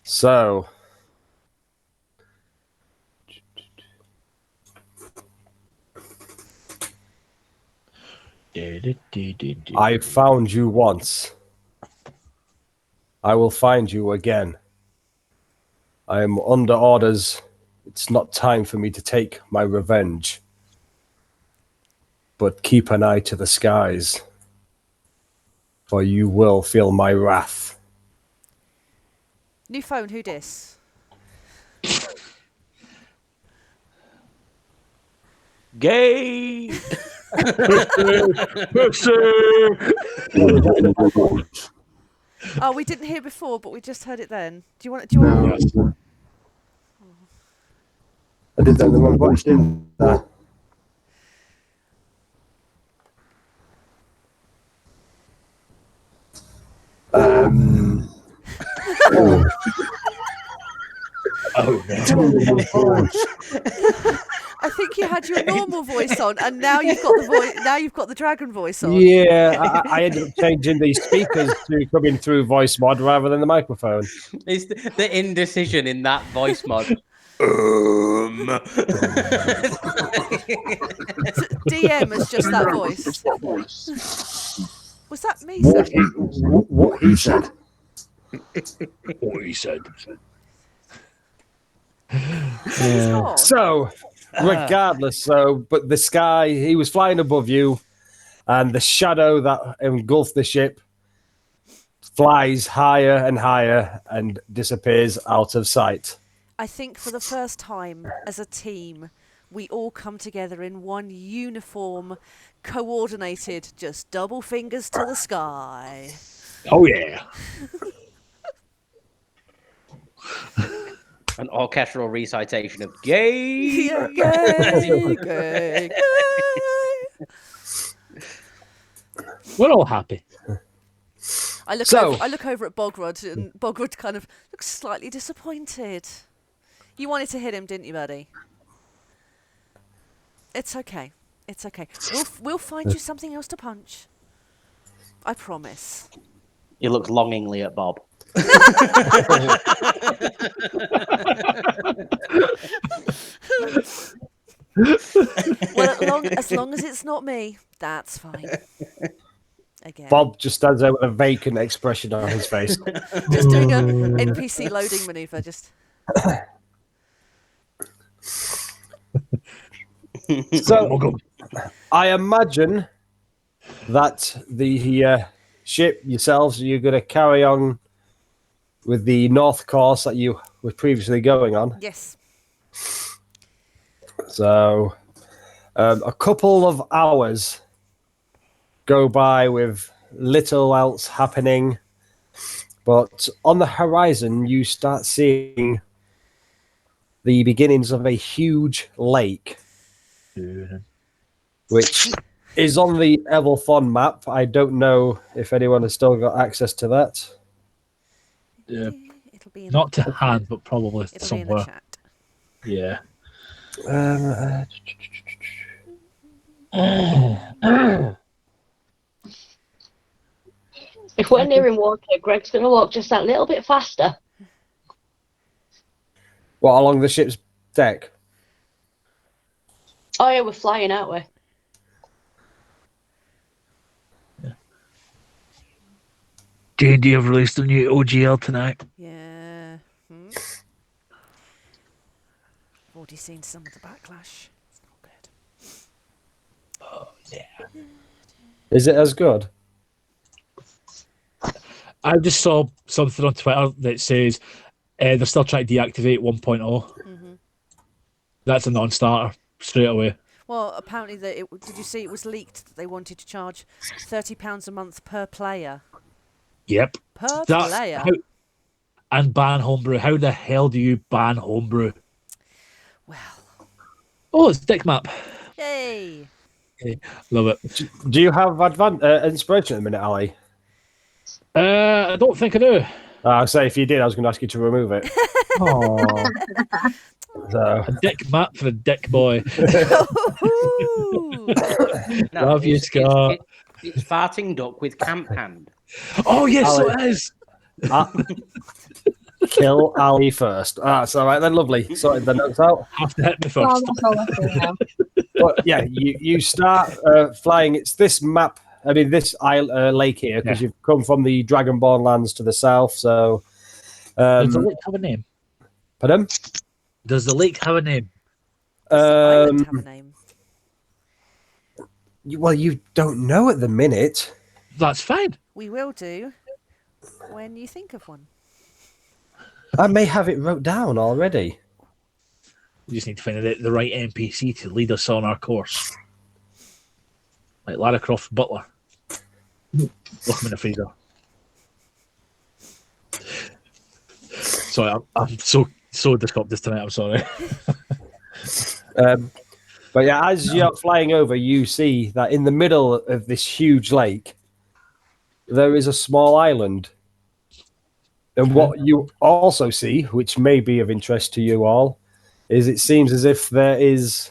So, I found you once. I will find you again. I am under orders. It's not time for me to take my revenge. But keep an eye to the skies, for you will feel my wrath. New phone, who dis? Gay! Oh, we didn't hear before, but we just heard it then. Do you want? Do you want? Yes. I did that in the wrong voice, didn't I? Oh no! I think you had your normal voice on, and now you've got the voice. Now you've got the dragon voice on. Yeah, I ended up changing the speakers to coming through voice mod rather than the microphone. It's the indecision in that voice mod. DM is just that voice. Was that me? What he said. What he said. So, regardless, but the sky, he was flying above you, and the shadow that engulfed the ship flies higher and higher and disappears out of sight. I think for the first time as a team, we all come together in one uniform, coordinated, just double fingers to the sky. Oh yeah! An orchestral recitation of gay. Yeah, gay, gay, gay. We're all happy. I look over at Bogrud, and Bogrud kind of looks slightly disappointed. You wanted to hit him, didn't you, buddy? It's okay. It's okay. We'll find you something else to punch. I promise. He looks longingly at Bob. Well, as long as it's not me, that's fine. Again. Bob just stands there with a vacant expression on his face. Just doing an NPC loading maneuver. Just. So, I imagine that the ship yourselves, you're going to carry on with the north course that you were previously going on. Yes. So, a couple of hours go by with little else happening, but on the horizon, you start seeing the beginnings of a huge lake, which is on the Evalthon map. I don't know if anyone has still got access to that. Yeah. It'll be Not to hand, but probably it'll somewhere. be in the chat. Yeah. If we're near in water, Greg's going to walk just that little bit faster. What, along the ship's deck? Oh yeah, we're flying, aren't we? D&D have released a new OGL tonight. Yeah. I've already seen some of the backlash. It's not good. Oh yeah. Is it as good? I just saw something on Twitter that says they're still trying to deactivate 1.0. Mm-hmm. That's a non-starter straight away. Well, apparently, did you see it was leaked that they wanted to charge £30 a month per player? Yep. Per That's player? And ban homebrew. How the hell do you ban homebrew? Well. Oh, it's deck map. Yay. Okay. Love it. Do you have inspiration at the minute, Ali? I don't think I do. I'll say if you did, I was going to ask you to remove it. Oh. So. A dick map for a dick boy. No, Love you, Scott. It's farting duck with camp hand. Oh, yes, Ali. so it is. Kill Ali first. That's all right then. Lovely. Sorted the notes out. Have to hit me Oh, first. that's all I say now. But yeah, you start flying. It's this map. I mean, this lake here because Yeah. you've come from the Dragonborn lands to the south. So, Does the lake have a name? pardon? Does the lake have a name? Does the island have a name? Well, you don't know at the minute. That's fine. We will do when you think of one. I may have it wrote down already. We just need to find the right NPC to lead us on our course. Like Lara Croft Butler. Look him in the freezer. Sorry, I'm so disruptive tonight. I'm sorry. But yeah, as you're flying over, you see that in the middle of this huge lake, there is a small island. And what you also see, which may be of interest to you all, is it seems as if there is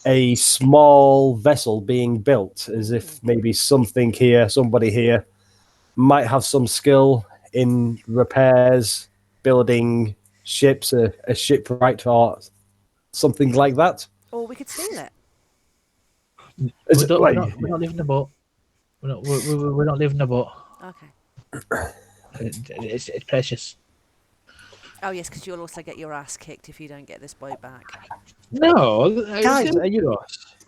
a small vessel being built, as if maybe somebody here might have some skill in repairs, building ships, a shipwright or something like that. Or we could steal it. We're not leaving the boat. We're not leaving the boat. Okay. It's precious. Oh yes, because you'll also get your ass kicked if you don't get this boat back. No, Guys,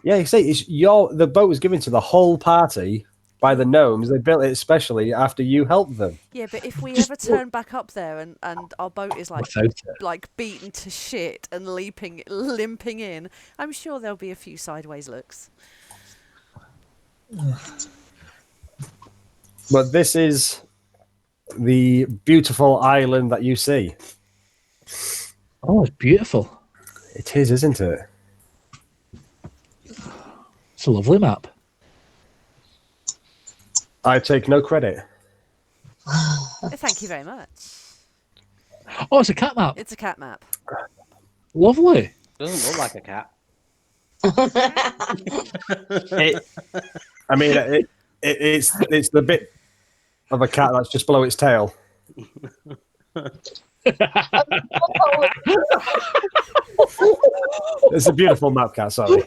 yeah, you say the boat was given to the whole party by the gnomes. They built it especially after you helped them. Yeah, but if we ever turn back up there and our boat is without it. like beaten to shit and limping in, I'm sure there'll be a few sideways looks. But this is the beautiful island that you see. Oh, it's beautiful. It is, isn't it? It's a lovely map. I take no credit. Thank you very much. Oh, it's a cat map. It's a cat map. Lovely. Doesn't look like a cat. It's the bit of a cat that's just below its tail. It's a beautiful map, cat. Sorry.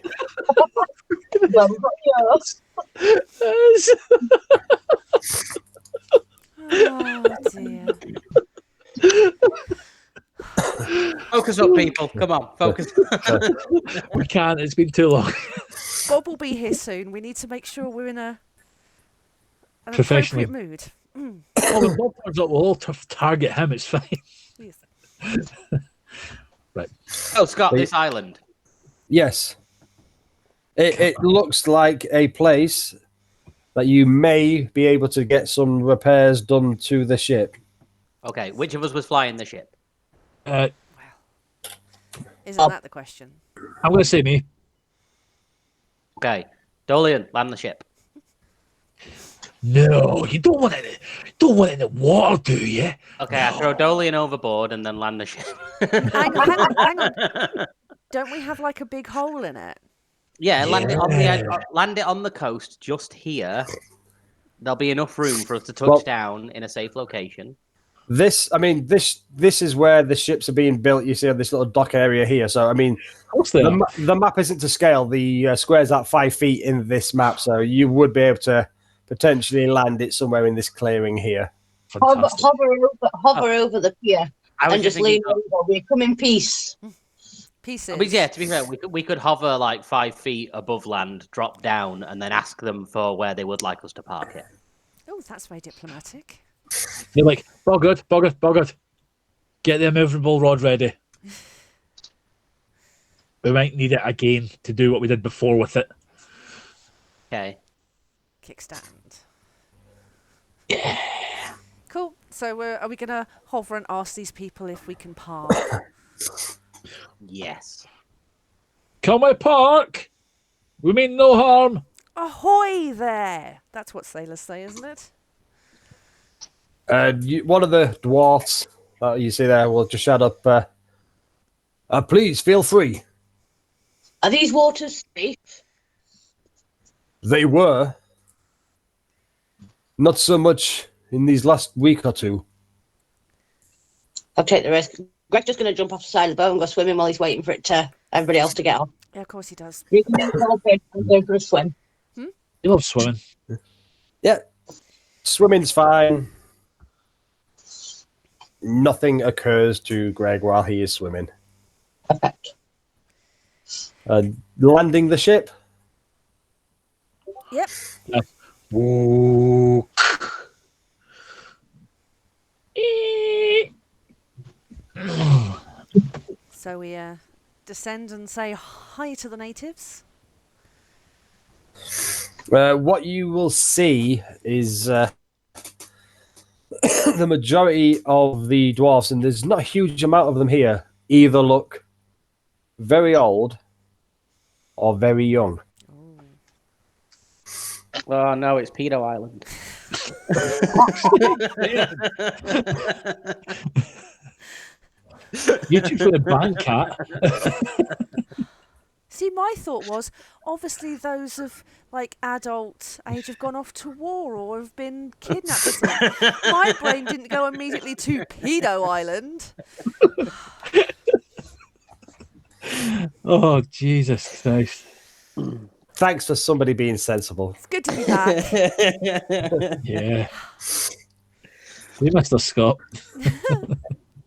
Well, we've got yours. Oh dear. Focus up, people. Come on, focus. We can't. It's been too long. Bob will be here soon. We need to make sure we're in an Professionally. appropriate mood. Oh, when Bob turns up, we'll all target him. It's fine. Yes. Right. Oh, Scott, this island. Yes. It looks like a place that you may be able to get some repairs done to the ship. Okay, which of us was flying the ship? Isn't that the question? I'm going to say me. Okay, Dolian, land the ship. No, you don't want it. Don't want it in the water, do you? Okay, I throw Dolian overboard and then land the ship. Hang on. Don't we have like a big hole in it? Yeah, land it on the edge, land it on the coast, just here. There'll be enough room for us to touch down in a safe location. This is where the ships are being built. You see this little dock area here. So, I mean, the map isn't to scale. The square's at 5 feet in this map, so you would be able to potentially land it somewhere in this clearing here. Hover over the pier and just lean over. We come in peace. Pieces. But yeah, to be fair, we could hover like 5 feet above land, drop down, and then ask them for where they would like us to park it. Oh, that's very diplomatic. You're like, Bogrud. Get the immovable rod ready. We might need it again to do what we did before with it. Okay. Kickstand. Yeah. Cool. So are we going to hover and ask these people if we can park? Yes. Can we park? We mean no harm. Ahoy there! That's what sailors say, isn't it? One of the dwarfs that you see there will just shout up, please feel free. Are these waters safe? They were. Not so much in these last week or two. I'll take the risk. Greg's just going to jump off the side of the boat and go swimming while he's waiting for everybody else to get off. Yeah, of course he does. You can go for a swim. You love swimming. Yeah. Swimming's fine. Nothing occurs to Greg while he is swimming. Perfect. Landing the ship. Yep. Ooh. So we descend and say hi to the natives. What you will see is the majority of the dwarves, and there's not a huge amount of them here, either look very old or very young. Oh no, it's Pedo Island. You two for the bank cat. See, my thought was, obviously those of, like, adult age have gone off to war or have been kidnapped or something. My brain didn't go immediately to Pedo Island. Oh, Jesus Christ. Thanks for somebody being sensible. It's good to be back. Yeah. We missed us, Scott.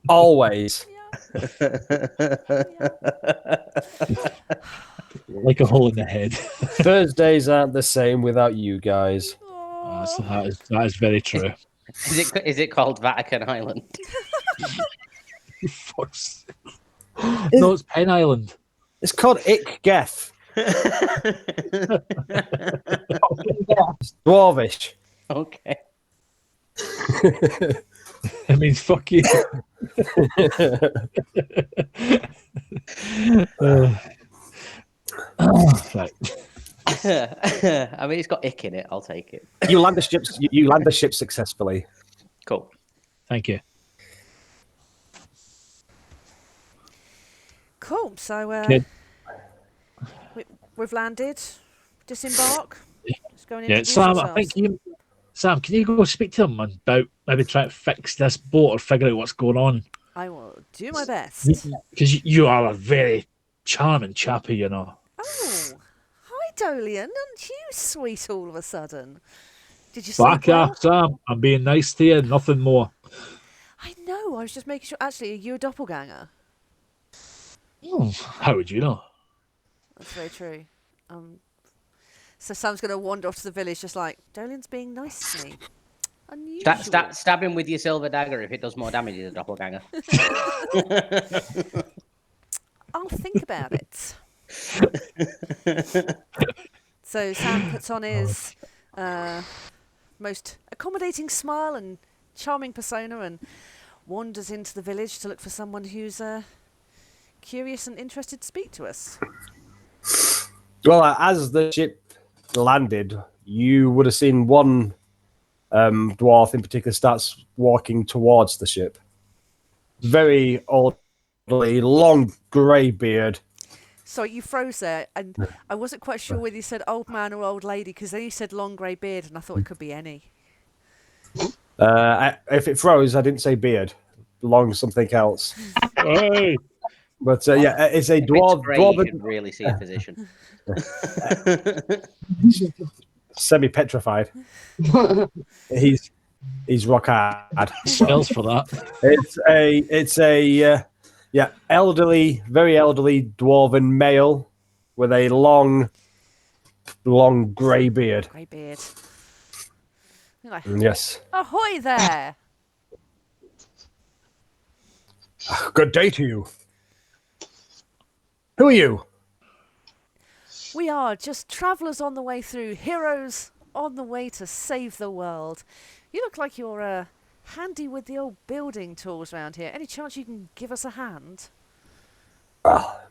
Always. Like a hole in the head. Thursdays aren't the same without you guys. That is very true. Is it called Vatican Island? No, it's Penn Island. It's called Ick Geth. Dwarvish. Okay. It means fuck you. Right. I mean, it's got ick in it. I'll take it. You land the ship. You land the ship successfully. Cool. Thank you. Cool. So Good. we've landed. Disembark. Just go and Yeah, introduce Sam, yourselves. I think Sam, can you go speak to them about maybe try to fix this boat or figure out what's going on? I will do my best. Because you are a very charming chappy, you know. Oh, hi, Dolian. Aren't you sweet all of a sudden? Did you Back sleep well? off, Sam. I'm being nice to you, nothing more. I know. I was just making sure. Actually, are you a doppelganger? How would you know? That's very true. So Sam's going to wander off to the village just like, Dolian's being nice to me. Unusual. Stab him with your silver dagger if it does more damage as a doppelganger. I'll think about it. So Sam puts on his most accommodating smile and charming persona and wanders into the village to look for someone who's curious and interested to speak to us. Well, as the ship landed, you would have seen one dwarf in particular starts walking towards the ship. Very elderly, long grey beard. Sorry, you froze there, and I wasn't quite sure whether you said old man or old lady, because then you said long grey beard, and I thought it could be any. If it froze, I didn't say beard. Long something else. Hey. But yeah, it's a If it's dwarf. grey, you Dwarven, should really see a physician. semi-petrified. He's rock hard. Spells for that. It's a elderly, very elderly dwarven male with a long grey beard. Grey beard. Like, Yes. ahoy there! Good day to you. Who are you? We are just travellers on the way through, heroes on the way to save the world. You look like you're handy with the old building tools around here. Any chance you can give us a hand?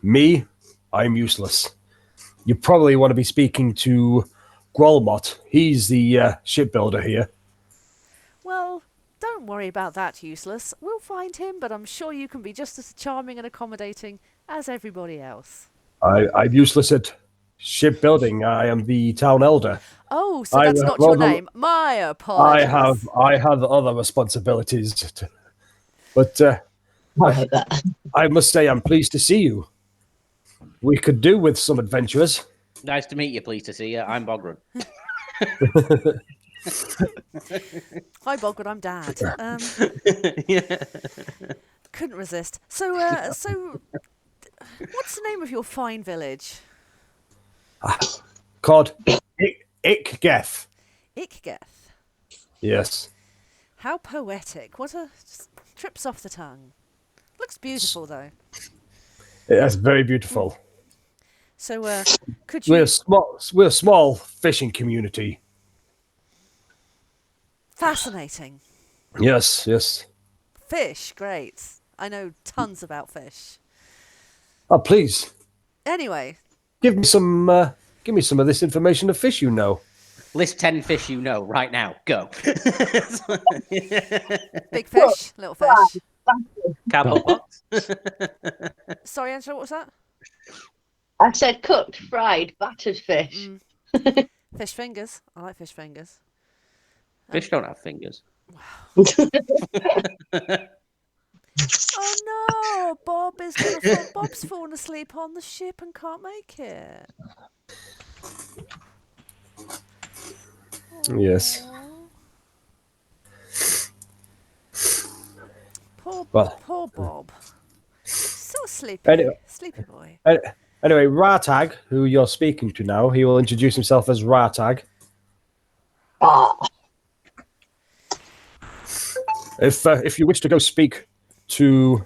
Me? I'm useless. You probably want to be speaking to Grolmot. He's the shipbuilder here. Well, don't worry about that, useless. We'll find him, but I'm sure you can be just as charming and accommodating as everybody else. I'm useless at shipbuilding. I am the town elder. Oh, so that's not your name. My apologies. I have other responsibilities. But like that. I must say I'm pleased to see you. We could do with some adventurers. Nice to meet you. Pleased to see you. I'm Bogrud. Hi, Bogrud. I'm Dad. Yeah. Couldn't resist. So, what's the name of your fine village? Called Ikgeth. Ikgeth. Yes. How poetic. What a... just trips off the tongue. Looks beautiful, though. That's very beautiful. So, could you... We're a small fishing community. Fascinating. Yes. Fish, great. I know tons about fish. Oh, please. Anyway. Give me some of this information of fish you know. List 10 fish you know right now. Go. Big fish, little fish. Cardboard box. Sorry, Angela, what was that? I said cooked, fried, battered fish. Fish fingers. I like fish fingers. Fish don't have fingers. Oh no, Bob's fallen asleep on the ship and can't make it. Yes. Poor Bob. So sleepy. Anyway. Sleepy boy. Anyway, Ratag, who you're speaking to now, he will introduce himself as Ratag. If you wish to go speak to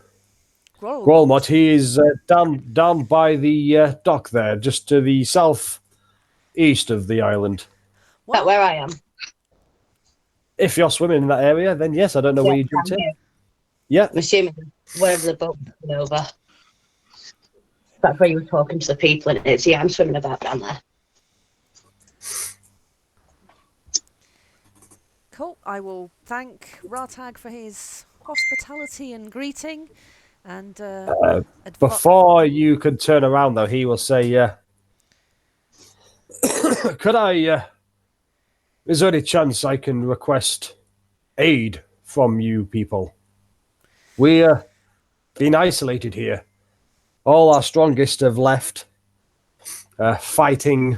Grolmot, he is down by the dock there, just to the south-east of the island. Is that where I am? If you're swimming in that area, then yes, I don't know where you jumped in. Yeah. I'm assuming wherever the boat went over. That's where you were talking to the people, and it's I'm swimming about down there. Cool. I will thank Ratag for his hospitality and greeting. And before you can turn around, though, he will say, could I... is there any chance I can request aid from you people? We're been isolated here. All our strongest have left, fighting,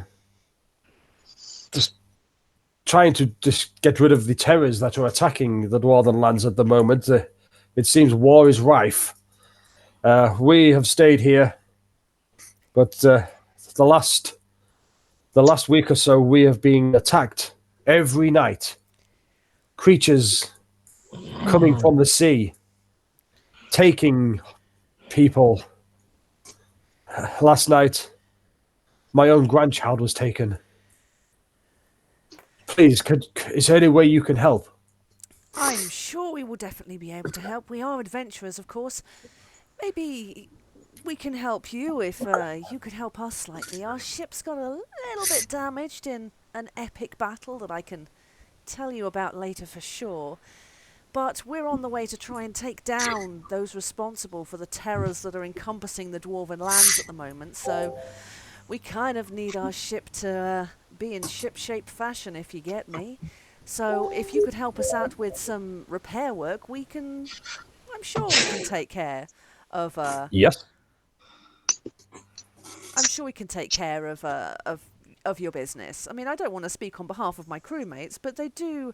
just trying to just get rid of the terrors that are attacking the Dwarven lands at the moment. It seems war is rife. We have stayed here, but the last week or so we have been attacked every night. Creatures coming from the sea, taking people. Last night, my own grandchild was taken. Please, is there any way you can help? I'm sure we will definitely be able to help. We are adventurers, of course. Maybe we can help you if you could help us slightly. Our ship's got a little bit damaged in an epic battle that I can tell you about later for sure. But we're on the way to try and take down those responsible for the terrors that are encompassing the Dwarven lands at the moment. So we kind of need our ship to be in ship-shape fashion, if you get me. So if you could help us out with some repair work, I'm sure we can take care of... Yes. I'm sure we can take care of your business. I mean, I don't want to speak on behalf of my crewmates, but they do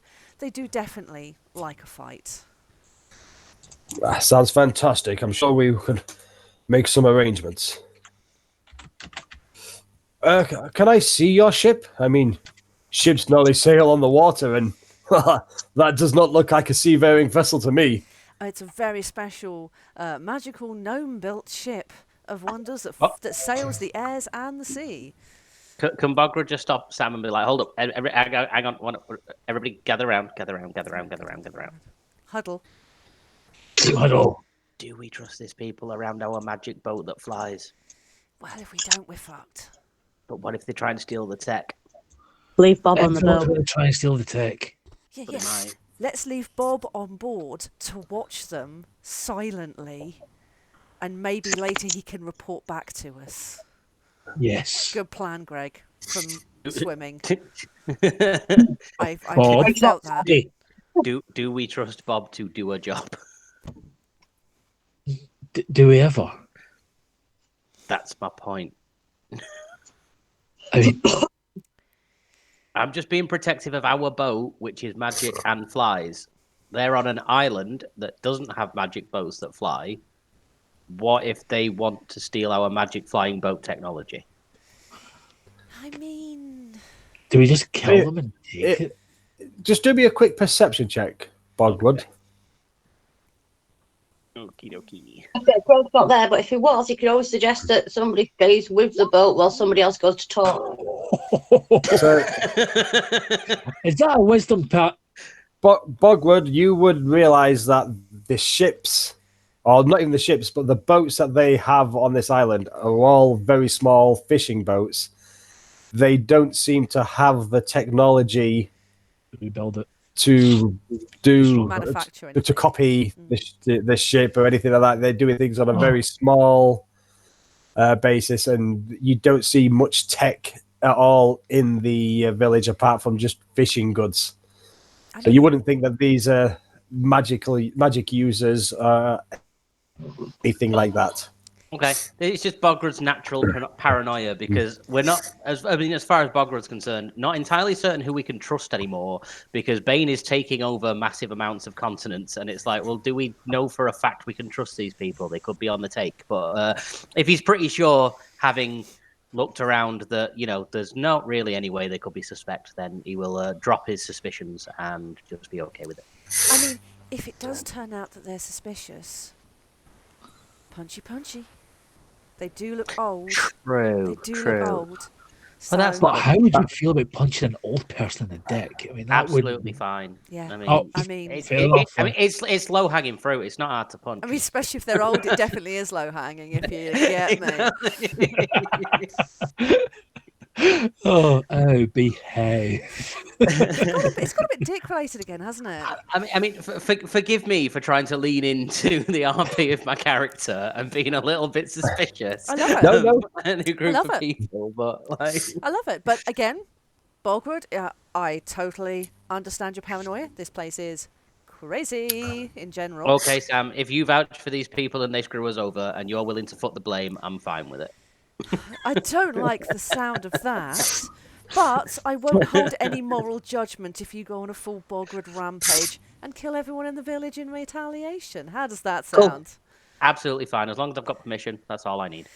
definitely like a fight. Sounds fantastic. I'm sure we can make some arrangements. Can I see your ship? I mean, ships normally sail on the water, and that does not look like a seafaring vessel to me. It's a very special, magical gnome-built ship of wonders that sails the airs and the sea. Can Bogrud just stop Sam and be like, hold up, hang on, everybody gather around. Huddle. Huddle. Do we trust these people around our magic boat that flies? Well, if we don't, we're fucked. But what if they try and steal the tech? Leave Bob on the boat. Try and steal the tech. Yeah. Let's leave Bob on board to watch them silently, and maybe later he can report back to us. Yes. Good plan, Greg, from swimming. I Bob. felt that. Do we trust Bob to do a job? Do we ever? That's my point. I mean, I'm just being protective of our boat, which is magic and flies. They're on an island that doesn't have magic boats that fly. What if they want to steal our magic flying boat technology? I mean, do we just kill them and take it? Just do me a quick perception check, Bogrud. Okie dokie. Okay, Greg's not there, but if he was, you could always suggest that somebody stays with the boat while somebody else goes to talk. So, Is that a wisdom part? Bogwood, you would realize that the ships, or not even the ships, but the boats that they have on this island are all very small fishing boats. They don't seem to have the technology Rebuild it. to do manufacturing. to copy the ship or anything like that. They're doing things on a very small basis, and you don't see much tech at all in the village apart from just fishing goods. So you wouldn't think that these are magic users or anything like that. Okay, it's just Bogrud's natural paranoia because we're not, as far as Bogrud's concerned, not entirely certain who we can trust anymore because Bane is taking over massive amounts of continents, and it's like, well, do we know for a fact we can trust these people? They could be on the take, but if he's pretty sure, having looked around, that there's not really any way they could be suspect, then he will drop his suspicions and just be okay with it. I mean, if it does turn out that they're suspicious, punchy. They do look old. True. They do look old. So, Well, that's But how would you feel about punching an old person in the dick? I mean, that absolutely fine. yeah. I mean, it's it's low hanging fruit. It's not hard to punch. I mean, especially if they're old, it definitely is low hanging. If you get me. Oh, behave. It's got a bit dick related again, hasn't it? I mean, forgive me for trying to lean into the RP of my character and being a little bit suspicious. I love it. No. A new group of people, but like, I love it. But again, Bogrud, I totally understand your paranoia. This place is crazy in general. okay, Sam, if you vouch for these people and they screw us over and you're willing to foot the blame, I'm fine with it. I don't like the sound of that, but I won't hold any moral judgment if you go on a full Bogrud rampage and kill everyone in the village in retaliation. How does that sound? Cool. Absolutely fine. As long as I've got permission, that's all I need.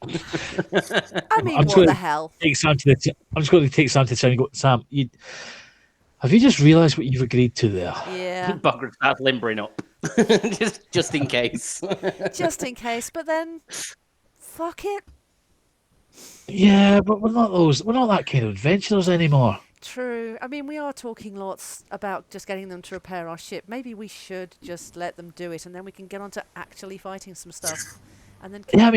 I mean, what the hell? I'm just going to take Sam to the side and go, Sam, have you just realised what you've agreed to there? Yeah. Bogrud starts limbering up. just in case. Just in case, but then fuck it. Yeah, but we're not that kind of adventurers anymore. True. I mean, we are talking lots about just getting them to repair our ship. Maybe we should just let them do it, and then we can get on to actually fighting some stuff, and then keep on.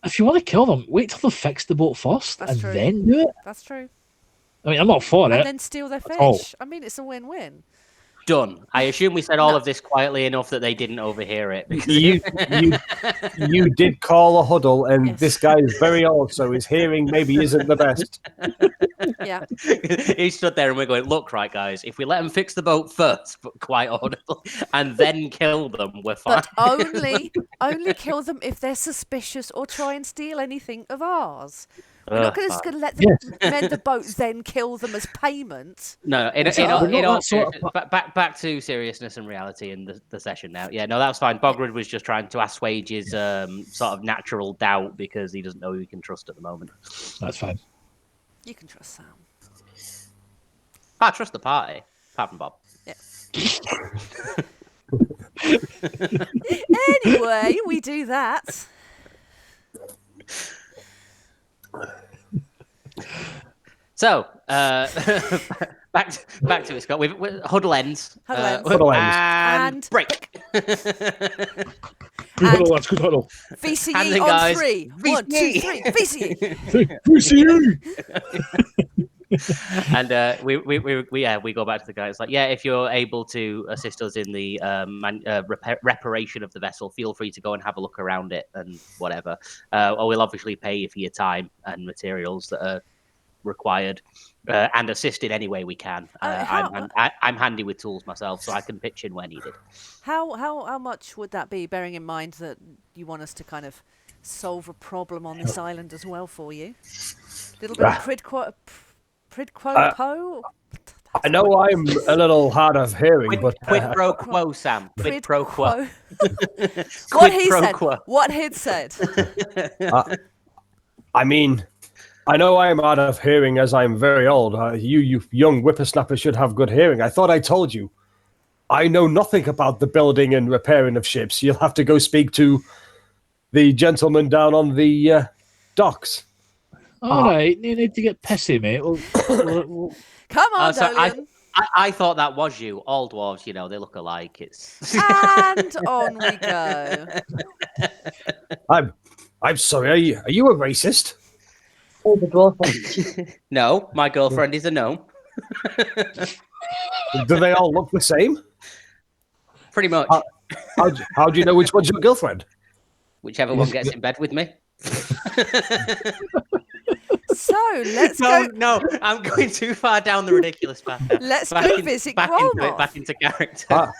If you want to kill them, wait till they've fixed the boat first, That's and true. then do it. That's true. I mean, I'm not for it. And then steal their fish. all. I mean, it's a win-win. Done. I assume we said all of this quietly enough that they didn't overhear it. You did call a huddle, and Yes. this guy is very old, so his hearing maybe isn't the best. Yeah. He stood there and we're going, look, right, guys, if we let them fix the boat first, but quite audibly, and then kill them, we're fine. But only kill them if they're suspicious or try and steal anything of ours. We're not just going to let them mend the boat, then kill them as payment. No, back to seriousness and reality in the session now. Yeah, no, that's fine. Bogrud was just trying to assuage his sort of natural doubt because he doesn't know who he can trust at the moment. That's fine. You can trust Sam. I trust the party, apart from Bob. Yeah. Anyway, we do that. So, back to it, Scott. Huddle ends. Huddle ends. And break. Good huddle, lads. Good huddle. VCE Hands in, on guys. 3. 1, 2, 3. VCE. VCU. And we go back to the guy. It's like, yeah, if you're able to assist us in the reparation of the vessel, feel free to go and have a look around it and whatever. Or we'll obviously pay you for your time and materials that are required, and assist in any way we can. I'm handy with tools myself, so I can pitch in where needed. How much would that be, bearing in mind that you want us to kind of solve a problem on this island as well for you? A little bit of prid quo po? I know I'm a little hard of hearing, but Quid pro quo, Sam. Quid pro quo. What he said. quo. What he'd said. I mean, I know I'm hard of hearing as I'm very old. You young whippersnapper should have good hearing. I thought I told you. I know nothing about the building and repairing of ships. You'll have to go speak to the gentleman down on the docks. All right, you need to get pissy, mate. We'll Come on, Dolian. I thought that was you. All dwarves, they look alike. It's And on we go. I'm sorry. Are you a racist? Oh, the dwarf. No, my girlfriend is a gnome. Do they all look the same? Pretty much. How do you know which one's your girlfriend? Whichever one gets in bed with me. So let's go. No, I'm going too far down the ridiculous path. Let's go visit Grolmoth. Back into character.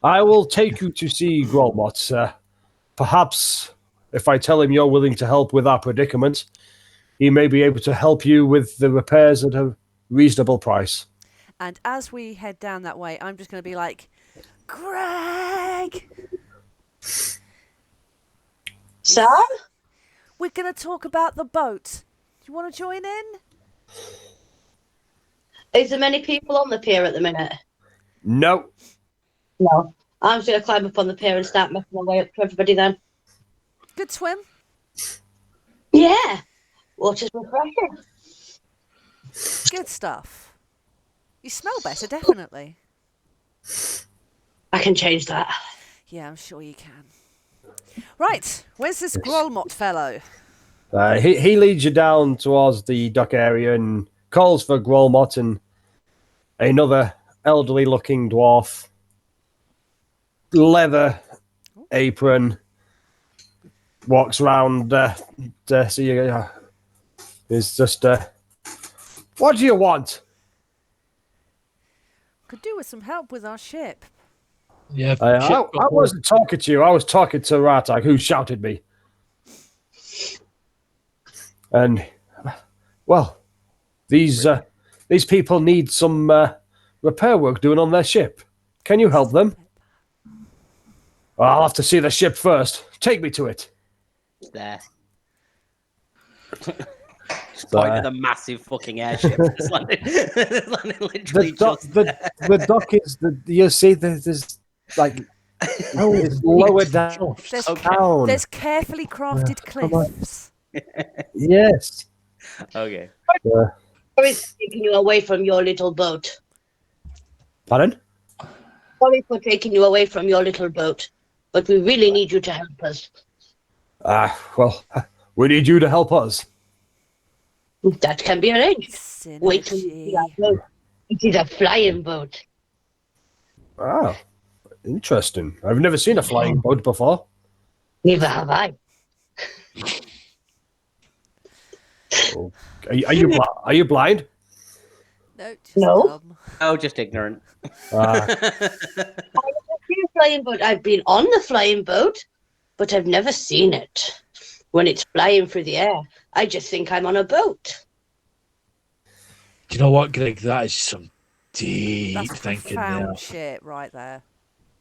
I will take you to see Grolmoth. Perhaps if I tell him you're willing to help with our predicament, he may be able to help you with the repairs at a reasonable price. And as we head down that way, I'm just going to be like, Greg! Sam? We're going to talk about the boat. Do you want to join in? Is there many people on the pier at the minute? No. No. I'm just going to climb up on the pier and start making my way up to everybody then. Good swim. Yeah. Water's refreshing. Good stuff. You smell better, definitely. I can change that. Yeah, I'm sure you can. Right, where's this Grolmot fellow? He leads you down towards the dock area and calls for Grolmot and another elderly-looking dwarf. Leather apron. Walks round. So you, it's just, what do you want? Could do with some help with our ship. yeah. I wasn't talking to you. I was talking to Ratak, who shouted me. And, well, these people need some repair work doing on their ship. Can you help them? Well, I'll have to see the ship first. Take me to it. There. Just point at the massive fucking airship. It's landing literally The dock is you see there's like it's lower down. There's carefully crafted cliffs. Yes. Okay. Sorry for taking you away from your little boat. Pardon? Sorry for taking you away from your little boat, but we really need you to help us. Well, we need you to help us. That can be arranged. Wait till you see our boat. It is a flying boat. Ah, interesting. I've never seen a flying boat before. Neither have I. Oh, are you blind? No, just No. dumb. Oh, just ignorant. I've seen a flying boat. I've been on the flying boat, but I've never seen it. When it's flying through the air, I just think I'm on a boat. Do you know what, Greg? That is some deep That's thinking profound there. shit right there.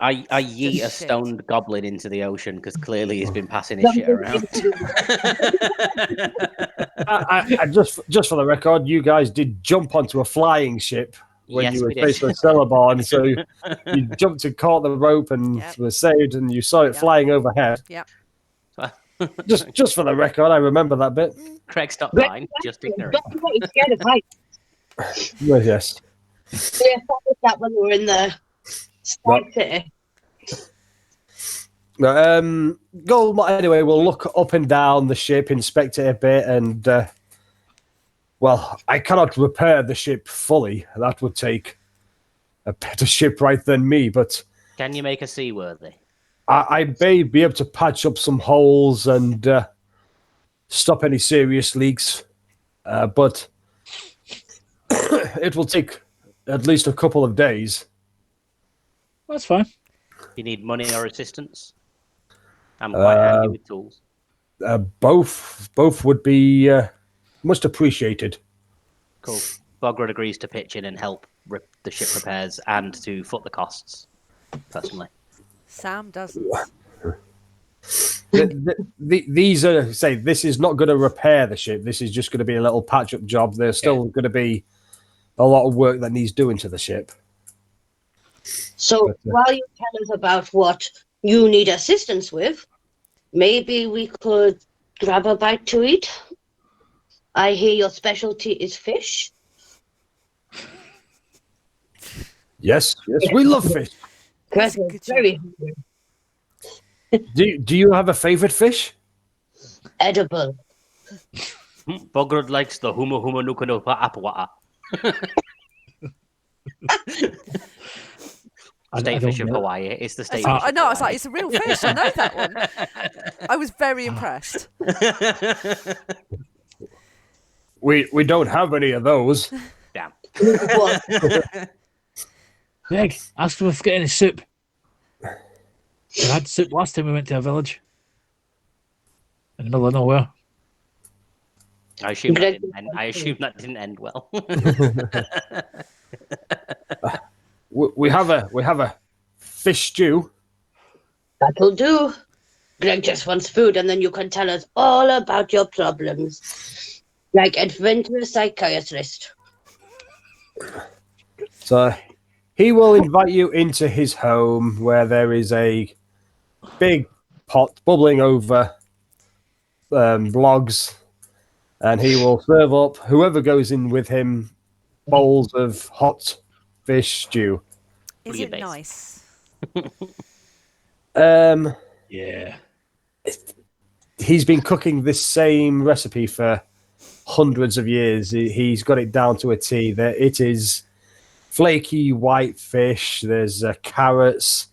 I yeet a Shit. stoned goblin into the ocean because clearly he's been passing his shit around. I just for the record, you guys did jump onto a flying ship when Yes, you were we did. faced with Celeborn, so you jumped and caught the rope and Yep. were saved, and you saw it Yep. flying overhead. Yep. Just for the record, I remember that bit. Craig's not blind, just ignorant. Don't know what you're scared of heights. Well, yes. We established that when we were in the Sky City. Go anyway. We'll look up and down the ship, inspect it a bit, and well, I cannot repair the ship fully. That would take a better shipwright than me. But Can you make a seaworthy? I may be able to patch up some holes and stop any serious leaks. But It will take at least a couple of days. That's fine. You need money or assistance? I'm quite handy with tools. Both would be most appreciated. Cool. Bogrud agrees to pitch in and help rip the ship repairs and to foot the costs, personally. Sam doesn't. These are this is not going to repair the ship. This is just going to be a little patch-up job. There's still going to be a lot of work that needs doing to the ship. So while you tell us about what you need assistance with, maybe we could grab a bite to eat. I hear your specialty is fish. Yes, we love fish. That's a Chris good is very job. hungry. Do you have a favorite fish? Edible. Bogrud likes the huma huma nuka nuka apawaa. State fish of Hawaii. It's the state fish. I know. I was like, it's a real fish. I know that one. I was very impressed. We don't have any of those. Damn. What? Greg, ask them if they've got any soup. We had soup last time we went to a village. In the middle of nowhere. I assume that didn't end well. We have a fish stew. That'll do. Greg just wants food, and then you can tell us all about your problems. Like adventurous psychiatrist. So he will invite you into his home where there is a big pot bubbling over logs, and he will serve up whoever goes in with him bowls of hot fish stew. Is it nice? Yeah. He's been cooking this same recipe for hundreds of years. He's got it down to a T. That it is flaky white fish. There's carrots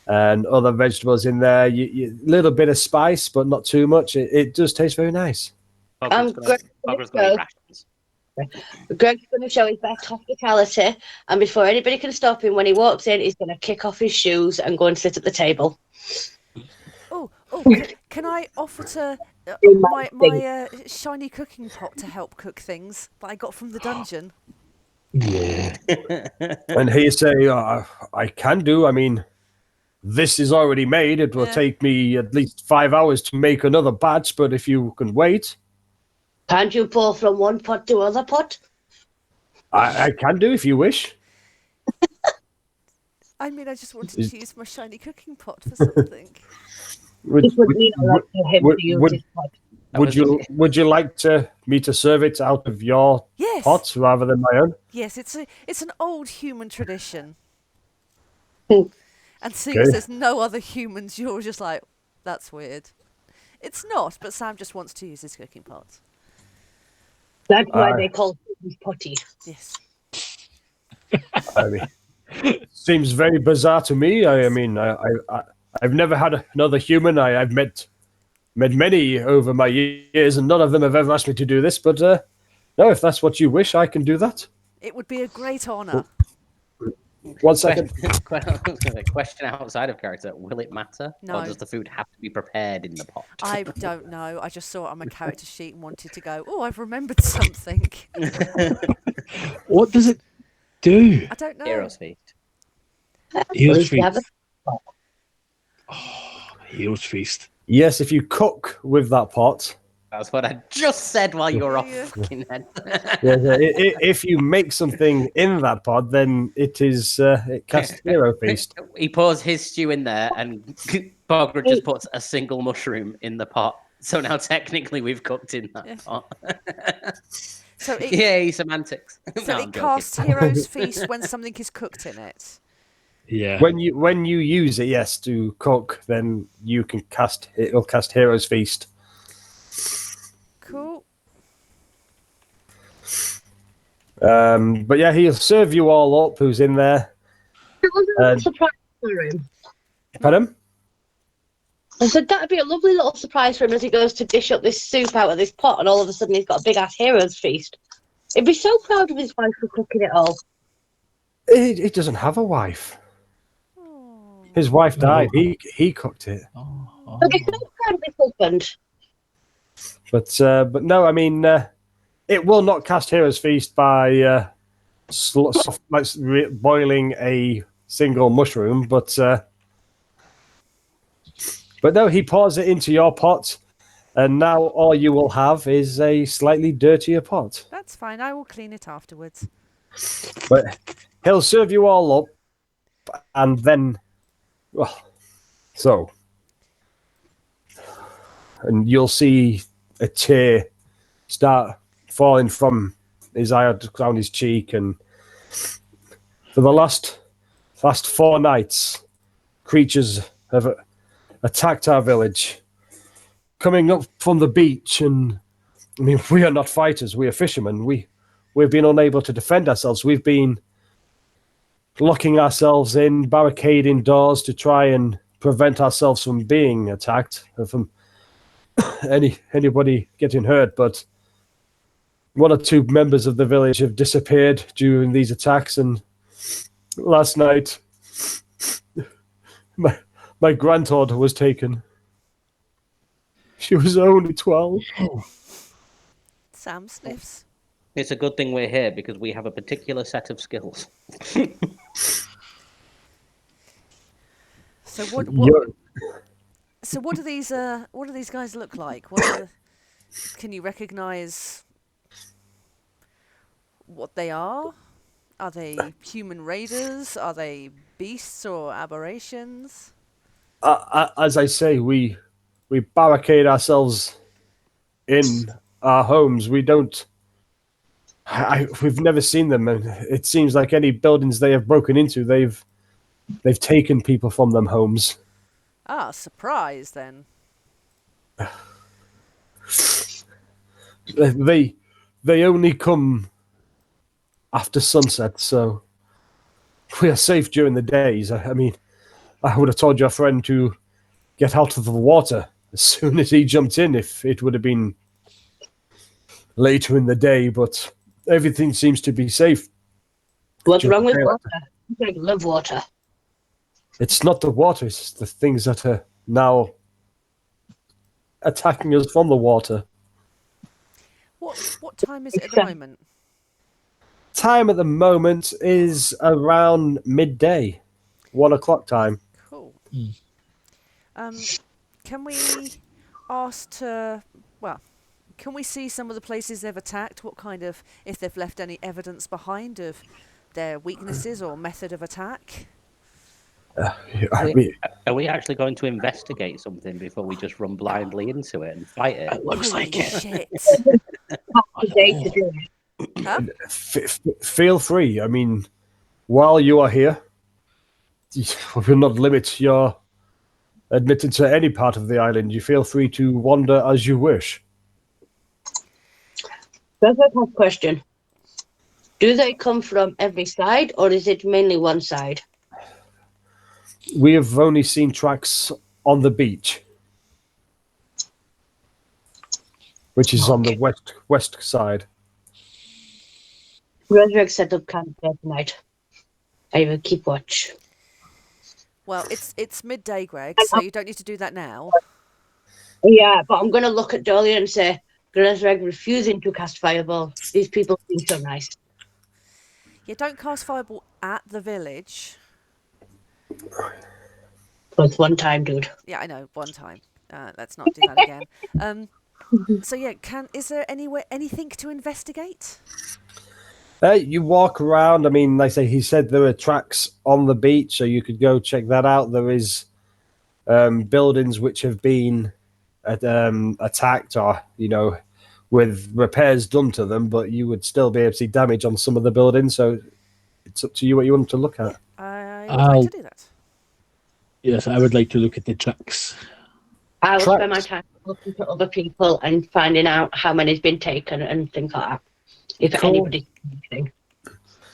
and other vegetables in there. A little bit of spice, but not too much. It does taste very nice. Bogrud's gonna eat rations. Greg's going to show his best hospitality, and before anybody can stop him, when he walks in, he's going to kick off his shoes and go and sit at the table. Oh, can I offer to my shiny cooking pot to help cook things that I got from the dungeon? Yeah. And he say, I can do. I mean, this is already made. It will take me at least 5 hours to make another batch, but if you can wait. Can't you pour from one pot to other pot? I can do if you wish. I mean, I just wanted to use my shiny cooking pot for something. It would mean a lot to him to use his pot. Would you like me to serve it out of your pot rather than my own? Yes, it's an old human tradition. Hmm. And seeing as there's no other humans, you're just like, that's weird. It's not, but Sam just wants to use his cooking pot. That's why they call him potty. Yes. I mean, seems very bizarre to me. I've never had another human. I've met many over my years, and none of them have ever asked me to do this. But no, if that's what you wish, I can do that. It would be a great honour. 1 second. Question outside of character: will it matter, No. or does the food have to be prepared in the pot? I don't know. I just saw it on my character sheet and wanted to go, oh, I've remembered something. What does it do? I don't know. Heroes feast. Heroes We have feast. Heroes feast. Yes, if you cook with that pot. That's what I just said while you were off fucking head. If you make something in that pot, then it casts hero feast. He pours his stew in there, and Bogrud just puts a single mushroom in the pot. So now technically we've cooked in that pot. So it, Yay, semantics. so No, it I'm joking. casts Hero's Feast when something is cooked in it. Yeah. When you use it, yes, to cook, then it'll cast Hero's Feast. Cool. But yeah, he'll serve you all up who's in there. It was a little surprise for him. Pardon? I said that'd be a lovely little surprise for him as he goes to dish up this soup out of this pot, and all of a sudden he's got a big ass hero's feast. He'd be so proud of his wife for cooking it all. He doesn't have a wife. Oh. His wife died. He cooked it. But he's so proud of his husband. But no, I mean, it will not cast Hero's Feast by boiling a single mushroom, but no, he pours it into your pot, and now all you will have is a slightly dirtier pot. That's fine. I will clean it afterwards. But he'll serve you all up, and then, well, so, and you'll see a tear start falling from his eye down his cheek, and for the last 4 nights, creatures have attacked our village, coming up from the beach, and I mean, we are not fighters, we are fishermen. We've been unable to defend ourselves. We've been locking ourselves in, barricading doors to try and prevent ourselves from being attacked, from anybody getting hurt, but 1 or 2 members of the village have disappeared during these attacks, and last night my granddaughter was taken. She was only 12. Sam sniffs. It's a good thing we're here because we have a particular set of skills. So what do these guys look like? Can you recognise what they are? Are they human raiders? Are they beasts or aberrations? As I say, we barricade ourselves in our homes. We don't. We've never seen them, and it seems like any buildings they have broken into, they've taken people from them homes. Ah, surprise then. They only come after sunset, so we are safe during the days. I mean, I would have told your friend to get out of the water as soon as he jumped in if it would have been later in the day, but everything seems to be safe. What's wrong with water? I love water. It's not the water, it's the things that are now attacking us from the water. What time is it at the moment? Time at the moment is around midday, 1 o'clock time. Cool. Can we ask to... Well, can we see some of the places they've attacked? What kind of... If they've left any evidence behind of their weaknesses or method of attack? Are we actually going to investigate something before we just run blindly into it and fight it? It looks like it. Shit. To do it. Huh? Feel free. I mean, while you are here, we will not limit your admittance to any part of the island. You feel free to wander as you wish. That's a tough question. Do they come from every side, or is it mainly one side? We have only seen tracks on the beach, which is on the west side. Resurrect set up camp there tonight. I will keep watch. Well, it's midday, Greg, so you don't need to do that now. Yeah, but I'm going to look at Dolly and say, Resurrect refusing to cast Fireball. These people seem so nice. Yeah, don't cast Fireball at the village. But one time, dude. Yeah, I know, one time. Let's not do that again. So yeah, is there anything to investigate? You walk around. I mean, like I say, he said there are tracks on the beach, so you could go check that out. There is buildings which have been attacked or, with repairs done to them, but you would still be able to see damage on some of the buildings, so it's up to you what you want to look at. I would like to do that. Yes, I would like to look at the tracks. I will spend my time looking to other people and finding out how many's been taken and things like that. If anybody's anything.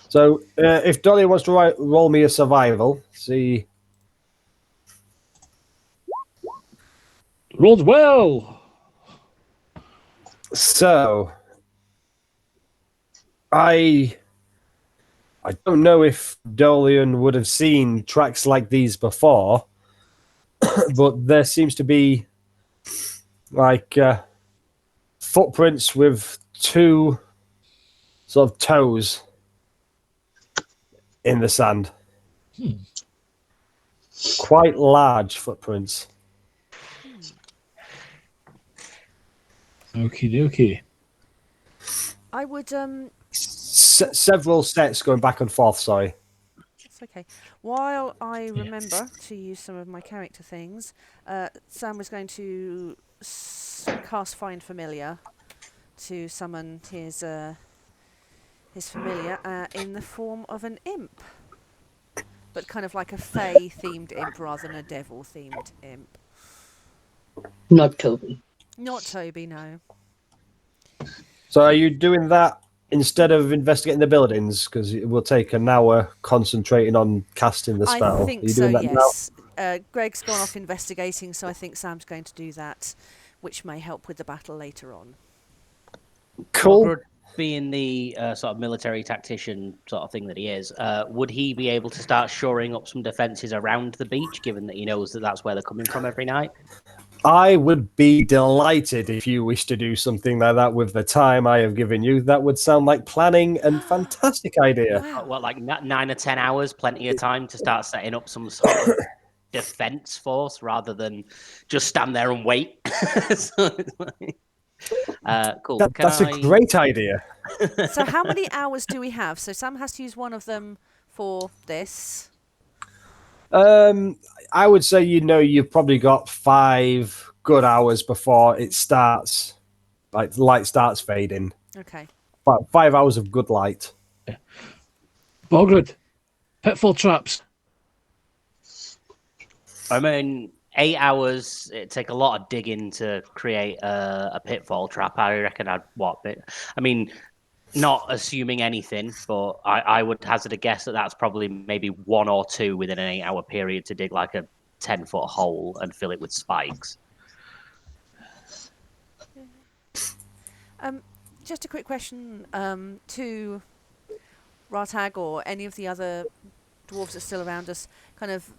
So, if Dolly wants to roll me a survival, see. Rolled well. So, I don't know if Dolian would have seen tracks like these before, but there seems to be like footprints with two sort of toes in the sand. Quite large footprints. Okie dokie. I would Several sets going back and forth, sorry. It's okay. While I remember to use some of my character things, Sam was going to cast Find Familiar to summon his familiar in the form of an imp, but kind of like a fae-themed imp rather than a devil-themed imp. Not Toby. Not Toby, no. So are you doing that instead of investigating the buildings? Because it will take an hour concentrating on casting the spell. I think are you so, doing that yes. Greg's gone off investigating, so I think Sam's going to do that, which may help with the battle later on. now? Cool. Bogrud, being the sort of military tactician sort of thing that he is, would he be able to start shoring up some defences around the beach, given that he knows that that's where they're coming from every night? I would be delighted if you wish to do something like that with the time I have given you. That would sound like planning and fantastic idea. Wow. Well, like 9 or 10 hours, plenty of time to start setting up some sort of defense force rather than just stand there and wait. So it's like, cool. That's a great idea. So how many hours do we have? So Sam has to use one of them for this. I would say you've probably got 5 good hours before it starts, like the light starts fading. Okay. But 5 hours of good light. Bogrud, pitfall traps. I mean, 8 hours, it'd take a lot of digging to create a pitfall trap. I reckon not assuming anything, but I would hazard a guess that that's probably maybe 1 or 2 within an 8-hour period to dig like a 10-foot hole and fill it with spikes. Just a quick question to Ratag or any of the other dwarves that's still around us. Kind of,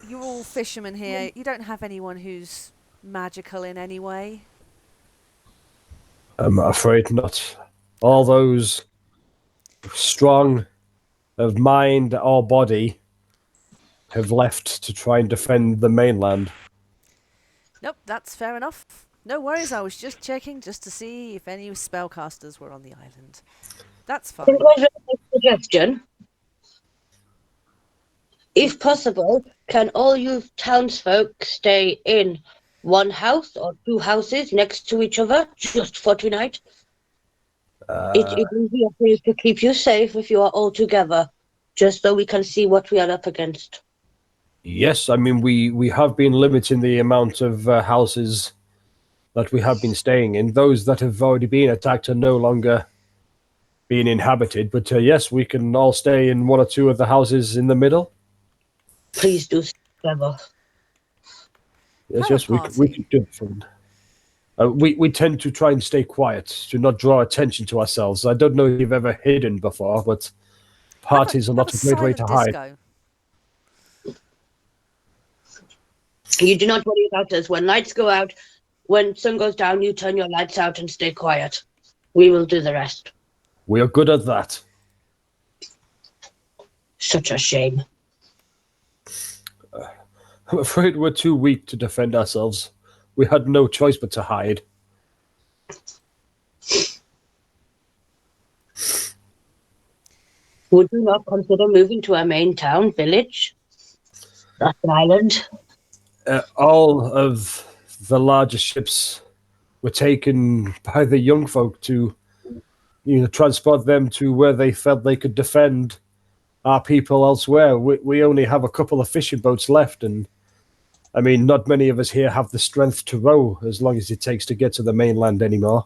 you're all fishermen here. You don't have anyone who's magical in any way? I'm afraid not. All those strong of mind or body have left to try and defend the mainland. Nope, that's fair enough. No worries, I was just checking just to see if any spellcasters were on the island. That's fine. Can I have a suggestion? If possible, can all you townsfolk stay in one house or 2 houses next to each other just for tonight? It is easier for you to keep you safe if you are all together, just so we can see what we are up against. Yes, I mean, we have been limiting the amount of houses that we have been staying in. Those that have already been attacked are no longer being inhabited. But yes, we can all stay in 1 or 2 of the houses in the middle. Please do stay together. Yes, we can do it. We tend to try and stay quiet to not draw attention to ourselves. I don't know if you've ever hidden before, but parties are not a great way to hide. You do not worry about us. When lights go out, when sun goes down, you turn your lights out and stay quiet. We will do the rest. We are good at that. Such a shame. I'm afraid we're too weak to defend ourselves. We had no choice but to hide. Would you not consider moving to our main town, village? That's an island. All of the larger ships were taken by the young folk to, transport them to where they felt they could defend our people elsewhere. We only have a couple of fishing boats left, and I mean, not many of us here have the strength to row as long as it takes to get to the mainland anymore.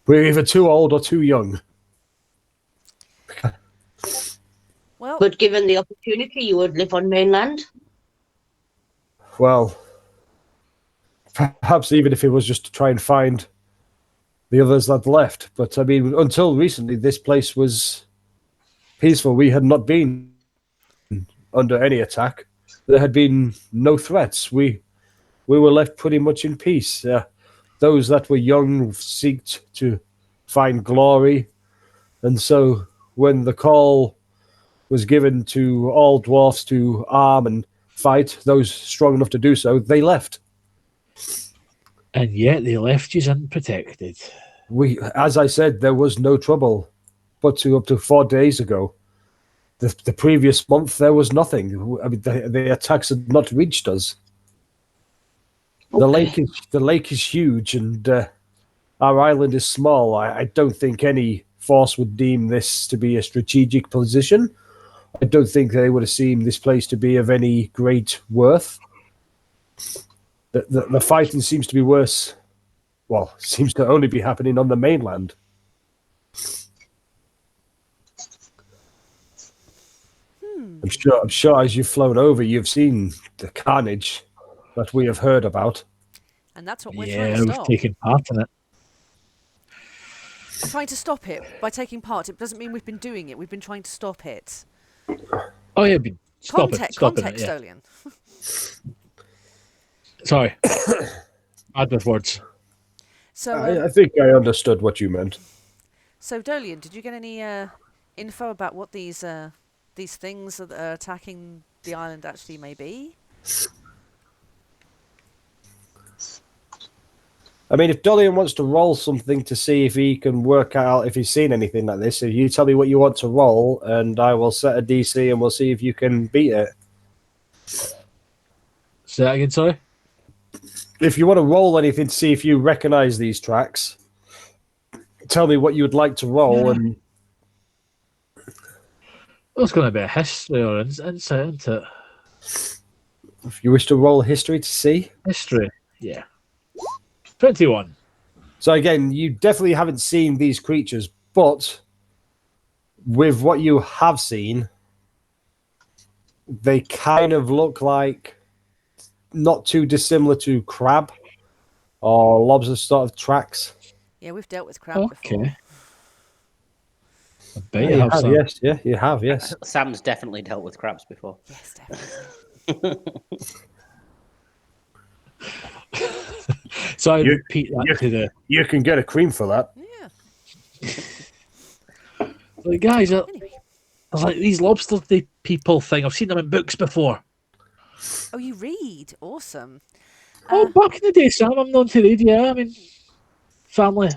We're either too old or too young. Well, But given the opportunity, you would live on mainland? Well, perhaps even if it was just to try and find the others that left. But I mean, until recently, this place was peaceful. We had not been under any attack. There had been no threats. We were left pretty much in peace. Those that were young seeked to find glory, and so when the call was given to all dwarfs to arm and fight, those strong enough to do so, they left. And yet they left you unprotected. As I said, there was no trouble, but up to 4 days ago. The previous month, there was nothing. I mean, the attacks had not reached us. Okay. The lake is huge, and our island is small. I don't think any force would deem this to be a strategic position. I don't think they would have seen this place to be of any great worth. The fighting seems to be worse. Well, seems to only be happening on the mainland. I'm sure as you've flown over, you've seen the carnage that we have heard about. And that's what we're trying Yeah, to we've stop. taken part in it. We're trying to stop it by taking part. It doesn't mean we've been doing it. We've been trying to stop it. Oh yeah, stop Context, it. Yeah. Dolian. Sorry, bad with words. So, I think I understood what you meant. so Dolian, did you get any info about what these things that are attacking the island actually may be? I mean, if Dolian wants to roll something to see if he can work out if he's seen anything like this, if you tell me what you want to roll, and I will set a DC and we'll see if you can beat it. Say that again, sorry? If you want to roll anything to see if you recognize these tracks, tell me what you would like to roll, and Well, it's going to be a history or insight, isn't it? if you wish to roll history to see. History, yeah. 21. So again, you definitely haven't seen these creatures, but with what you have seen, they kind of look like not too dissimilar to crab or lobster sort of tracks. Yeah, we've dealt with crab before. Okay. I bet Yeah, you have some. yes, yeah, you have, yes. Sam's definitely dealt with crabs before. Yes, definitely. So I You- repeat that to the You can get a cream for that. Yeah. guys. Anyway. It's like these lobster people thing. I've seen them in books before. Oh, you read? Awesome. Oh, back in the day, Sam, I'm known to read. Yeah, I mean, family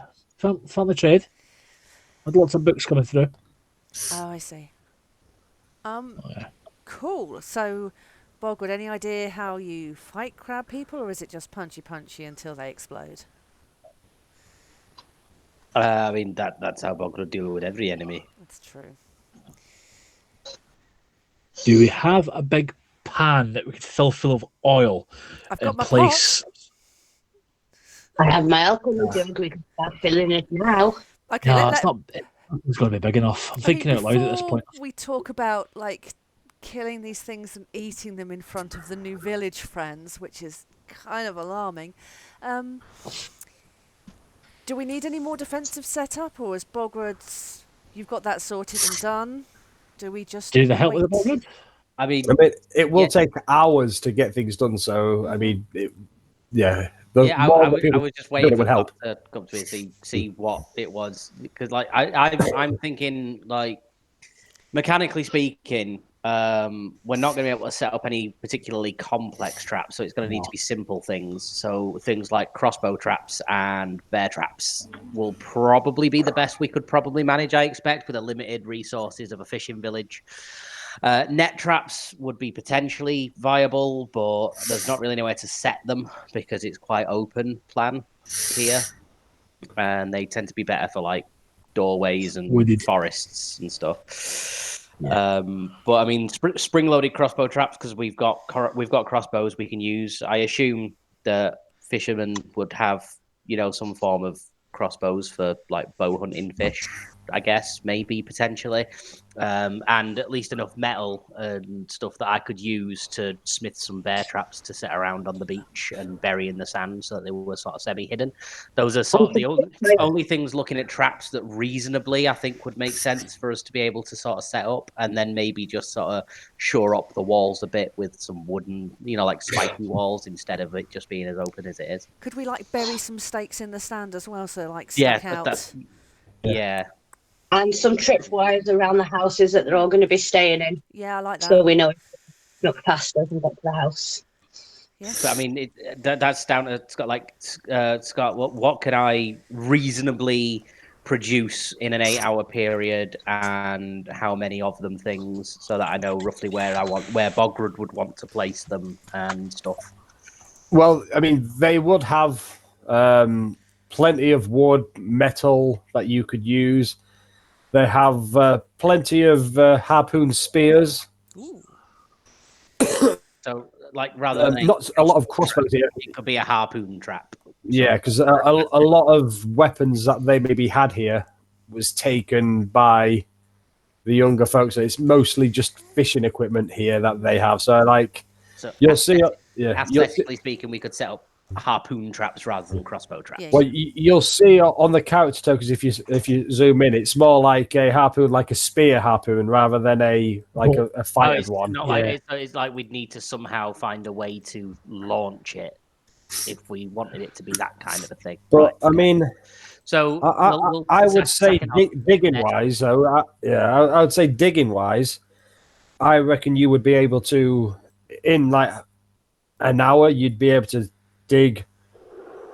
trade. Had lots of books coming through. Oh, I see. Yeah. Cool. So, Bogrud, any idea how you fight crab people, or is it just punchy until they explode? I mean, that's how Bogrud deal with every enemy. That's true. Do we have a big pan that we could fill full of oil I've in got my place? I have my alcohol drink. We can start filling it now. pot. Okay, No, it's not. It's going to be big enough. I'm thinking out loud at this point. We talk about like killing these things and eating them in front of the new village friends, which is kind of alarming. Do we need any more defensive setup, or is Bogrud's? You've got that sorted and done. Do we just Do you need the help with the wait? Bogrud? I mean, It will Yeah. take hours to get things done, so, I mean, yeah, I was just waiting for would help. Bob to come to me and see what it was, because like I'm thinking, like, mechanically speaking, we're not going to be able to set up any particularly complex traps, so it's going to need to be simple things. So things like crossbow traps and bear traps will probably be the best we could probably manage, I expect, with the limited resources of a fishing village. Net traps would be potentially viable, but there's not really anywhere to set them because it's quite open plan here, and they tend to be better for like doorways and Wooded. forests and stuff. But I mean, spring-loaded crossbow traps, because we've got crossbows we can use. I assume that fishermen would have some form of crossbows for like bow hunting fish. I guess, maybe potentially, and at least enough metal and stuff that I could use to smith some bear traps to set around on the beach and bury in the sand so that they were sort of semi-hidden. Those are sort of the only things looking at traps that reasonably I think would make sense for us to be able to sort of set up, and then maybe just sort of shore up the walls a bit with some wooden, like spiky walls instead of it just being as open as it is. Could we like bury some stakes in the sand as well, so like Yeah, stack out? that's yeah. And some tripwires around the houses that they're all going to be staying in, Yeah, I like that. so we know it's not past us and get to the house. Yeah. So I mean, that's down to Scott. Like Scott, what can I reasonably produce in an 8-hour period, and how many of them things, so that I know roughly where Bogrud would want to place them and stuff. Well, I mean, they would have plenty of wood, metal that you could use. They have plenty of harpoon spears. Ooh. So, like, rather than Not a lot of crossbows here. it could be a harpoon trap. Yeah, because a lot of weapons that they maybe had here was taken by the younger folks. It's mostly just fishing equipment here that they have. So, like, So you'll see. Yeah, aesthetically speaking, we could set up harpoon traps rather than crossbow traps. Yeah. well, you'll see on the character tokens if you zoom in, it's more like a harpoon, like a spear harpoon, rather than a fired it's one. Not Yeah. like it's like we'd need to somehow find a way to launch it if we wanted it to be that kind of a thing. But Right. I mean, So I would say second off, digging wise, though. I would say digging wise, I reckon you would be able to, in like an hour, you'd be able to dig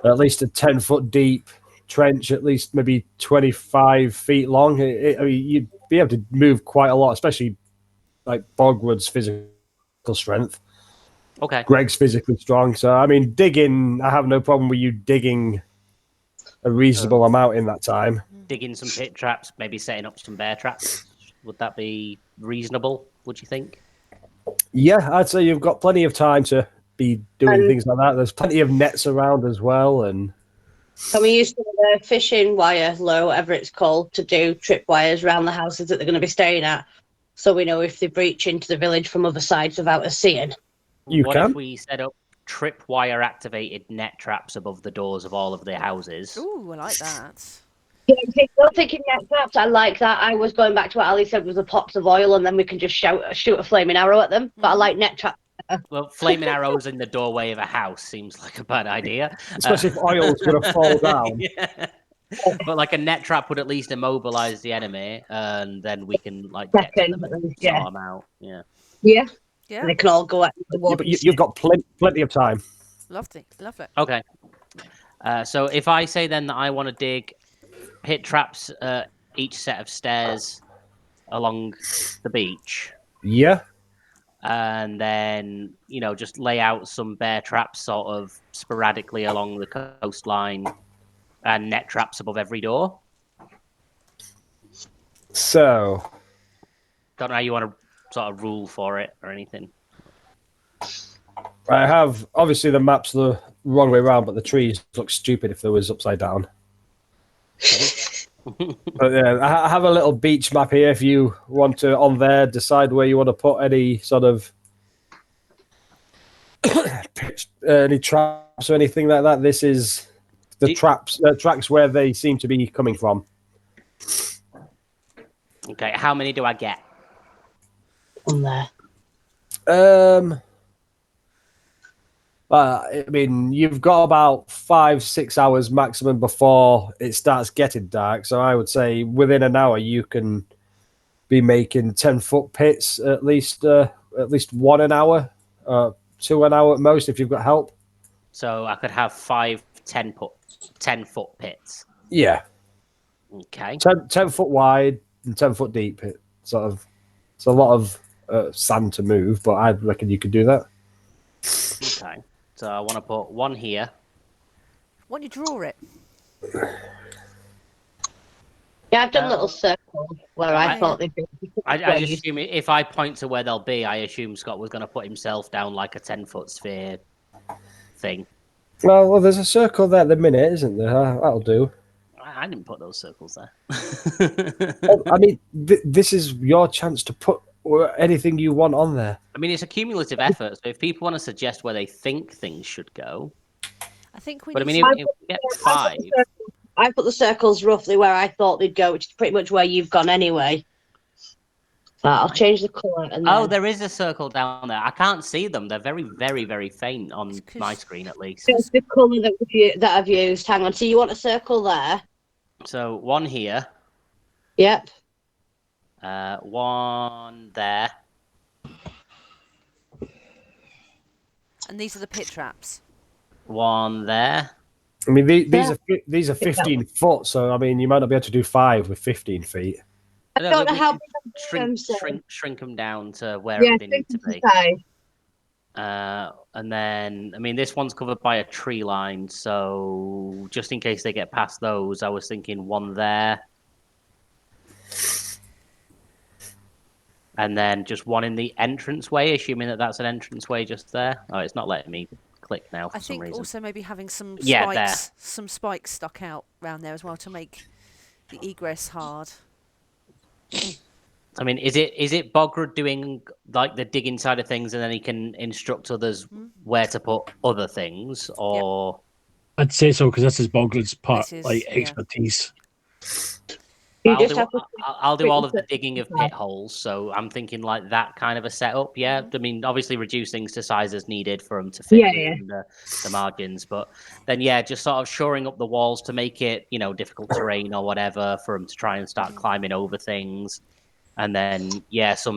at least a 10-foot deep trench, at least maybe 25 feet long. I mean, you'd be able to move quite a lot, especially like Bogrud's physical strength. okay. Greg's physically strong. So, I mean, digging, I have no problem with you digging a reasonable amount in that time. Digging some pit traps, maybe setting up some bear traps. Would that be reasonable, would you think? Yeah, I'd say you've got plenty of time to be doing And- things like that. There's plenty of nets around as well, and Can we use some of the fishing wire, or whatever it's called, to do tripwires around the houses that they're going to be staying at, so we know if they breach into the village from other sides without us seeing? You what can. if we set up tripwire activated net traps above the doors of all of the houses? Ooh, I like that. Yeah, I'm thinking net traps. I like that. I was going back to what Ali said with the pots of oil, and then we can just shoot a flaming arrow at them. But I like net traps. Well, flaming arrows in the doorway of a house seems like a bad idea. especially if oil's going to fall down. Yeah. But like a net trap would at least immobilize the enemy, and then we can like get to them and Yeah. sort them out. Yeah. Yeah, Yeah, and they can all go at the Yeah, wall. but you've got plenty of time. lovely, love it. Okay. So if I say then that I want to dig pit traps each set of stairs along the beach, Yeah. and then just lay out some bear traps sort of sporadically along the coastline, and net traps above every door. So, Don't know how you want to sort of rule for it or anything. I have obviously the map's the wrong way around, but the trees look stupid if they was upside down. But yeah, I have a little beach map here. If you want to, on there, decide where you want to put any sort of any traps or anything like that. This is the tracks where they seem to be coming from. Okay, how many do I get? On there. I mean, you've got about 5-6 hours maximum before it starts getting dark. So I would say within an hour you can be making 10-foot pits at least one an hour, 2 an hour at most if you've got help. So I could have 5 10-foot pits. Yeah, Okay. 10 foot wide and 10 foot deep. It's a lot of sand to move, but I reckon you could do that. Okay. So I want to put one here. Why don't you draw it? Yeah, I've done little circles where I thought they'd be. I just assume if I point to where they'll be, I assume Scott was going to put himself down like a 10-foot sphere thing. Well, there's a circle there at the minute, isn't there? That'll do. I didn't put those circles there. I mean, this is your chance to put anything you want on there. I mean, it's a cumulative effort. So if people want to suggest where they think things should go, I think we but I need mean, to... if we get 5, I put the circles roughly where I thought they'd go, which is pretty much where you've gone anyway. I'll change the colour. And oh, then... there is a circle down there. I can't see them. They're very, very, very faint on my screen, at least. It's the colour that I've used. Hang on. So you want a circle there? So 1 here. Yep. 1 there. And these are the pit traps. 1 there. I mean, these are 15 foot, so I mean, you might not be able to do 5 with 15 feet. I don't know we how can big shrink them down to where they need to be. And then, I mean, this one's covered by a tree line, so just in case they get past those, I was thinking 1 there. And then just 1 in the entranceway, assuming that that's an entranceway just there. Oh, it's not letting me click now for some reason. I think also maybe having some spikes stuck out around there as well to make the egress hard. I mean, is it Bogrud doing like the digging side of things, and then he can instruct others where to put other things, or? I'd say so because this is Bogrud's part, This is, expertise. I'll do all of the digging of pit holes, so I'm thinking like that kind of a setup. Yeah, I mean, obviously reduce things to size as needed for them to fit within the margins, but then just sort of shoring up the walls to make it, difficult terrain or whatever for them to try and start climbing over things, and then some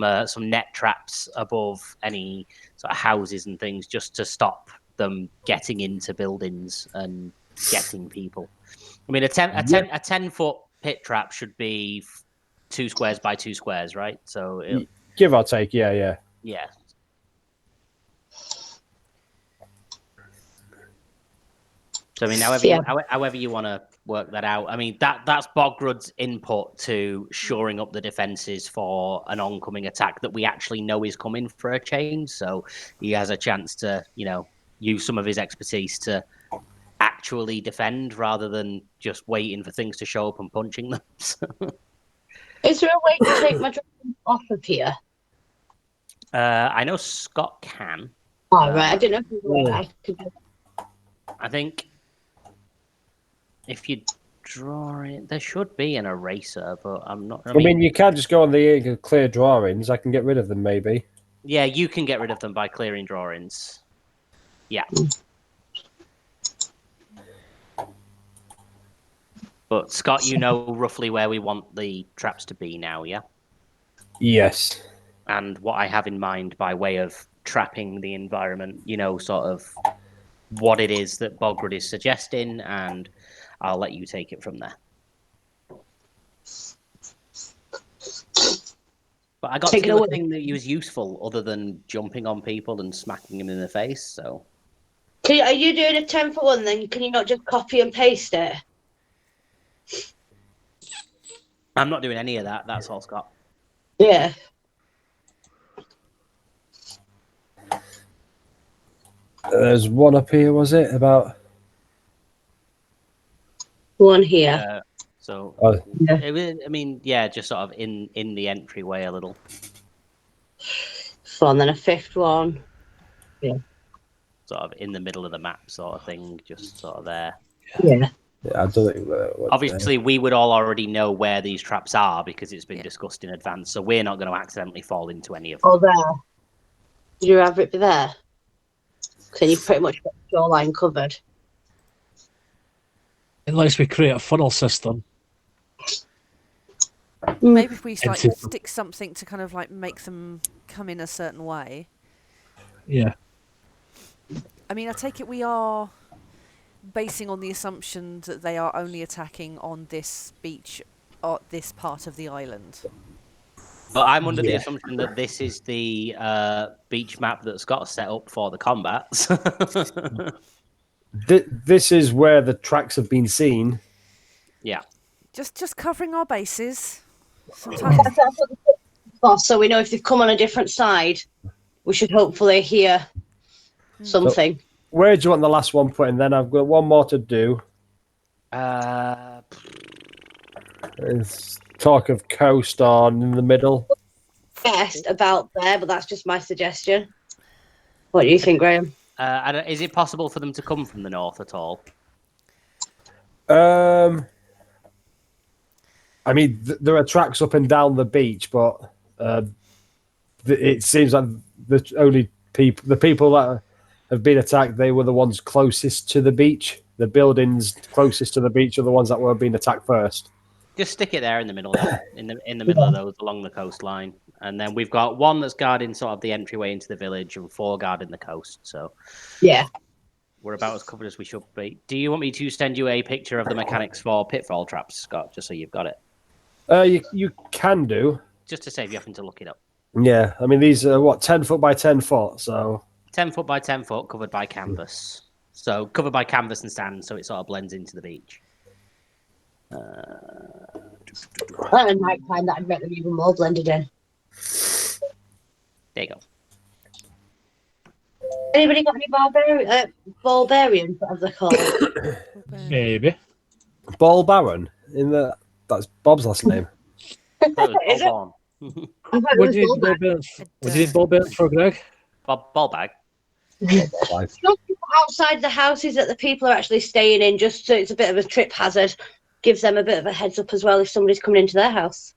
net traps above any sort of houses and things just to stop them getting into buildings and getting people. I mean, a 10-foot pit trap should be 2 squares by 2 squares, right? So give or take, yeah. So I mean, however you want to work that out. I mean, that's Bogrud's input to shoring up the defenses for an oncoming attack that we actually know is coming for a change. So he has a chance to, use some of his expertise to actually defend rather than just waiting for things to show up and punching them. Is there a way to take my dragons off of here? I know Scott can. Oh, right. I didn't know if I could. I think if you draw it, there should be an eraser, but I'm not. I mean, you can't just go on the clear drawings. I can get rid of them, maybe. Yeah, you can get rid of them by clearing drawings. Yeah. But Scott, you know roughly where we want the traps to be now, yeah? Yes. And what I have in mind by way of trapping the environment, sort of what it is that Bogrud is suggesting, and I'll let you take it from there. But I got to do a thing that was useful other than jumping on people and smacking them in the face, so... Are you doing a 10-foot one, then can you not just copy and paste it? I'm not doing any of that. That's all, Scott. Yeah. There's one up here, was it? About... One here. It was, I mean, just sort of in the entryway a little. So, and then a 5th one. Yeah. Sort of in the middle of the map sort of thing, just sort of there. Yeah. I don't think obviously we would all already know where these traps are because it's been discussed in advance, so we're not going to accidentally fall into any of them. Oh, there. Did you have it there? Can you pretty much get the shoreline covered? Unless we create a funnel system. Maybe if we stick something to kind of like make them come in a certain way. Yeah. I mean, I take it we are basing on the assumption that they are only attacking on this beach or this part of the island. But I'm under the assumption that this is the beach map that Scott set up for the combats. This is where the tracks have been seen. Yeah. Just covering our bases. Sometimes. So we know if they've come on a different side, we should hopefully hear something. So, where do you want the last one put in then? I've got one more to do. There's talk of coast on in the middle. Guessed about there, but that's just my suggestion. What do you think, Graham? Is it possible for them to come from the north at all? I mean, there are tracks up and down the beach, but it seems like the people that have been attacked, they were the ones closest to the beach. The buildings closest to the beach are the ones that were being attacked first. Just stick it there in the middle, in the middle of those along the coastline, and then we've got one that's guarding sort of the entryway into the village, and 4 guarding the coast. So Yeah. we're about as covered as we should be. Do you want me to send you a picture of the mechanics for pitfall traps, Scott, just so you've got it? You can do. Just to save you having to look it up. Yeah, I mean, these are, 10 foot by 10 foot, so... 10 foot by 10 foot, covered by canvas. So covered by canvas and sand, so it sort of blends into the beach. At night time, that'd make them even more blended in. There you go. Anybody got any barbarians, as they're called? Maybe. Ball Baron, that's Bob's last name. Is it? Bob What do you need ball bearings for, Greg? ball bag. Just outside the houses that the people are actually staying in, just so it's a bit of a trip hazard. Gives them a bit of a heads up as well if somebody's coming into their house.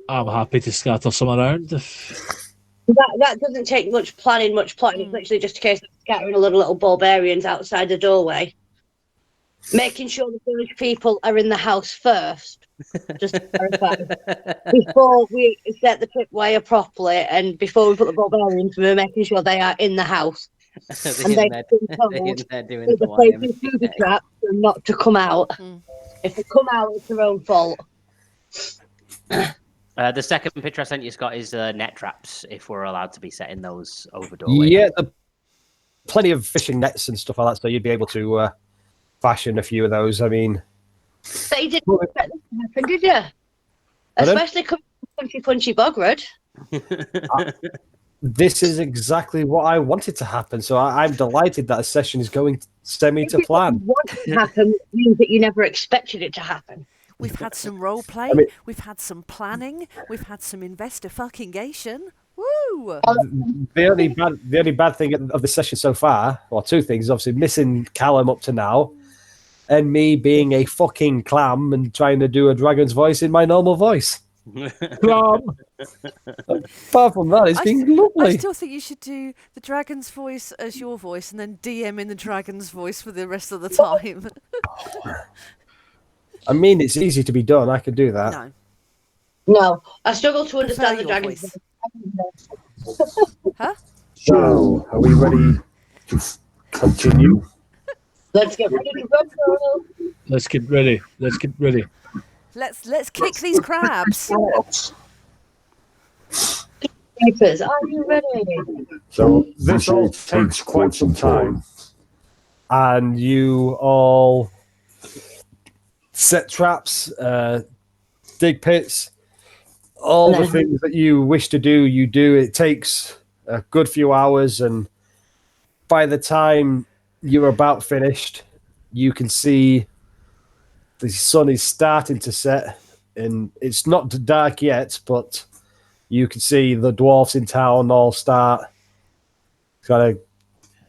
I'm happy to scatter some around. That doesn't take much planning, much plotting. It's literally just a case of scattering a little barbarians outside the doorway. Making sure the village people are in the house first, just to clarify. Before we set the tripwire properly and before we put the barbarians, we're making sure they are in the house. And they've been told doing the places do the traps and not to come out. If they come out, it's their own fault. The second picture I sent you, Scott, is net traps, if we're allowed to be setting those over doorways. Yeah, plenty of fishing nets and stuff like that, so you'd be able to fashion a few of those. I mean... But you didn't expect this to happen, did you? Especially coming from Punchy Bogrud. This is exactly what I wanted to happen, so I'm delighted that a session is going semi to plan. What to happen means that you never expected it to happen. We've had some role play, we've had some planning, we've had some investigation. Woo! The only bad thing of the session so far, or two things, obviously missing Callum up to now, and me being a fucking clam and trying to do a dragon's voice in my normal voice. Apart from that, it's been lovely. I still think you should do the dragon's voice as your voice and then DM in the dragon's voice for the rest of the time. I mean, it's easy to be done. I could do that. No, I struggle to understand the your dragon's voice. voice. Huh? So, are we ready to continue? Let's get ready to go. Let's get ready. Let's kick these crabs. Papers, are you ready? So, this all takes quite some time. And you all set traps, dig pits, all the things that you wish to do, you do. It takes a good few hours, and by the time you're about finished, you can see the sun is starting to set, and it's not dark yet, but you can see the dwarves in town all start kind of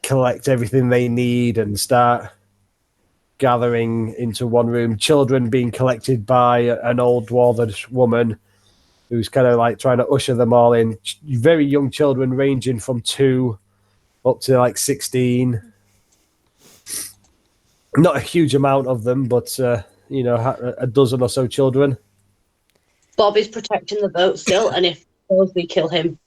collect everything they need and start gathering into one room. Children being collected by an old dwarvish woman who's kind of like trying to usher them all in. Very young children ranging from 2 up to like 16. Not a huge amount of them, but a dozen or so children. Bob is protecting the boat still, and if we kill him.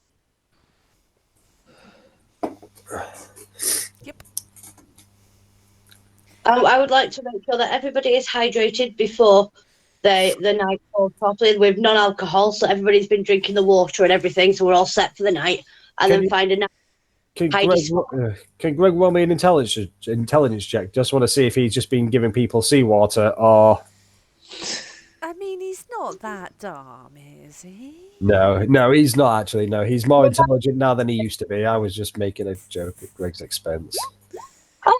Yep. I would like to make sure that everybody is hydrated before the night falls properly with non-alcohol, so everybody's been drinking the water and everything, so we're all set for the night. And then find a nice Can Greg roll me an intelligence check? Just want to see if he's just been giving people seawater, or... I mean, he's not that dumb, is he? No, he's not actually. No, he's more intelligent now than he used to be. I was just making a joke at Greg's expense. Oh,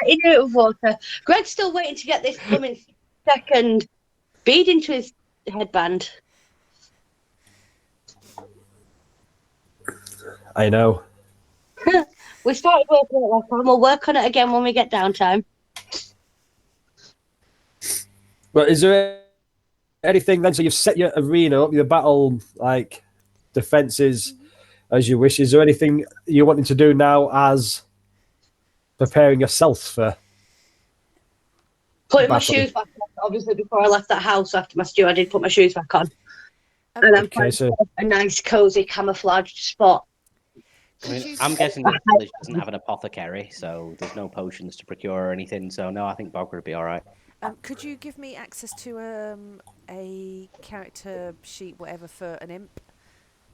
he knew it with water. Greg's still waiting to get this coming second bead into his headband. I know. We started working on it last time. We'll work on it again when we get downtime. But is there anything then? So you've set your arena up, your battle like defenses as you wish. Is there anything you're wanting to do now as preparing yourself for Putting my battle? shoes back on. Obviously, before I left that house after my stew, I did put my shoes back on. And I'm Okay, so a nice, cozy, camouflaged spot. I'm guessing that the village doesn't have an apothecary, so there's no potions to procure or anything. So no, I think Bogrud would be all right. Could you give me access to a character sheet, whatever, for an imp?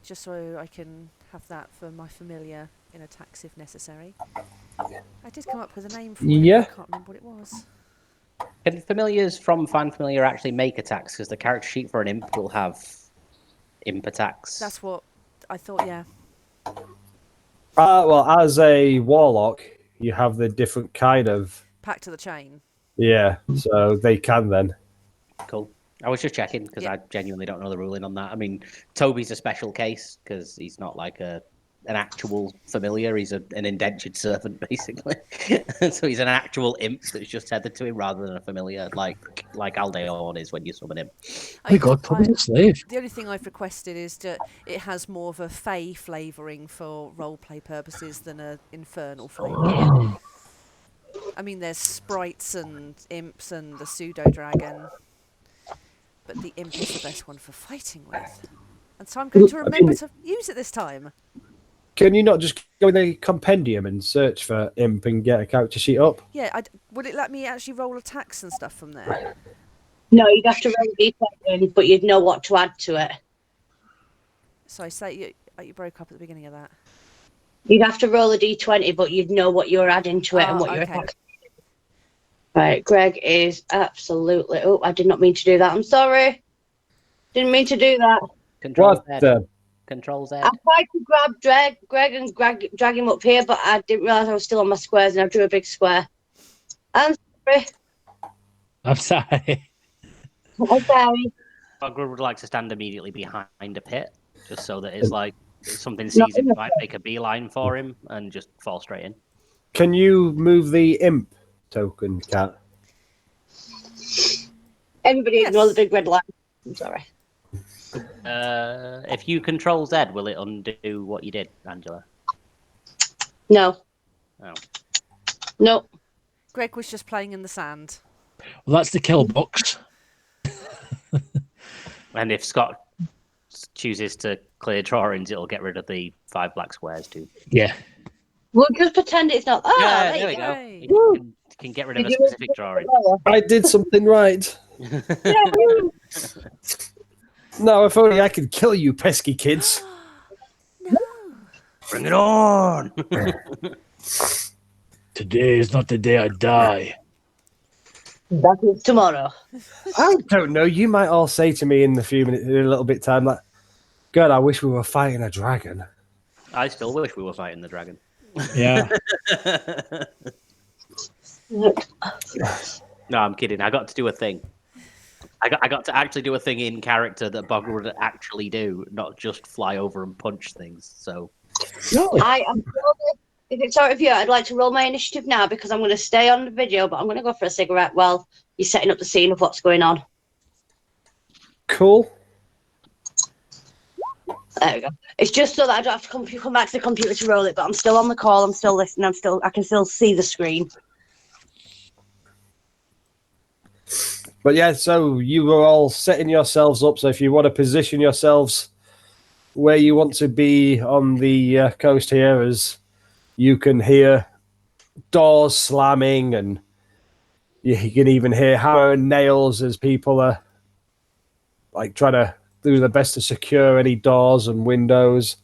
Just so I can have that for my familiar in attacks if necessary. I did come up with a name for it, Yeah. but I can't remember what it was. Can familiars from Find Familiar actually make attacks? Because the character sheet for an imp will have imp attacks. That's what I thought, yeah. well, as a warlock, you have the different kind of Pack to the chain. so they can then. Cool. I was just checking because Yeah. I genuinely don't know the ruling on that. I mean, Toby's a special case because he's not like an actual familiar. He's an indentured servant, basically. So he's an actual imp that's just tethered to him rather than a familiar, like Aldeon is when you summon him. My God, Toby's a slave. The only thing I've requested is that it has more of a fey flavouring for roleplay purposes than an infernal flavouring. I mean, there's sprites and imps and the pseudo-dragon, but the imp is the best one for fighting with. And so I'm going to remember to use it this time. Can you not just go in the compendium and search for imp and get a character sheet up? Yeah, would it let me actually roll attacks and stuff from there? No, you'd have to roll d20, but you'd know what to add to it. So I say you broke up at the beginning of that. You'd have to roll a d20, but you'd know what you're adding to it and Oh, what your okay. attacks. Right, Greg is absolutely... Oh, I did not mean to do that. I'm sorry. Didn't mean to do that. Control What Z. the? Control Z. I tried to grab Greg and drag him up here, but I didn't realise I was still on my squares and I drew a big square. I'm sorry. I'm sorry. I'm sorry. Bogrud would like to stand immediately behind a pit, just so that it's like if something sees him, might make a beeline for him and just fall straight in. Can you move the imp token, Cat? Everybody Yes. ignore the big red line. I'm sorry. If you control Z, will it undo what you did, Angela? No. Oh. No. Greg was just playing in the sand. Well, that's the kill box. And if Scott chooses to clear drawings, it'll get rid of the 5 black squares too. Yeah. We'll just pretend it's not. Oh, Yeah, there there we you go. Yay. You can get rid of a Did you- specific drawing. I did something right. No, if only I could kill you, pesky kids. No. Bring it on! Today is not the day I die. That is tomorrow. I don't know. You might all say to me in a few minutes, in a little bit time, like, God, I wish we were fighting a dragon. I still wish we were fighting the dragon. Yeah. No, I'm kidding. I got to do a thing. I got to actually do a thing in character that Bogrud would actually do, not just fly over and punch things. So Really? I am. If it's all right with you, I'd like to roll my initiative now because I'm going to stay on the video, but I'm going to go for a cigarette while you're setting up the scene of what's going on. Cool. There we go. It's just so that I don't have to come back to the computer to roll it, but I'm still on the call. I'm still listening. I can still see the screen. But yeah, so you were all setting yourselves up. So if you want to position yourselves where you want to be on the coast here, as you can hear doors slamming, and you can even hear hammer and nails as people are like trying to do their best to secure any doors and windows.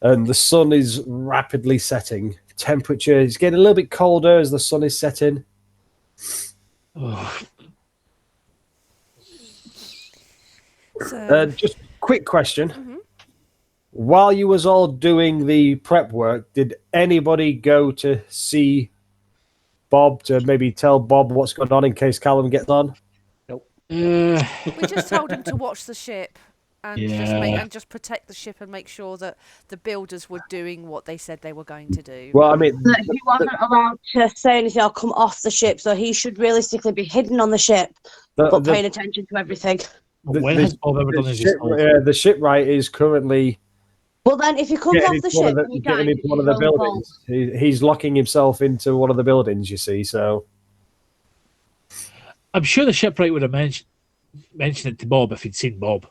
And the sun is rapidly setting. Temperature is getting a little bit colder as the sun is setting. Oh, So, Just quick question. While you was all doing the prep work, did anybody go to see Bob to maybe tell Bob what's going on in case Callum gets on? nope. We just told him to watch the ship and Yeah. just protect the ship and make sure that the builders were doing what they said they were going to do. Well, I mean, That he wasn't allowed to say anything or come off the ship, so he should realistically be hidden on the ship, but the, paying attention to everything. When has Bob ever done his ship, whole the shipwright is currently Well, then, if he comes getting off the into one ship of and he getting dies, into it's one of his the own fault. buildings. He's locking himself into one of the buildings. You see, so I'm sure the shipwright would have mentioned it to Bob if he'd seen Bob.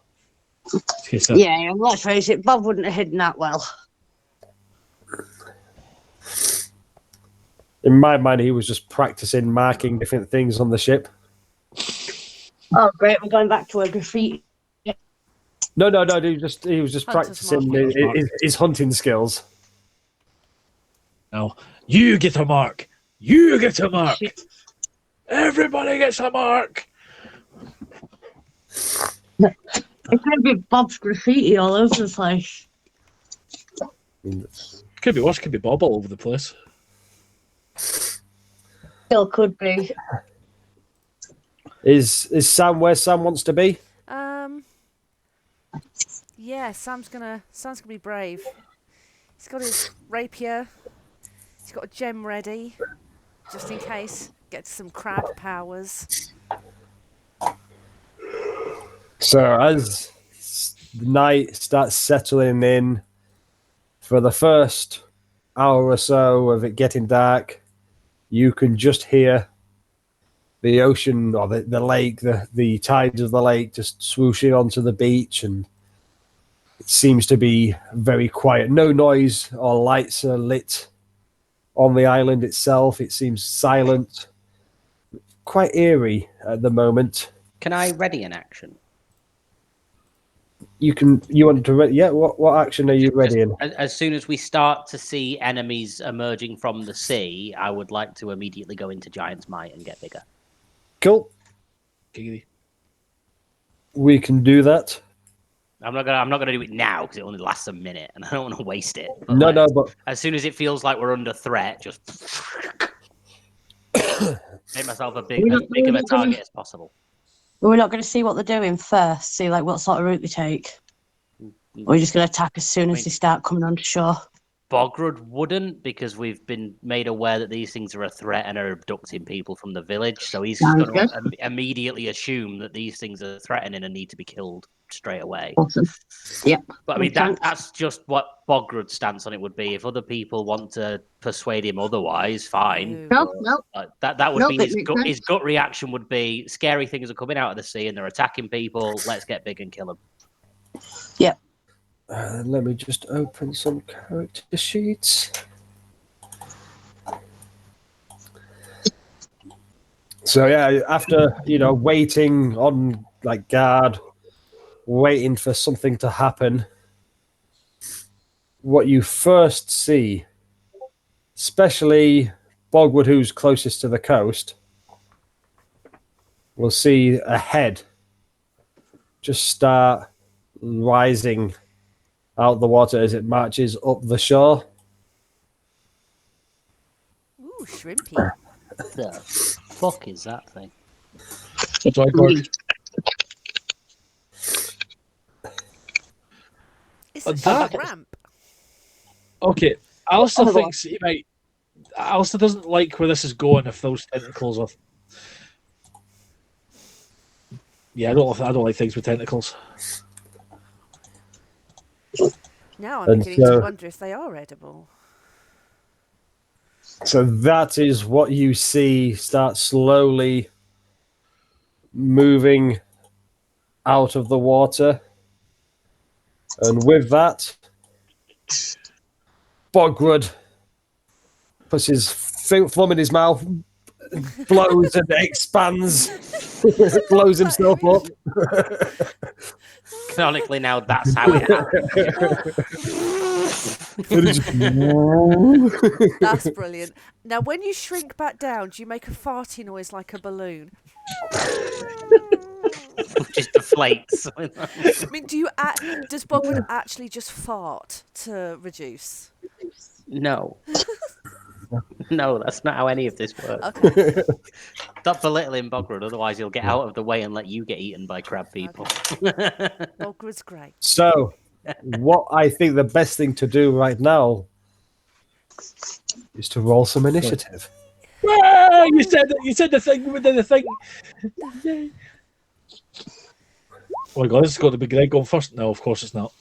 So, Yeah, let's face it, Bob wouldn't have hidden that well. in my mind, he was just practicing marking different things on the ship. Oh, great, we're going back to a graffiti. No. He was just Hunter's practicing mark. his hunting skills. now, you get a mark. You get a mark. Everybody gets a mark. It's going to be Bob's graffiti all over the place. Could be worse. Could be Bob all over the place. Still could be. Is Sam where Sam wants to be? Yeah, Sam's gonna be brave. He's got his rapier. He's got a gem ready, just in case. Gets some crab powers. So as the night starts settling in, for the first hour or so of it getting dark, you can just hear the ocean or the lake, the tides of the lake just swooshing onto the beach, and it seems to be very quiet. No noise or lights are lit on the island itself. It seems silent, quite eerie at the moment. Can I ready an action? You want to ready? Yeah. What action are you readying? As soon as we start to see enemies emerging from the sea, I would like to immediately go into Giant's Might and get bigger. Cool. Giggity. We can do that. I'm not gonna do it now because it only lasts a minute, and I don't want to waste it. But As soon as it feels like we're under threat, just make myself as big of a target as possible. We're not going to see what they're doing first, see like what sort of route they take. We're just going to attack as soon as they start coming onto shore. Bogrud wouldn't, because we've been made aware that these things are a threat and are abducting people from the village. So he's going to immediately assume that these things are threatening and need to be killed straight away. Awesome. Yep. But I mean, that's just what Bogrud's stance on it would be. If other people want to persuade him otherwise, fine. No. That would mean his gut reaction would be scary things are coming out of the sea and they're attacking people. Let's get big and kill them. Yep. Let me just open some character sheets. So yeah, after waiting on like guard, waiting for something to happen, what you first see, especially Bogwood, who's closest to the coast, will see a head just start rising out the water as it marches up the shore. Ooh, shrimpy. The fuck is that thing? That's why Gorg. It's a That- short ramp. Okay, Alistair thinks he might. Alistair doesn't like where this is going if those tentacles are. Yeah, I don't like things with tentacles. Now I'm beginning to wonder if they are edible. So that is what you see start slowly moving out of the water. And with that, Bogrud puts his thumb in his mouth, blows and expands, blows himself up. Canonically, now that's how it happens. That's brilliant. Now, when you shrink back down, do you make a farty noise like a balloon? Just deflates. I mean, does Bogwood actually just fart to reduce? No. No, that's not how any of this works. Okay. Stop belittling Bogrud, otherwise he'll get out of the way and let you get eaten by crab people. Bogrud's great. So, what I think the best thing to do right now is to roll some initiative. Ah, you said the thing within the thing. Oh my god, this has got to be Greg going first. No, of course it's not.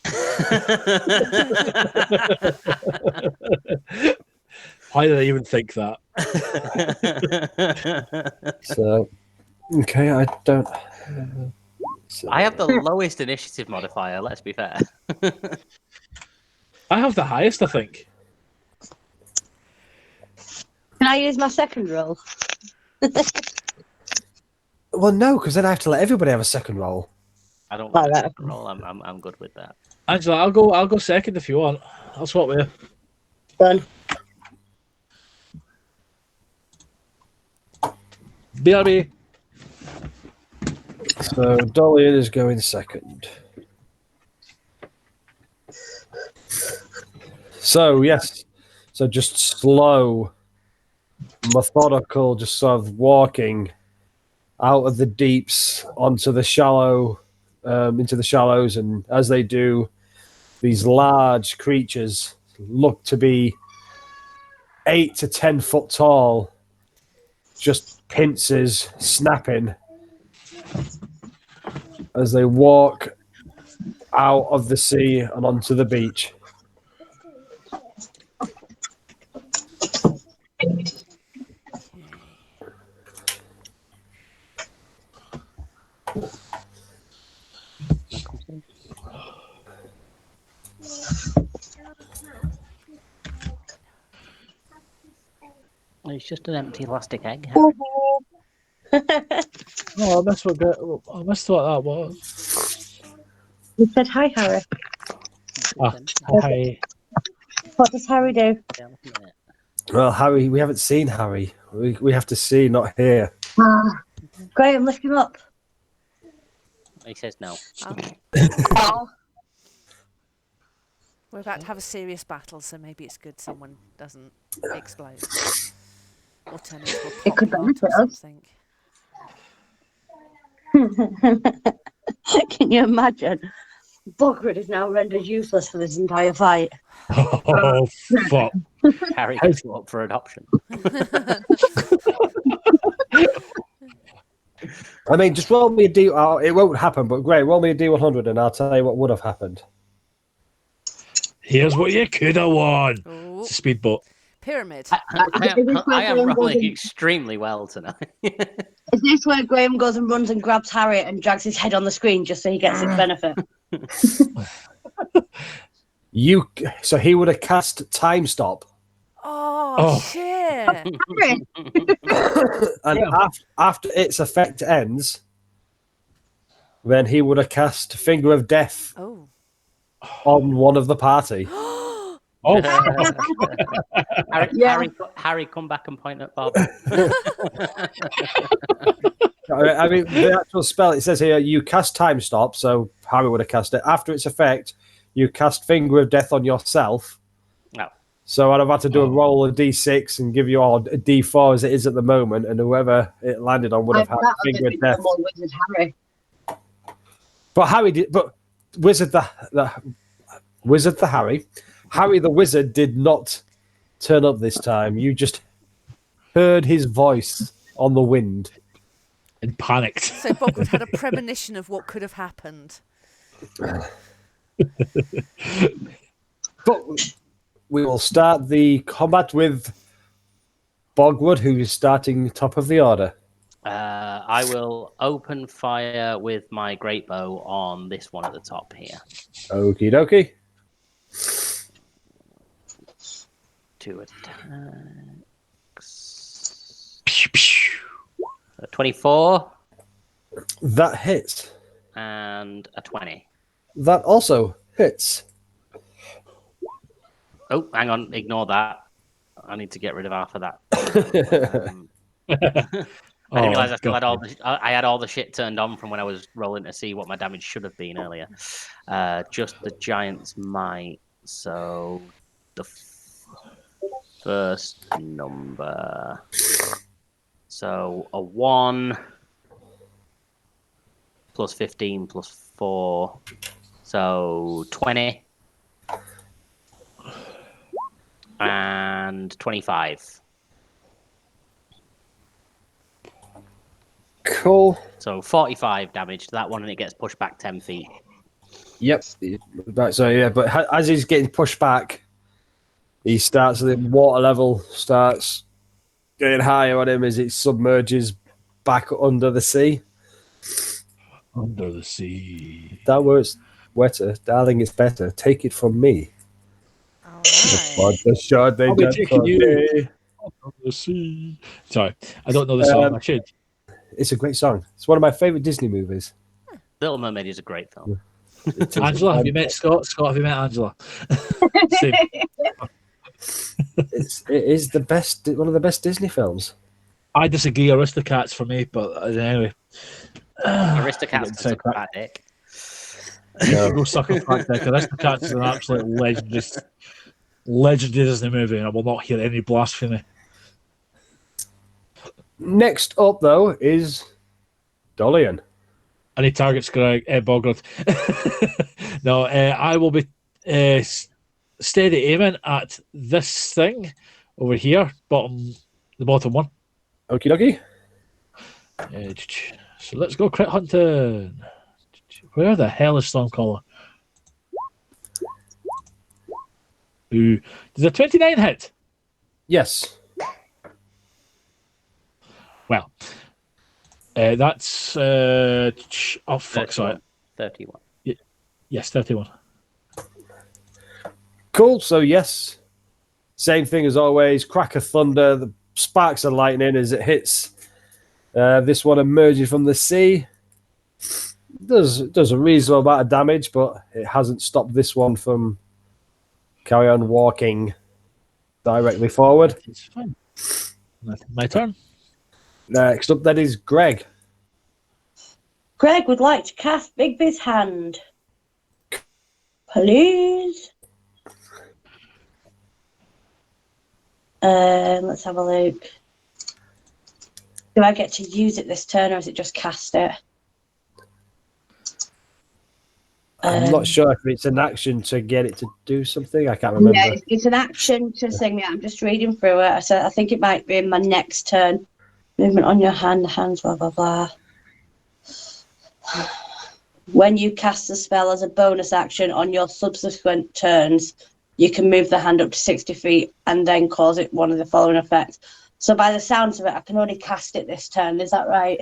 Why did I even think that? So, okay, I don't. So, I have the lowest initiative modifier, let's be fair. I have the highest, I think. Can I use my second roll? well, no, because then I have to let everybody have a second roll. I don't want Alright. to roll. I'm good with that. Angela, I'll go second if you want. I'll swap with you. Done. BRB. So, Dolian is going second. So, yes. So, just slow, methodical, just sort of walking out of the deeps onto the shallow, into the shallows. And as they do, these large creatures look to be 8 to 10 foot tall, just pincers snapping as they walk out of the sea and onto the beach. It's just an empty plastic egg. Oh, I missed what that was. You said hi, Harry. Hi. What does Harry do? Well, Harry, we haven't seen Harry. We have to see, not hear. Graham, lift him up. He says no. Okay. Oh. We're about to have a serious battle, so maybe it's good someone doesn't explode or turn into a It could pop plant benefit or us. something. Can you imagine? Bogrud is now rendered useless for this entire fight. Oh, fuck. Harry gets you up for adoption. I mean, just roll me a D. It won't happen, but great. Roll me a D100 and I'll tell you what would have happened. Here's what you could have won. Ooh. It's a speedboat. Pyramid. I am rolling extremely well tonight. Is this where Graham goes and runs and grabs Harry and drags his head on the screen just so he gets his benefit? So he would have cast Time Stop. Oh, shit. And after its effect ends, then he would have cast Finger of Death Oh. on one of the party. Oh, Harry, come back and point at Bob. I mean, the actual spell, it says here, you cast Time Stop, so Harry would have cast it. After its effect, you cast Finger of Death on yourself. No. So I'd have had to do a roll of D6 and give you all a D4 as it is at the moment, and whoever it landed on would have had Finger of Death. Wizard Harry. But Harry did. But Wizard the Harry the Wizard did not turn up this time. You just heard his voice on the wind and panicked. So Bogrud had a premonition of what could have happened. But we will start the combat with Bogrud, who is starting top of the order. I will open fire with my great bow on this one at the top here. Okie dokie. 2 attacks. 24 That hits. and a 20. That also hits. Oh, hang on, ignore that. I need to get rid of half of that. I didn't realize I still had I had all the shit turned on from when I was rolling to see what my damage should have been earlier. Just the giant's might. So the first number. So a 1 plus 15 plus 4. So 20. And 25. Cool. So 45 damage to that one, and it gets pushed back 10 feet. Yep. Right, so yeah, but as he's getting pushed back, he starts, the water level starts getting higher on him as it submerges back under the sea. Under the sea. That was wetter, darling. It's better. Take it from me. All What right. the shot they I'll be done taking for you. me. Under the sea. Sorry, I don't know the song. I should. It's a great song. It's one of my favorite Disney movies. Little Mermaid is a great film. It is. Angela, have you met Scott? Scott, have you met Angela? Same. It is the best, one of the best Disney films. I disagree. Aristocats for me, but anyway. Aristocats can suck a fat dick. Go suck a fat dick. Aristocats is an absolute legendary Disney movie, and I will not hear any blasphemy. Next up, though, is Dolian. And he targets Bogrud. No, I will be steady aiming at this thing over here, the bottom one. Okie dokie. So let's go crit hunting. Where the hell is Stormcaller? Ooh, does a 29 hit? Yes. Well, that's oh fuck, 31. sorry. 31. Yes, 31. Cool. So yes, same thing as always. Crack of thunder. The sparks of lightning as it hits. This one emerges from the sea. Does a reasonable amount of damage, but it hasn't stopped this one from carry on walking directly forward. It's fine. My turn. Next up, then is Greg. Greg would like to cast Big Biz Hand. Please. Let's have a look. Do I get to use it this turn, or is it just cast it? I'm not sure if it's an action to get it to do something. I can't remember. Yeah, it's an action to sing. Yeah, I'm just reading through it. So I think it might be in my next turn. Movement on your hand, hands, blah, blah, blah. When you cast the spell as a bonus action on your subsequent turns, you can move the hand up to 60 feet and then cause it one of the following effects. So by the sounds of it, I can only cast it this turn. Is that right?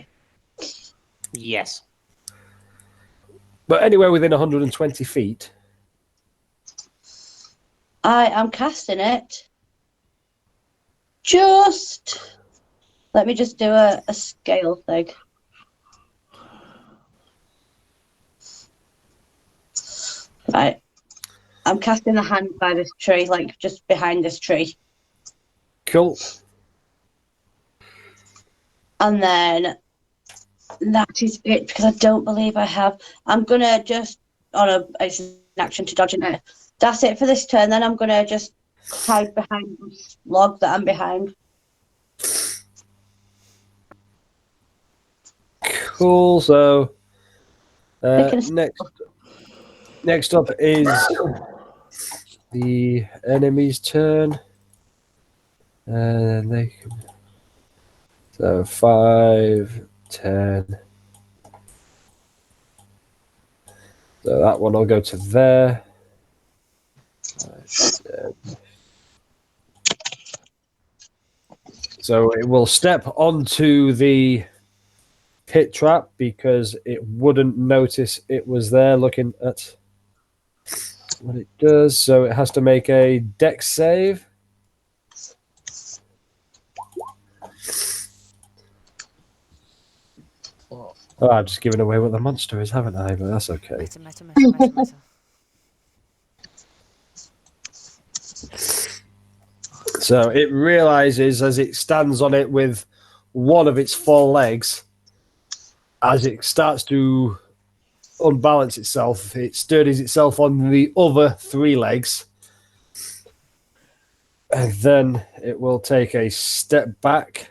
Yes. But anywhere within 120 feet. I am casting it. Just... Let me just do a scale thing. Right. I'm casting the hand by this tree, like just behind this tree. Cool. And then that is it, because I don't believe I have. I'm going to just, it's an action to dodge it. That's it for this turn. Then I'm going to just hide behind this log that I'm behind. Cool. So next up is the enemy's turn, and they can. So 5, 10. So that one will go to there. 5, 10. So it will step onto the pit trap because it wouldn't notice it was there looking at what it does. So it has to make a dex save. Oh, I've just given away what the monster is, haven't I? But that's okay. Meta. So it realizes as it stands on it with one of its 4 legs, as it starts to unbalance itself, it steadies itself on the other 3 legs And then it will take a step back.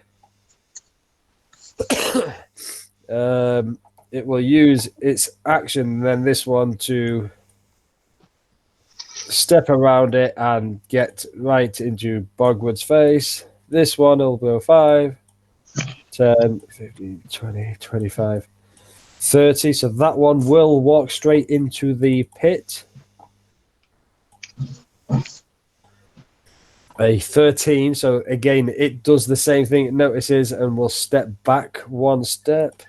It will use its action, then this one, to step around it and get right into Bogrud's face. This one will go 5, 10, 15, 20, 25, 30. So that one will walk straight into the pit. A 13. So again, it does the same thing. It notices and will step back 1 step.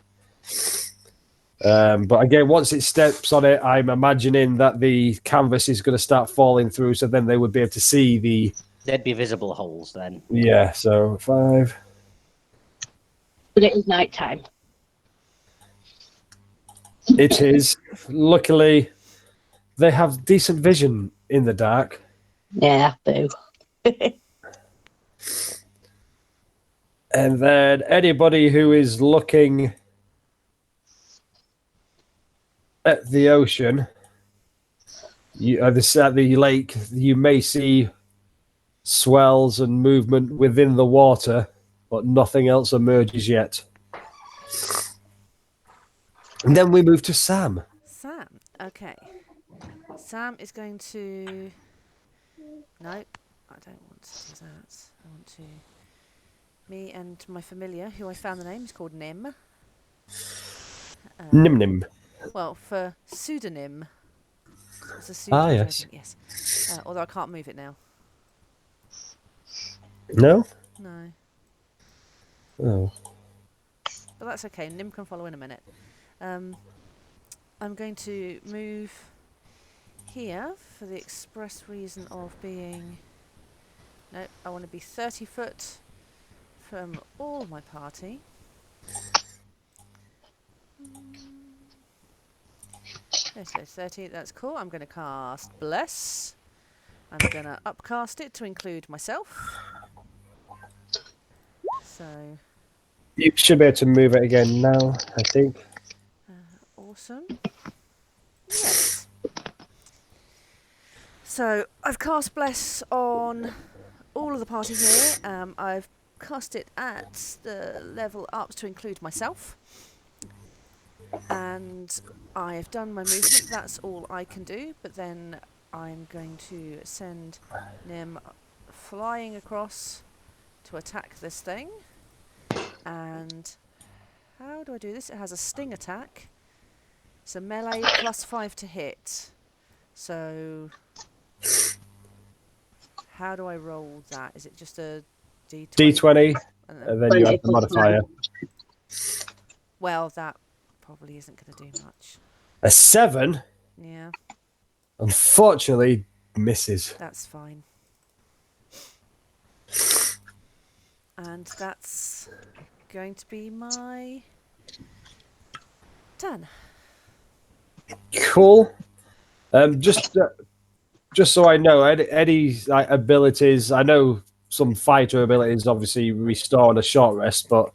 But again, once it steps on it, I'm imagining that the canvas is going to start falling through, so then they would be able to see the... There'd be visible holes then. Yeah, so 5. But it is night time. It is. Luckily, they have decent vision in the dark. Yeah, boo. And then anybody who is looking at the ocean, at the lake, you may see swells and movement within the water, but nothing else emerges yet. And then we move to Sam. Sam. Okay. Sam is going to... No, I don't want to do that. I want to... Me and my familiar, who I found the name, is called Nim. Nim Nim. Well, for pseudonym. It's a pseudonym. Ah, yes. Yes. Although I can't move it now. No? No. Oh. But that's okay. Nim can follow in a minute. I'm going to move here for the express reason of being... No, I want to be 30 foot from all my party. So 30, that's cool. I'm going to cast Bless. I'm going to upcast it to include myself. So, You should be able to move it again now, I think. awesome. Yes. So, I've cast Bless on all of the party here. I've cast it at the level up to include myself. And I've done my movement, that's all I can do, but then I'm going to send Nim flying across to attack this thing. And how do I do this? It has a sting attack. It's a melee +5 to hit. So how do I roll that? Is it just a D20? D20, and then you have the modifier. Well, that probably isn't going to do much. A 7, Yeah, unfortunately, misses. that's fine. And that's going to be my turn. Cool. Just so I know, Eddie's abilities, I know some fighter abilities obviously restore on a short rest, but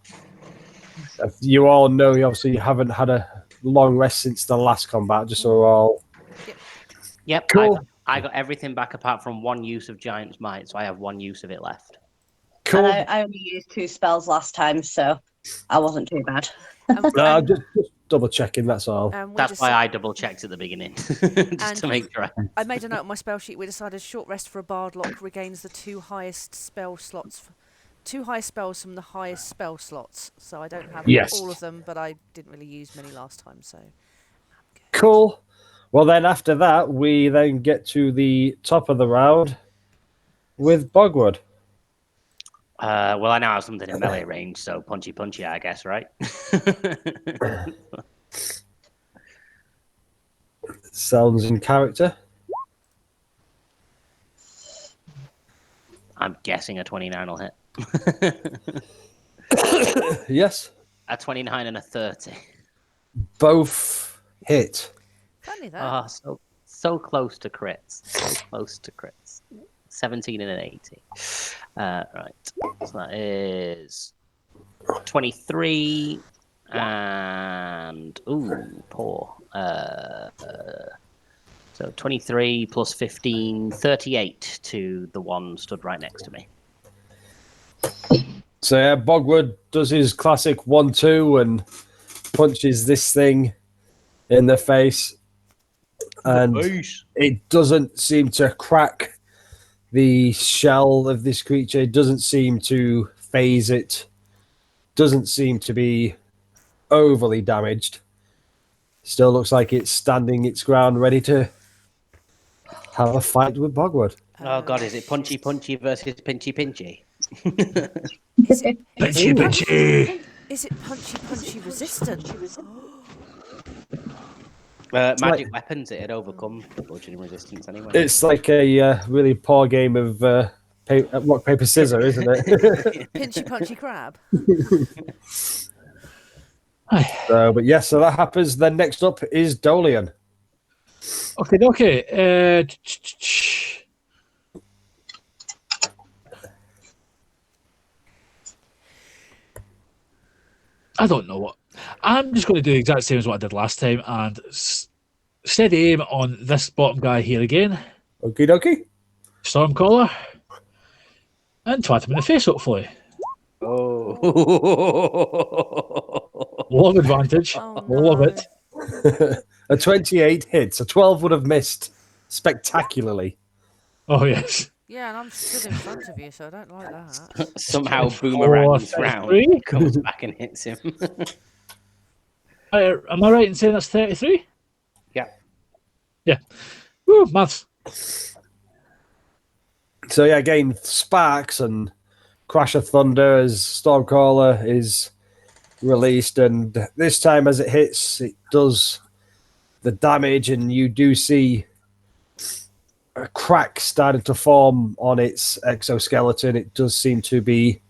you all know you obviously haven't had a long rest since the last combat, just so we're all... Yep, Cool. I got everything back apart from 1 use of Giant's Might, so I have 1 use of it left. Cool. And I only used 2 spells last time, so I wasn't too bad. Just double checking, that's all. That's why I double checked at the beginning, just to make sure. I made a note on my spell sheet. We decided short rest for a bard lock regains the 2 highest spell slots, 2 highest spells from the highest spell slots. So I don't have all of them, but I didn't really use many last time. So cool. Well, then after that, we then get to the top of the round with Bogrud. Well, I now have something in melee range, so punchy, I guess, right? Sounds in character. I'm guessing a 29 will hit. Yes. A 29 and a 30. Both hit. funny that. So close to crits. So close to crits. 17 and an 18. Right. So that is 23 and poor. So 23 plus 15, 38 to the one stood right next to me. So yeah, Bogrud does his classic 1-2 and punches this thing in the face, and it doesn't seem to crack the shell of this creature. It doesn't seem to phase it. Doesn't seem to be overly damaged. Still looks like it's standing its ground, ready to have a fight with Bogwood. Oh god, is it punchy punchy versus pinchy pinchy? Is it Bitchy. Is it punchy resistant? Magic weapons, it'd overcome bludgeoning resistance anyway. It's like a really poor game of rock, paper, scissors, isn't it? Pinchy punchy crab. But yes, so that happens. Then next up is Dolian. Okay. I don't know what. I'm just going to do the exact same as what I did last time and steady aim on this bottom guy here again. Okie dokie. Stormcaller. And twat him in the face, hopefully. Oh. Love advantage. Oh, no. Love it. A 28 hits. A 12 would have missed spectacularly. Oh, yes. Yeah, and I'm stood in front of you, so I don't like that. Somehow boomerangs round, 33? comes back and hits him. Am I right in saying that's 33? Yeah. Yeah. Woo, maths. So yeah, again, sparks and crash of thunder as Stormcaller is released, and this time as it hits, it does the damage, and you do see a crack starting to form on its exoskeleton. It does seem to be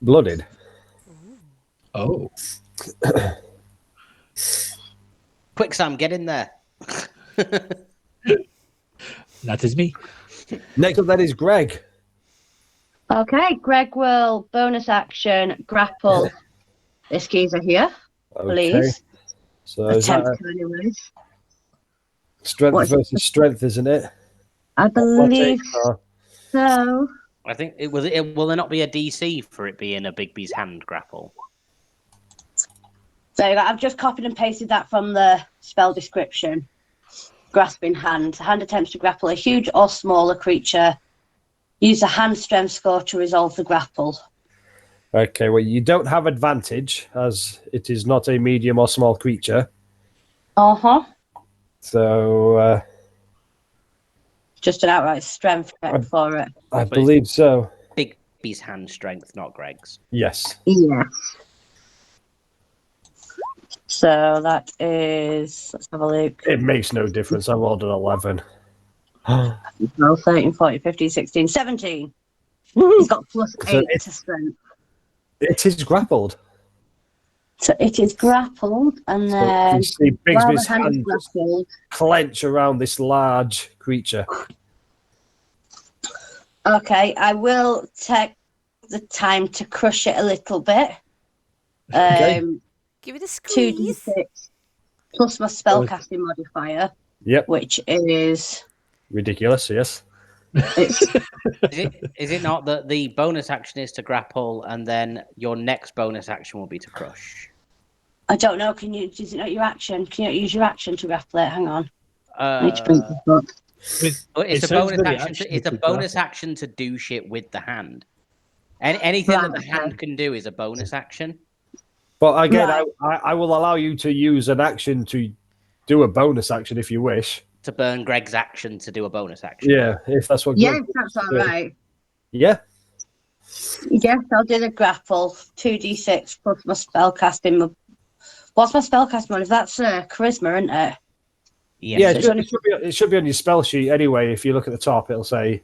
blooded. Oh. Quick, Sam, get in there. That is me. Next up then is Greg. Okay, Greg will bonus action grapple this geezer here, please. So is that Attempt to anyways. strength What? versus strength, isn't it? I believe Athletics, so. I think it will there not be a DC for it being a Bigby's hand grapple? There you go. I've just copied and pasted that from the spell description. Grasping hand. Hand attempts to grapple a huge or smaller creature. Use a hand strength score to resolve the grapple. Okay, well, you don't have advantage as it is not a medium or small creature. Uh-huh. So Just an outright strength check for it. I believe so. Bigby's hand strength, not Greg's. Yes. Yeah. So that is, let's have a look. It makes no difference. I rolled an 11. 12, 13, 14, 15, 16, 17. Woohoo. He's got plus So 8 it's- to strength. It is grappled. So it is grappled, and So then you see while Bigsby's the hand is hand grappled, clench around this large creature. okay, I will take the time to crush it a little bit. Okay. Give it a squeeze. 2d6 plus my spellcasting modifier, Yep. which is Ridiculous, yes. it's, Is it not that the bonus action is to grapple and then your next bonus action will be to crush? I don't know. Is it not your action? Can you not use your action to grapple it? Hang on. I need to Uh, bring this up. Well, it's It a sounds bonus very action. action It's a to bonus grapple. action to do shit with the hand. Anything that the Right, hand okay. can do is a bonus action. But again, Right. I will allow you to use an action to do a bonus action if you wish. To burn Greg's action to do a bonus action. Yeah, if that's what Yes, Greg that's wants all to do. right. Yeah. Yes, I'll do the grapple. 2d6 plus my spellcasting. What's my spellcasting mod? If that's charisma, isn't it? Yes. Yeah, So it's only- it should be on your spell sheet anyway. If you look at the top, it'll say,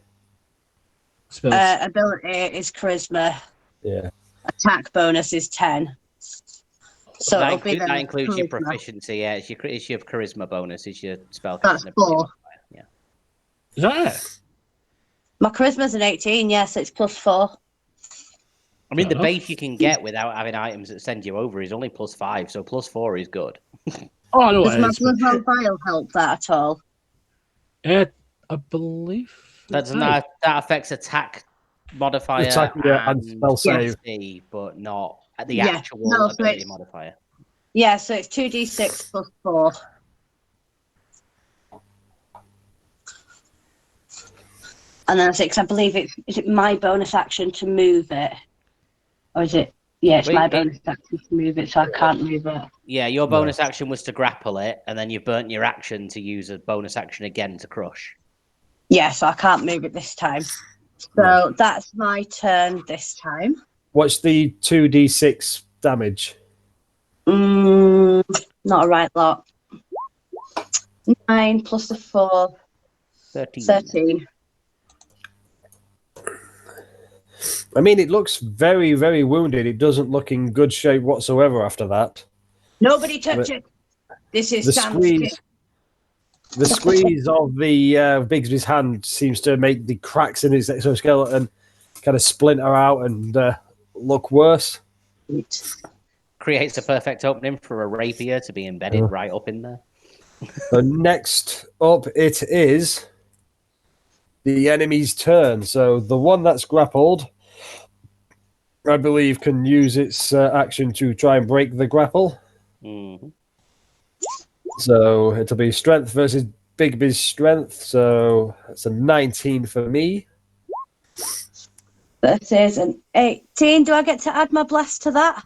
Spells. Ability is charisma. yeah. Attack bonus is 10. So that, it'll be that then includes your charisma. proficiency. Yeah, it's your charisma bonus. Is your spell. That's 4. Yeah. Is that it? My charisma's an 18, yes, it's plus 4. I mean, the Fair enough. base you can get without having items that send you over is only +5, so +4 is good. Oh, no, Does it is. Magma Vile help that at all? I believe That affects attack modifier Attack, yeah, and spell save. AC, but not the Yeah, actual no, so ability it's- modifier. Yeah, so it's 2d6 plus 4. And then I believe is it my bonus action to move it? Or is it? Yeah, it's my bonus action to move it, so I can't move it. Yeah, your bonus action was to grapple it, and then you burnt your action to use a bonus action again to crush. Yeah, so I can't move it this time. So that's my turn this time. What's the 2d6 damage? Not a right lot. 9 plus the 4. 13. I mean, it looks very, very wounded. It doesn't look in good shape whatsoever after that. Nobody touch it. This is The Sam's kit. squeeze of the Bigsby's hand seems to make the cracks in his exoskeleton kind of splinter out and look worse. Creates a perfect opening for a rapier to be embedded right up in there. So next up, it is the enemy's turn. So the one that's grappled, I believe, can use its action to try and break the grapple. Mm-hmm. So it'll be strength versus Bigby's strength. So that's a 19 for me. That is an 18. Do I get to add my blast to that?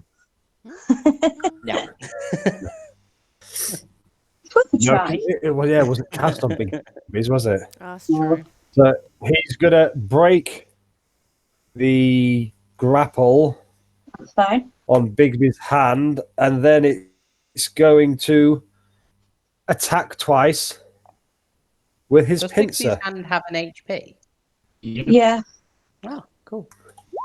No. Try. It wasn't cast on Bigby's, was it? That's true. So he's going to break the grapple That's fine. on Bigby's hand, and then it's going to attack twice with his Does pincer. Bigby's hand have an HP? Yeah. Oh, cool.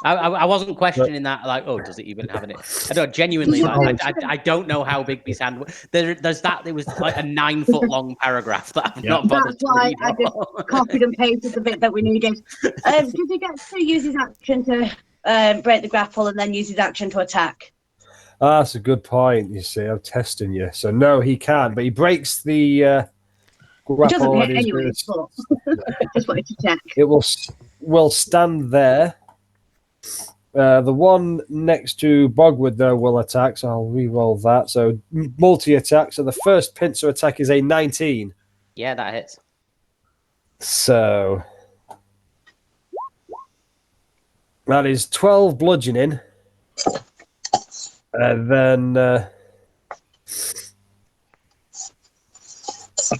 I wasn't questioning that. Like, oh, does it even have an? I don't genuinely. Like, I don't know how Bigby's hand. There's that. It was like a 9-foot long paragraph that I've not bothered That's why to I read. just copied and pasted the bit that we needed. Does he get to use his action to break the grapple and then use his action to attack? That's a good point. You see, I'm testing you. So no, he can't, but he breaks the It doesn't grapple. hit And he's anyway, gonna- but just wanted to check. it will stand there. The one next to Bogrud, though, will attack, so I'll re-roll that. So multi-attack. So the first pincer attack is a 19. Yeah, that hits. So that is 12 bludgeoning. And then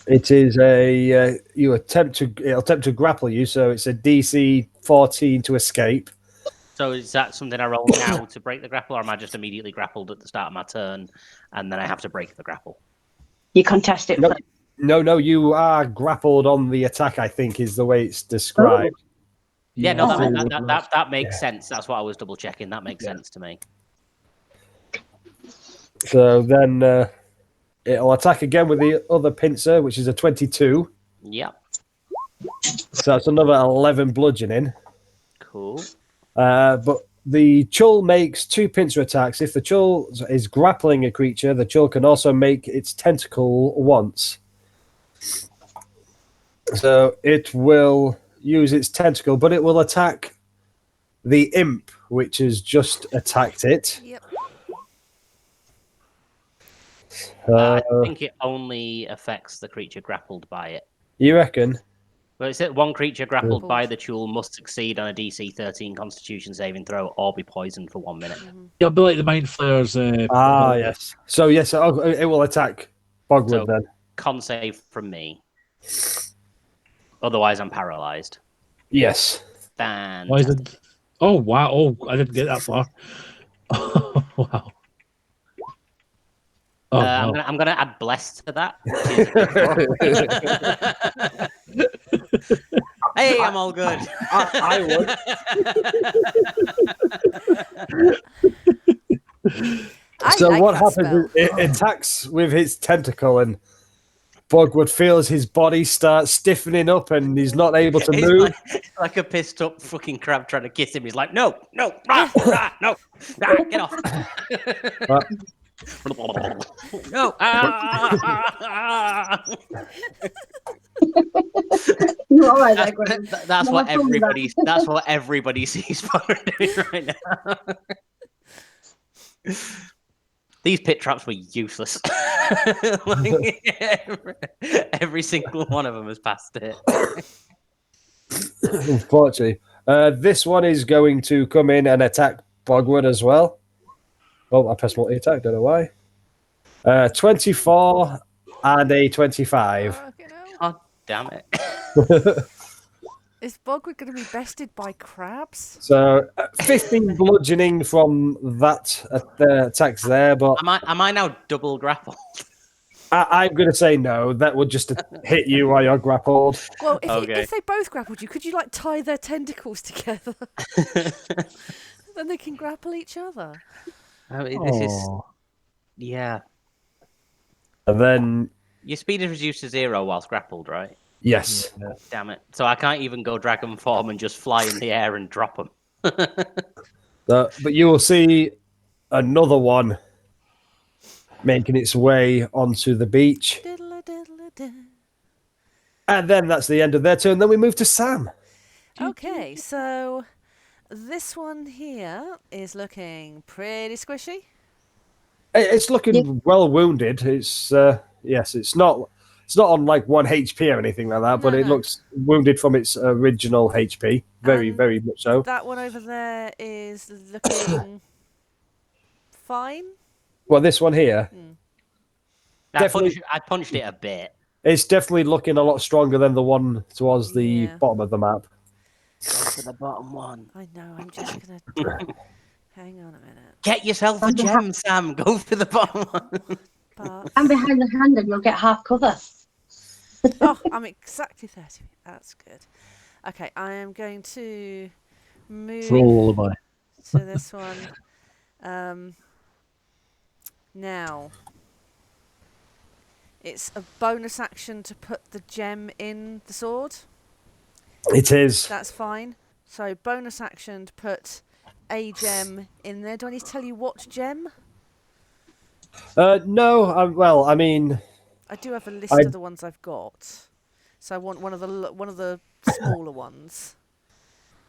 it is it'll attempt to grapple you, so it's a DC 14 to escape. So is that something I roll now to break the grapple, or am I just immediately grappled at the start of my turn, and then I have to break the grapple? You contest it. No, you are grappled on the attack, I think, is the way it's described. Yeah, no, Yeah. that makes sense. That's what I was double checking. That makes sense to me. So then it'll attack again with the other pincer, which is a 22. Yeah, So that's another 11 bludgeoning. cool. But the Chull makes 2 pincer attacks. If the Chull is grappling a creature, the Chull can also make its tentacle once. So it will use its tentacle, but it will attack the imp, which has just attacked it. Yep. I think it only affects the creature grappled by it. You reckon? Well, it's one creature grappled by the Chull must succeed on a DC 13 Constitution saving throw or be poisoned for 1 minute. Yeah, it'll be like the Mind Flayer's. Yes. So yes, it will attack Bogrud So- then. Con save from me. Otherwise, I'm paralyzed. Yes. Fantastic. Why is it? Oh wow! Oh, I didn't get that far. Oh wow! Oh, wow. I'm gonna add bless to that. Which is hey, I'm all good. I would. I So like what that happens spell. is it attacks with its tentacle, and Bogwood feels his body start stiffening up and he's not able to He's move. like a pissed up fucking crab trying to kiss him. He's like, no, get off. No. You all right there, Graham? That's No, what I told you that. everybody. That's what everybody sees Bogrud doing right now. These pit traps were useless. Every single one of them has passed it. Unfortunately. This one is going to come in and attack Bogwood as well. Oh, I pressed multi-attack, don't know why. 24 and a 25. Fucking hell. God damn it. Is Bogwood going to be bested by crabs? So 15 bludgeoning from that attacks there, but Am I now double grappled? I'm going to say no. That would just hit you while you're grappled. Well, if, Okay. if they both grappled you, could you like tie their tentacles together? Then they can grapple each other. I mean, this is Oh. yeah. And then, Your speed is reduced to 0 whilst grappled, right? yes. Damn it. So I can't even go dragon form and just fly in the air and drop them. But you will see another one making its way onto the beach. Diddle-a-diddle-a-din. And then that's the end of their turn. Then we move to Sam. Okay, so this one here is looking pretty squishy. It's looking well wounded. It's yes, it's not on like 1 HP or anything like that, but No, it no. looks wounded from its original HP. Very, very much so. That one over there is looking fine. Well, this one here, Definitely- I punched it a bit. it's definitely looking a lot stronger than the one towards the Yeah. bottom of the map. Go for the bottom one. I know, I'm just gonna hang on a minute. Get yourself a gem, Sam. Go for the bottom one. But And behind the hand, and you'll get half cover. oh, I'm exactly 30 feet. That's good. Okay, I am going to move Roll my. to this one. Now, it's a bonus action to put the gem in the sword. It is. That's fine. So bonus action to put a gem in there. Do I need to tell you what gem? No, well, I mean, I do have a list I- of the ones I've got. So I want one of the smaller ones.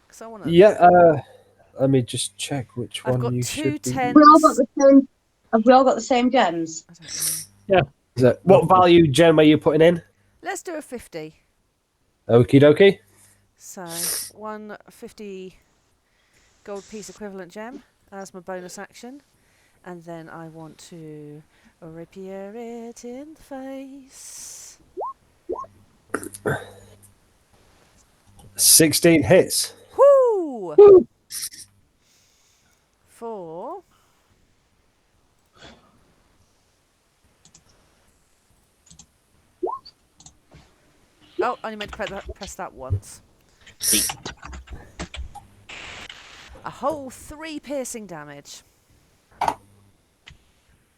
Because I want to. yeah. Let me just check which I've one got you two should be. tens. We all got the same. Have we all got the same gems? I don't know. Is it- what value gem are you putting in? Let's do a 50. Okie dokie. So 150 gold piece equivalent gem as my bonus action. And then I want to rapier it in the face. 16 hits. Whoo! 4. Oh, I only meant to press that once. A whole 3 piercing damage. Why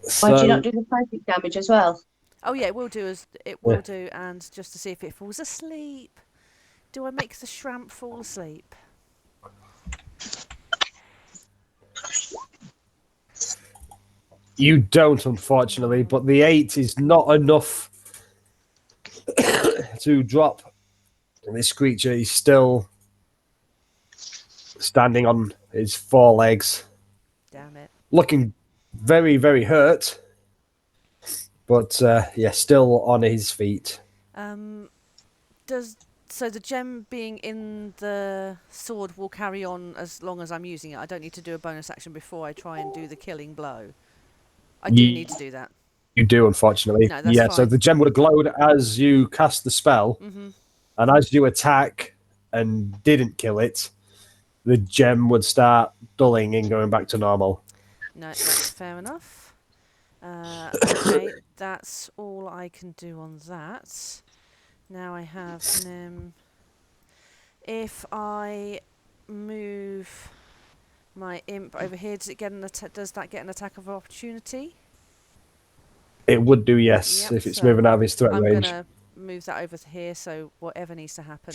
So, do you not do the psychic damage as well? Oh yeah, it will do do, and just to see if it falls asleep. Do I make the shramp fall asleep? you don't, unfortunately, but the 8 is not enough to drop. And this creature is still standing on his 4 legs, Damn it. looking very, very hurt. But yeah, still on his feet. So the gem being in the sword will carry on as long as I'm using it. I don't need to do a bonus action before I try and do the killing blow. I do need to do that. You do, unfortunately. No, that's yeah, so fine. the gem would have glowed as you cast the spell, and as you attack and didn't kill it, the gem would start dulling and going back to normal. No, that's fair enough. Okay, that's all I can do on that. Now I have Nim. If I move my imp over here, does that get an attack of opportunity? It would do, yes, Yep, if it's so moving out of its threat I'm range. gonna move that over to here, so whatever needs to happen.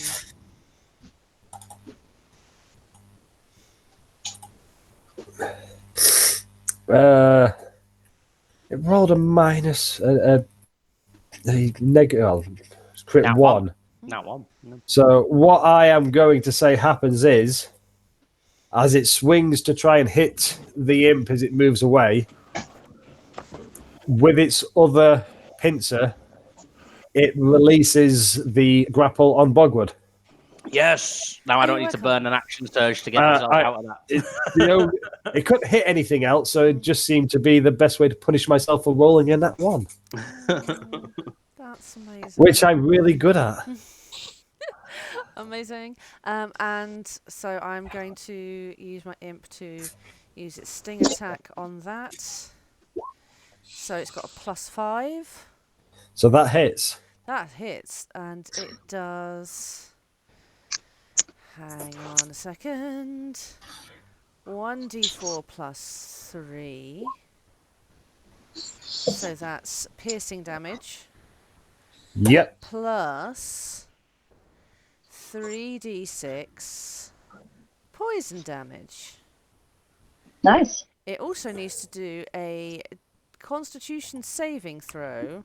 It rolled a minus a negative crit Nat 1. Not one. No. So what I am going to say happens is, as it swings to try and hit the imp as it moves away, with its other pincer, it releases the grapple on Bogwood. Yes. Now I don't need to burn an action surge to get myself out of that. It couldn't hit anything else, so it just seemed to be the best way to punish myself for rolling in that one, That's amazing. which I'm really good at. Amazing. And so I'm going to use my imp to use its sting attack on that. So it's got a +5. So that hits. That hits, and it does. Hang on a second. 1d4 plus 3. So that's piercing damage Yep. plus 3d6 poison damage. Nice. It also needs to do a Constitution saving throw.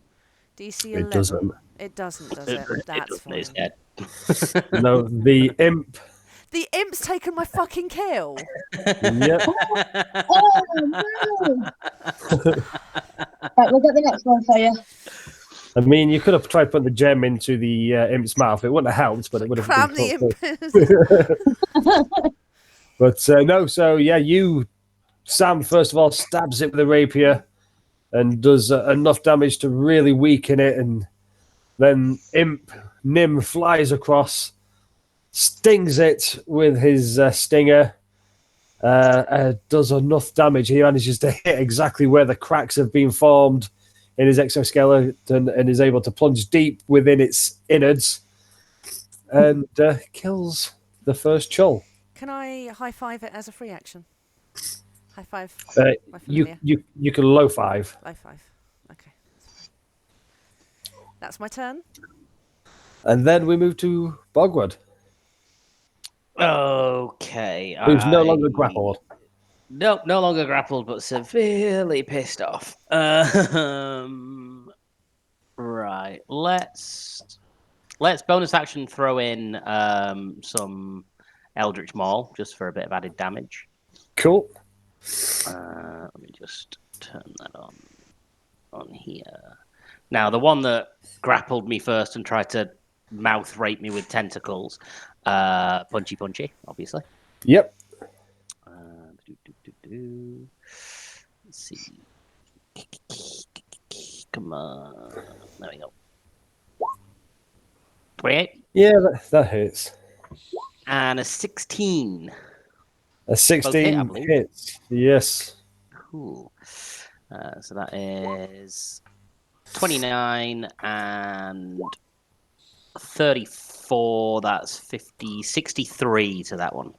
DC 11. It doesn't. It doesn't, does it? That's fine. It's dead. No, the imp. The imp's taken my fucking kill. Yep. Oh no! Right, we'll get the next one for you. I mean, you could have tried putting the gem into the imp's mouth. It wouldn't have helped, but it would have Cram been the imp. But no, so yeah, Sam, first of all, stabs it with a rapier and does enough damage to really weaken it. And then Nim flies across, stings it with his stinger, does enough damage. He manages to hit exactly where the cracks have been formed in his exoskeleton and is able to plunge deep within its innards and kills the first Chull. Can I high five it as a free action? High five. My You familiar. you can low five. Low five. Okay. That's my turn. And then we move to Bogwood, Okay. who's no longer grappled. No longer grappled, but severely pissed off. Right. Let's bonus action throw in some Eldritch Maul just for a bit of added damage. Cool. Let me just turn that on here. Now, the one that grappled me first and tried to mouth rape me with tentacles, punchy, obviously. Yep. Let's see. Come on. There we go. 28 Yeah, that hits. and a 16. A Both hit, I 16 believe. hits. Yes. Cool. So that is 29 and 34. That's 63 to that one.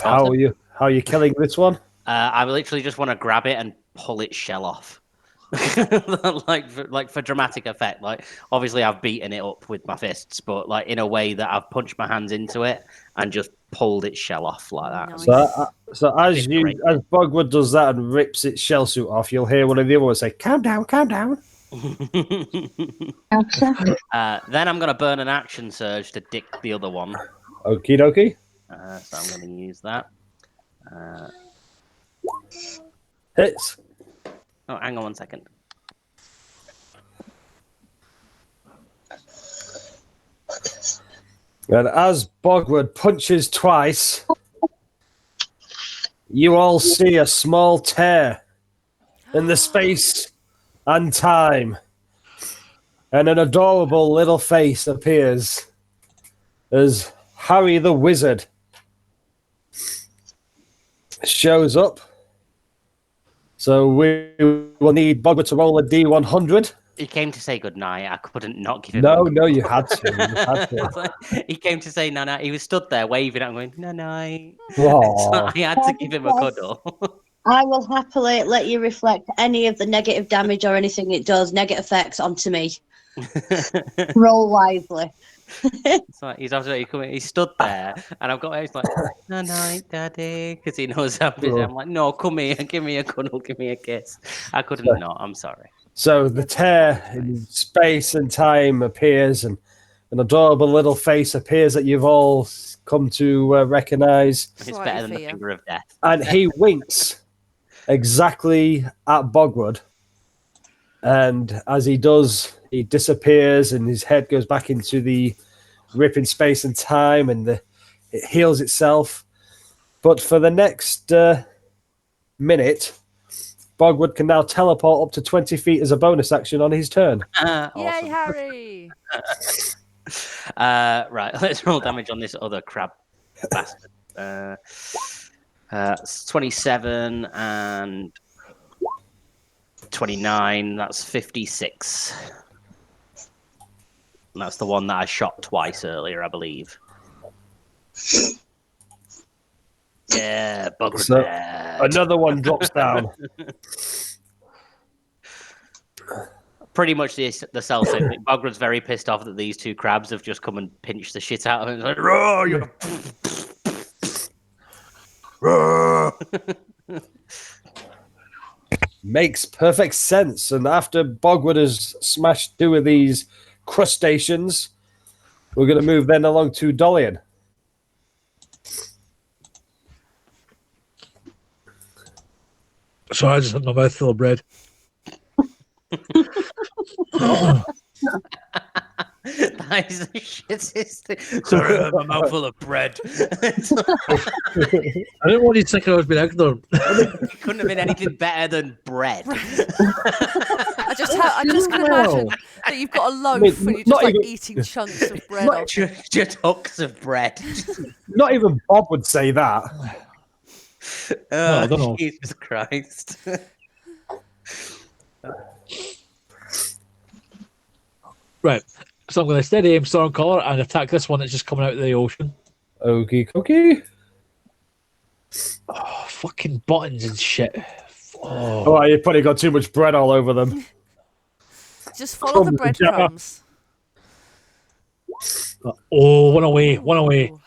How are you killing this one? I literally just want to grab it and pull its shell off. like for dramatic effect. Like, obviously I've beaten it up with my fists, but like in a way that I've punched my hands into it and just pulled its shell off like that. Nice. So as Bogwood does that and rips its shell suit off, you'll hear one of the other ones say, "Calm down, calm down." Then I'm going to burn an action surge to dick the other one. Okie dokie. So I'm going to use that. Hits. Oh, hang on one second. And as Bogwood punches twice, you all see a small tear in the space and time. And an adorable little face appears as Harry the Wizard shows up. So we will need Bogwood to roll a D100. He came to say goodnight. I couldn't not give him No, you had to. You had to. He came to say no. He was stood there waving at me going, no. Aw. So I had to give him a cuddle. I will happily let you reflect any of the negative damage or anything it does, negative effects onto me. Roll wisely. It's like he's absolutely coming. He stood there, and I've got. He's like, "No, night, daddy," because he knows I'm busy. I'm like, "No, come here, give me a cuddle, give me a kiss." I couldn't not. I'm sorry. So the tear in space and time appears, and an adorable little face appears that you've all come to recognize. It's Slightly better than the fear. finger of death. And he winks exactly at Bogrud. And as he does, he disappears, and his head goes back into the rip in space and time, and it heals itself. But for the next minute, Bogwood can now teleport up to 20 feet as a bonus action on his turn. Yay, Awesome. Harry! Right, let's roll damage on this other crab bastard. It's 27 and 29. That's 56. And that's the one that I shot twice earlier, I believe. Yeah, Bogrud So, dead. Another one drops down. Pretty much the self-same thing. Bogrud's very pissed off that these two crabs have just come and pinched the shit out of him. It's like, roar, you. Roar. Makes perfect sense. And after Bogwood has smashed 2 of these crustaceans, we're going to move then along to Dolian. So I just had my mouth full of bread. That is the shittest thing. Sorry, I have a mouthful of bread. I didn't want you to think I was being ignorant. It couldn't have been anything better than bread. I just can imagine that you've got a loaf and you're just not like even- eating chunks of bread. Not- off it. Just hooks of bread. Not even Bob would say that. I don't know. Jesus Christ. Right. So I'm going to steady aim Stormcaller and attack this one that's just coming out of the ocean. Okie dokie. Oh, fucking buttons and shit. Oh. Oh, you've probably got too much bread all over them. Just follow the Crumbs and jam. breadcrumbs. Oh, one away, one away. Ooh.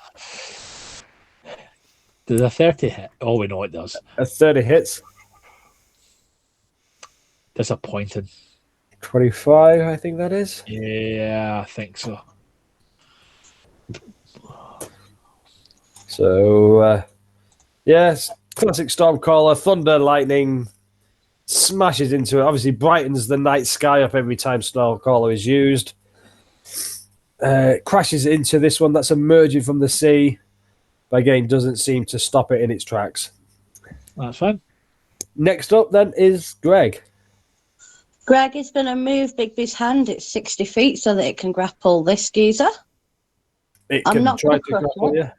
Does a 30 hit? Oh, we know it does. A 30 hits. Disappointing. 25, I think that is. Yeah, I think so. So, yes, classic Stormcaller, thunder, lightning, smashes into it. Obviously, brightens the night sky up every time Stormcaller is used. Crashes into this one that's emerging from the sea, but again, doesn't seem to stop it in its tracks. That's fine. Next up, then, is Greg. Greg is going to move Bigby's hand. It's 60 feet so that it can grapple this geezer. It I'm can not try gonna to crush grapple it. you.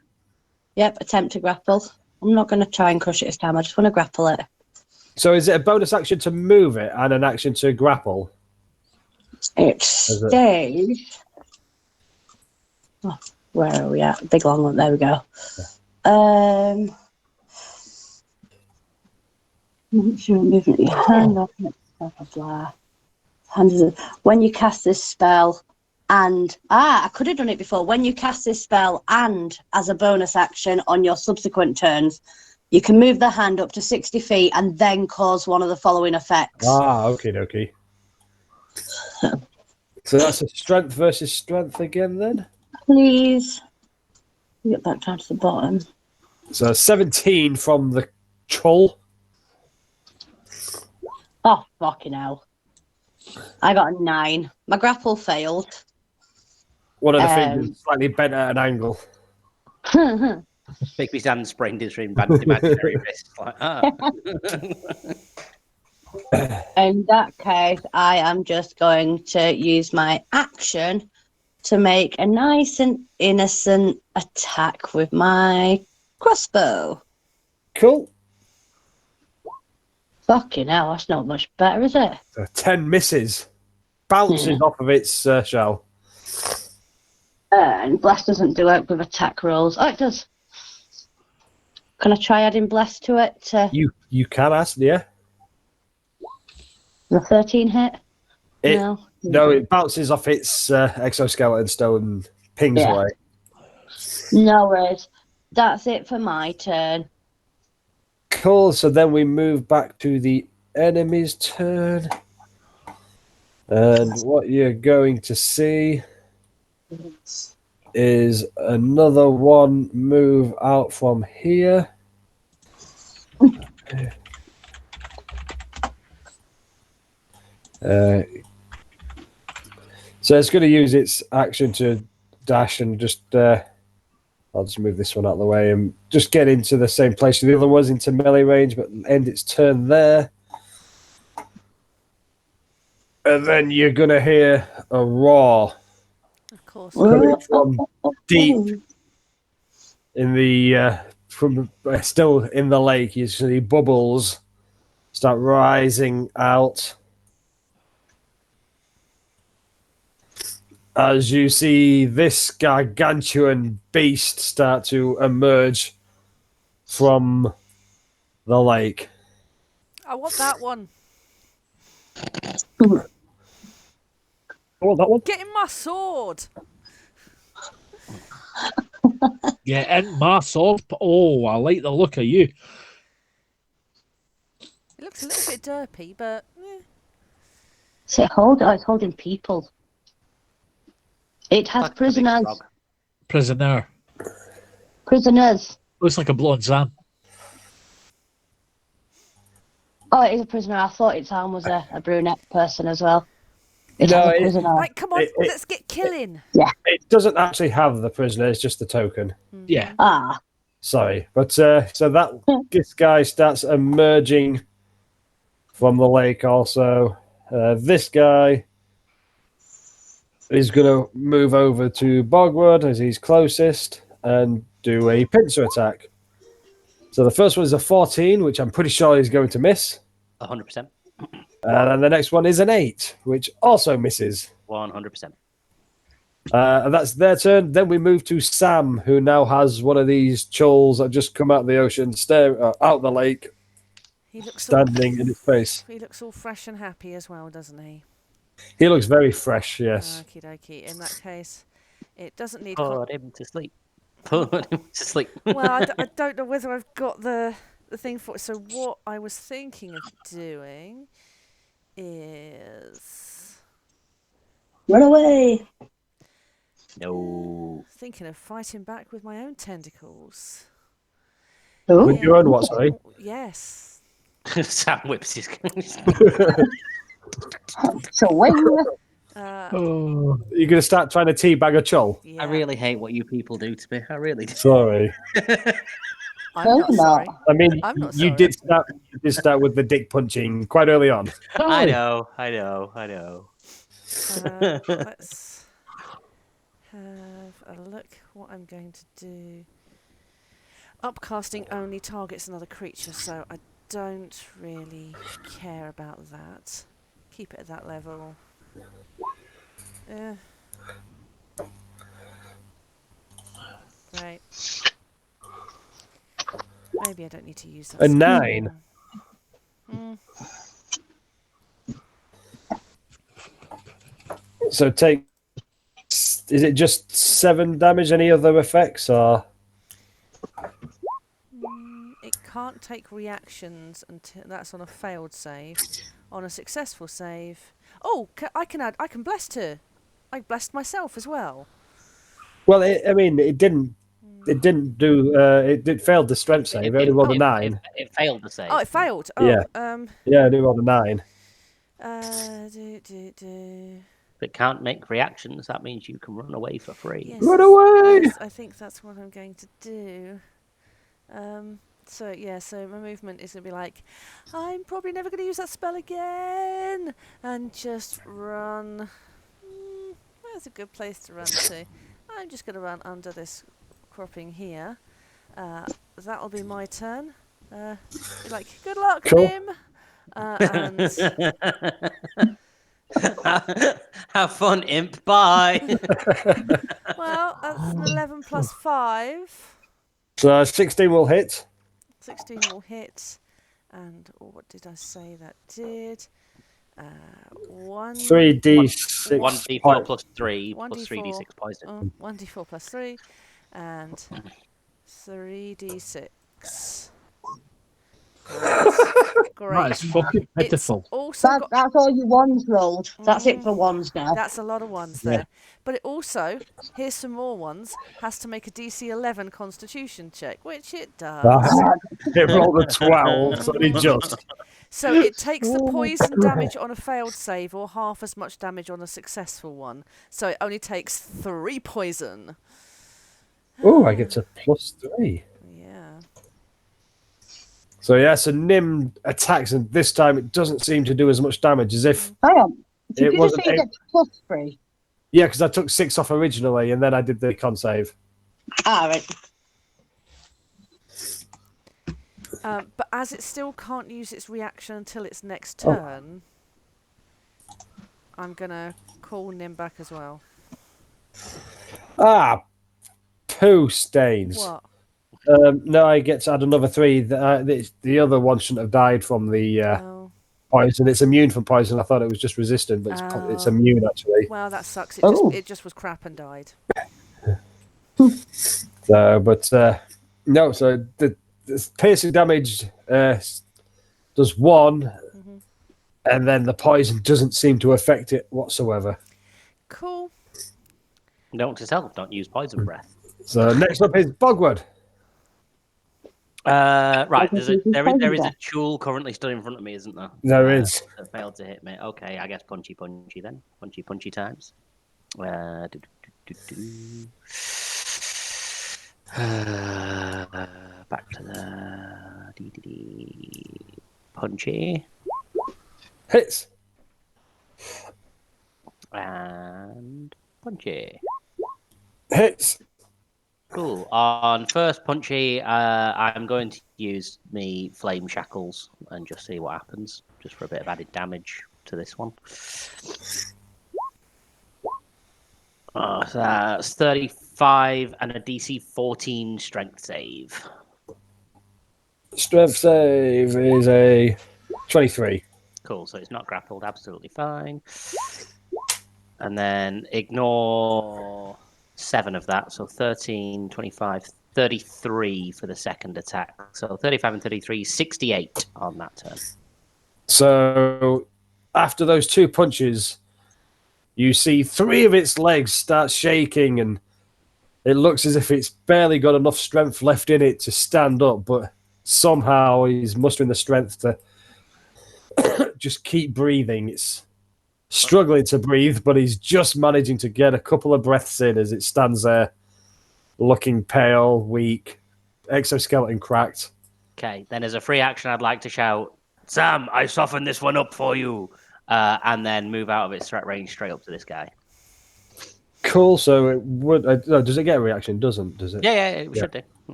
Yep, attempt to grapple. I'm not going to try and crush it this time. I just want to grapple it. So, is it a bonus action to move it and an action to grapple? It it? stays. Oh, where are we at? Big long one. There we go. Make sure I'm moving your hand off. Blah, blah, blah. When you cast this spell, and I could have done it before. When you cast this spell, and as a bonus action on your subsequent turns, you can move the hand up to 60 feet and then cause one of the following effects. Okay, dokie. So that's a strength versus strength again, then. Please get back down to the bottom. So 17 from the troll. Oh, fucking hell. I got a 9. My grapple failed. One of the fingers slightly bent at an angle. Bigby's hand sprained his imaginary wrist. Like, In that case, I am just going to use my action to make a nice and innocent attack with my crossbow. Cool. Fucking hell, that's not much better, is it? So 10 misses. Bounces off of its shell. And Bless doesn't do it with attack rolls. Oh, it does. Can I try adding Bless to it? You can ask, yeah. The 13 hit? No, it bounces off its exoskeleton stone pings Yeah. away. No worries. That's it for my turn. Cool. So then we move back to the enemy's turn. And what you're going to see is another one move out from here. So it's going to use its action to dash and just. I'll just move this one out of the way and just get into the same place. The other was into melee range, but end its turn there. And then you're going to hear a roar Of course. coming from deep in the from still in the lake. You see bubbles start rising out as you see this gargantuan beast start to emerge from the lake. I want that one. Oh, that one. Get in my sword. Yeah, in my sword. Oh, I like the look of you. It looks a little bit derpy, but So it's holding people. It has Like a big prisoners. frog. Prisoner. Prisoners. Looks like a blonde Zan. Oh, it is a prisoner. I thought its arm was a brunette person as well. It No, has a it- prisoner. right, come on, It- let's get killing. It doesn't actually have the prisoner; it's just the token. Yeah. Ah, Sorry, but so that this guy starts emerging from the lake. Also, this guy is going to move over to Bogrud as he's closest and do a pincer attack. So the first one is a 14, which I'm pretty sure is going to miss, 100%. and then the next one is an 8, which also misses. 100%. And that's their turn. Then we move to Sam, who now has one of these chulls that just come out of the ocean, out the lake, He looks standing in its face. He looks all fresh and happy as well, doesn't he? He looks very fresh, yes. Okie dokie. In that case, it doesn't need. Put him to sleep. Put him to sleep. Well, I don't know whether I've got the thing for it. So what I was thinking of doing is run away. No. thinking of fighting back with my own tentacles. Oh, With your own what, sorry? Yes. Sam whips his. so wing. Oh. You're going to start trying to teabag a chull? Yeah. I really hate what you people do to me. I really do. Sorry. I'm No, not no. sorry. I mean, I'm not you sorry. did start with the dick punching quite early on. I know. Let's have a look. What I'm going to do. Upcasting only targets another creature, so I don't really care about that. Keep it at that level. Right. Maybe I don't need to use that. A spell. 9. So take. Is it just 7 damage? Any other effects? Or It can't take reactions until that's on a failed save. On a successful save, I can bless her. I blessed myself as well. well, it didn't. It didn't do. It did fail the strength save. It only rolled a 9. It failed to save. Oh, it failed. Oh, Yeah. Yeah, it only rolled a 9. If it can't make reactions, that means you can run away for free. Yes, Run away! Yes, I think that's what I'm going to do. So my movement is going to be like, I'm probably never going to use that spell again, and just run. That's a good place to run to. I'm just going to run under this cropping here. That'll be my turn. Be like, good luck, Cool. Nim. And Have fun, imp. Bye. well, that's an 11 plus 5. So 16 will hit. 16 will hit. And what did I say that did? One 3d6 1d4 plus 3 1d4 plus 3d6 poison. 1d4 plus 3 and 3d6. Great. That is fucking It's pitiful. also got, That's all your ones rolled. That's it for ones now. that's a lot of ones Yeah. there. But it also, here's some more ones, has to make a DC 11 Constitution check, which it does. It rolled a 12, so it just. So it takes the poison damage on a failed save or half as much damage on a successful one. So it only takes 3 poison. Oh, I get to +3. Yeah. So yeah, so Nim attacks, and this time it doesn't seem to do as much damage as if Hang on. Did it you just wasn't. say you get +3? Yeah, because I took 6 off originally, and then I did the con save. Ah, right. But as it still can't use its reaction until its next turn, I'm going to call Nim back as well. Ah, poo stains. What? No, I get to add another 3. The other one shouldn't have died from the Oh. poison. It's immune from poison. I thought it was just resistant, but it's immune actually. Well, that sucks. It just was crap and died. So, but no. So the piercing damage does 1, and then the poison doesn't seem to affect it whatsoever. Cool. Note to self: don't use poison breath. So next up is Bogrud. Right, there is a tool currently stood in front of me, isn't there? There is. That failed to hit me. Okay, I guess punchy then. Punchy times. Back to the punchy Hits. and punchy. Hits. Cool. On first punchy, I'm going to use me flame shackles and just see what happens, just for a bit of added damage to this one. So that's 35 and a DC 14 strength save. Strength save is a 23. Cool. So it's not grappled. Absolutely fine. And then ignore 7 of that. So 13, 25, 33 for the second attack. So 35 and 33, 68 on that turn. So after those 2 punches, you see 3 of its legs start shaking, and it looks as if it's barely got enough strength left in it to stand up, but somehow he's mustering the strength to just keep breathing. It's struggling to breathe, but he's just managing to get a couple of breaths in as it stands there looking pale, weak, exoskeleton cracked. Okay, then as a free action, I'd like to shout, Sam, I softened this one up for you. And then move out of its threat range straight up to this guy. Cool, so it would... does it get a reaction? Doesn't, does it? Yeah, it should do.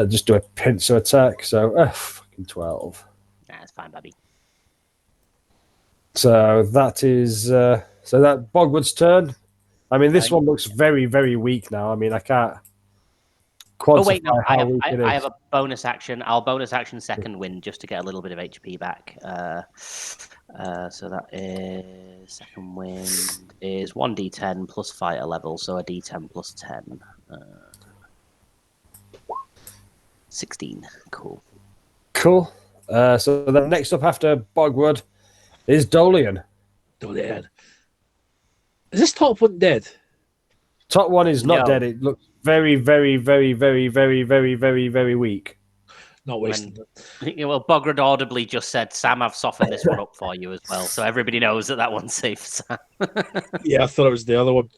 Just do a pincer attack, so... fucking 12. That's fine, Bobby. So that is... so that Bogwood's turn. I mean, this one looks very, very weak now. I mean, I can't quantify Oh, wait, no, how weak it is. I have a bonus action. I'll bonus action second wind just to get a little bit of HP back. So that is... Second wind is 1d10 plus fighter level, so a d10 plus 10. 16. Cool. Cool. So then next up after Bogwood is Dolian. Dolian. Is this top one dead? Top one is not No. dead. It looks very, very, very, very, very, very, very, very weak. Not wasting. Well, Bogrud audibly just said, Sam, I've softened this one up for you as well, so everybody knows that one's safe, Sam. Yeah, I thought it was the other one.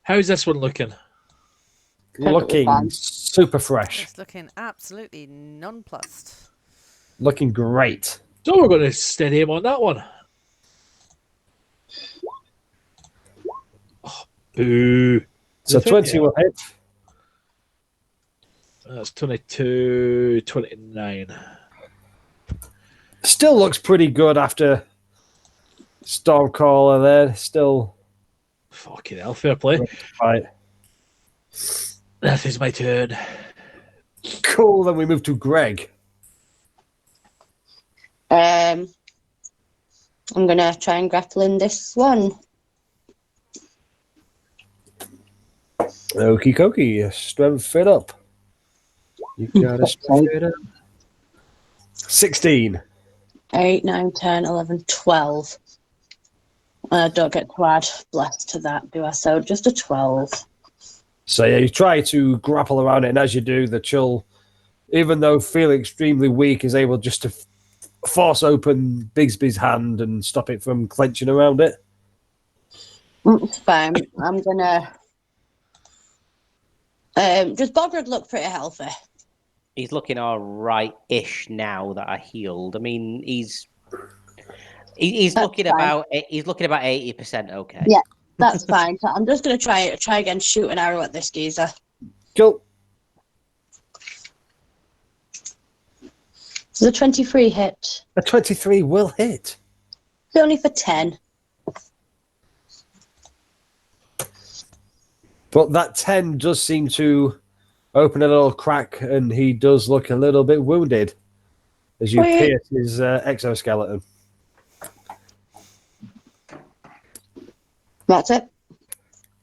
How's this one looking? Looking super fresh. It's looking absolutely nonplussed. Looking great. So we're going to steady him on that one. Oh, boo. So 20 will hit. That's 22, 29. Still looks pretty good after Stormcaller there. Still Fucking hell, fair play. right. That is my turn. Cool, then we move to Greg. I'm going to try and grapple in this one. Okie dokie, strength fit up. You gotta strength it up. 16. 8, 9, 10, 11, 12. I don't get to add bless to that, do I? So just a 12. So yeah, you try to grapple around it, and as you do, the chill, even though feeling extremely weak, is able just to force open Bigsby's hand and stop it from clenching around it. It's fine. I'm gonna. Does Bogrud look pretty healthy? He's looking all right-ish now that I healed. I mean, he's looking fine. about 80% okay. Yeah, that's fine. So I'm just gonna try again, shoot an arrow at this geezer. Cool. Does a 23 hit? A 23 will hit. It's only for 10. But that 10 does seem to open a little crack, and he does look a little bit wounded as you pierce his exoskeleton. That's it.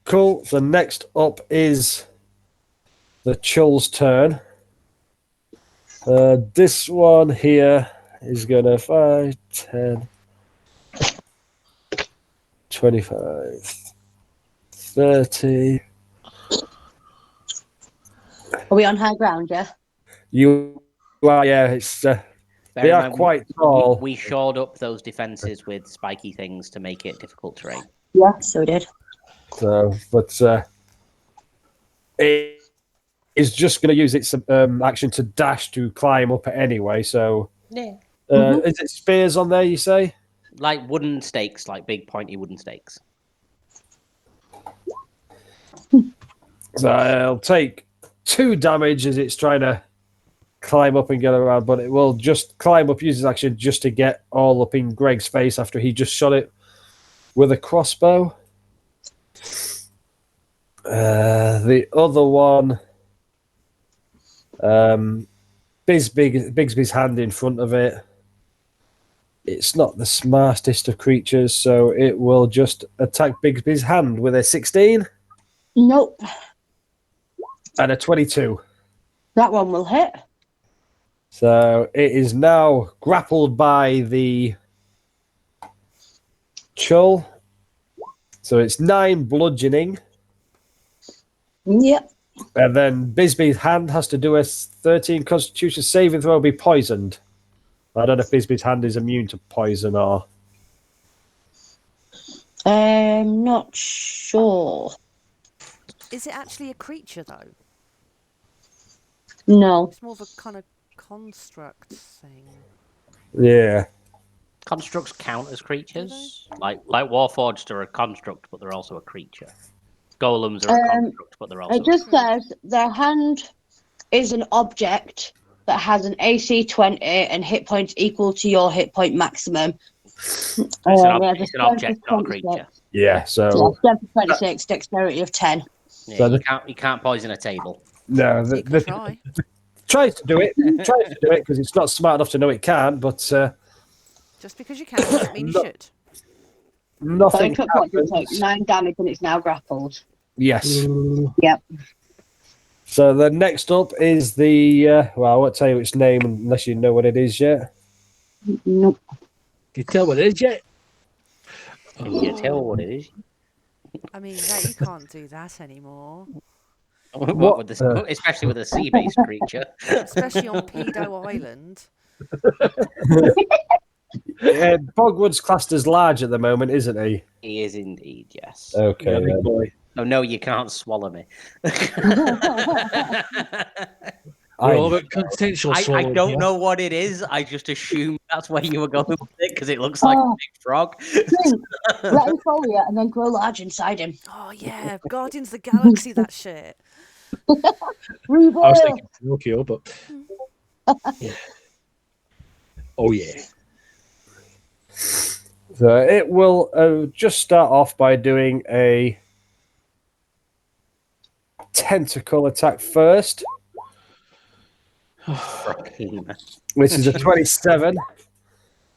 Cool. So next up is the Chull's turn. This one here is going to 5, 10, 25, 30. Are we on high ground, yeah? You are, yeah. It's Bear they in are mind, quite tall. We shored up those defenses with spiky things to make it difficult terrain. Yeah, so we did. So, but it is just going to use its action to dash to climb up anyway. So, Yeah. Is it spears on there? You say? Like wooden stakes, like big pointy wooden stakes. So I'll take 2 damage as it's trying to climb up and get around, but it will just climb up, use its action just to get all up in Greg's face after he just shot it with a crossbow. The other one, Bigsby's hand in front of it. It's not the smartest of creatures, so it will just attack Bigsby's hand with a 16 Nope. and a 22. That one will hit. So it is now grappled by the Chull. So it's 9 bludgeoning. Yep. And then Bisbee's hand has to do a 13 constitution saving throw, be poisoned. I don't know if Bisbee's hand is immune to poison or... Not sure. Is it actually a creature, though? No. It's more of a kind of construct thing. Yeah. Constructs count as creatures. Like Warforged are a construct, but they're also a creature. Golems are a construct, but they're also... It just says their hand is an object that has an AC 20 and hit points equal to your hit point maximum. It's an object, not a creature. Yeah, so... Strength of 26, dexterity of 10. Yeah, So you can't poison a table. No, You can try. tries to do it. Tries to do it because it's not smart enough to know it can't, but Just because you can doesn't mean you should. nothing So it took happens. like 9 damage and it's now grappled. Yes. Yep. So the next up is the... well, I won't tell you its name unless you know what it is yet. Nope. Can you tell what it is yet? Can you tell what it is? I mean, that you can't do that anymore. What with the, especially with a sea-based creature. Especially on Pedo Island. Bogwood's classed as large at the moment, isn't he? He is indeed, yes. Okay. Yeah, big boy. Oh no, you can't swallow me. We're all about consensual I swallowing don't here. know what it is. I just assumed that's where you were going with it because it looks like a big frog. Let him follow you and then grow large inside him. Oh, yeah. Guardians of the Galaxy, that shit. I was thinking Pinocchio, but yeah. Oh yeah. So it will just start off by doing a tentacle attack first, which is a 27.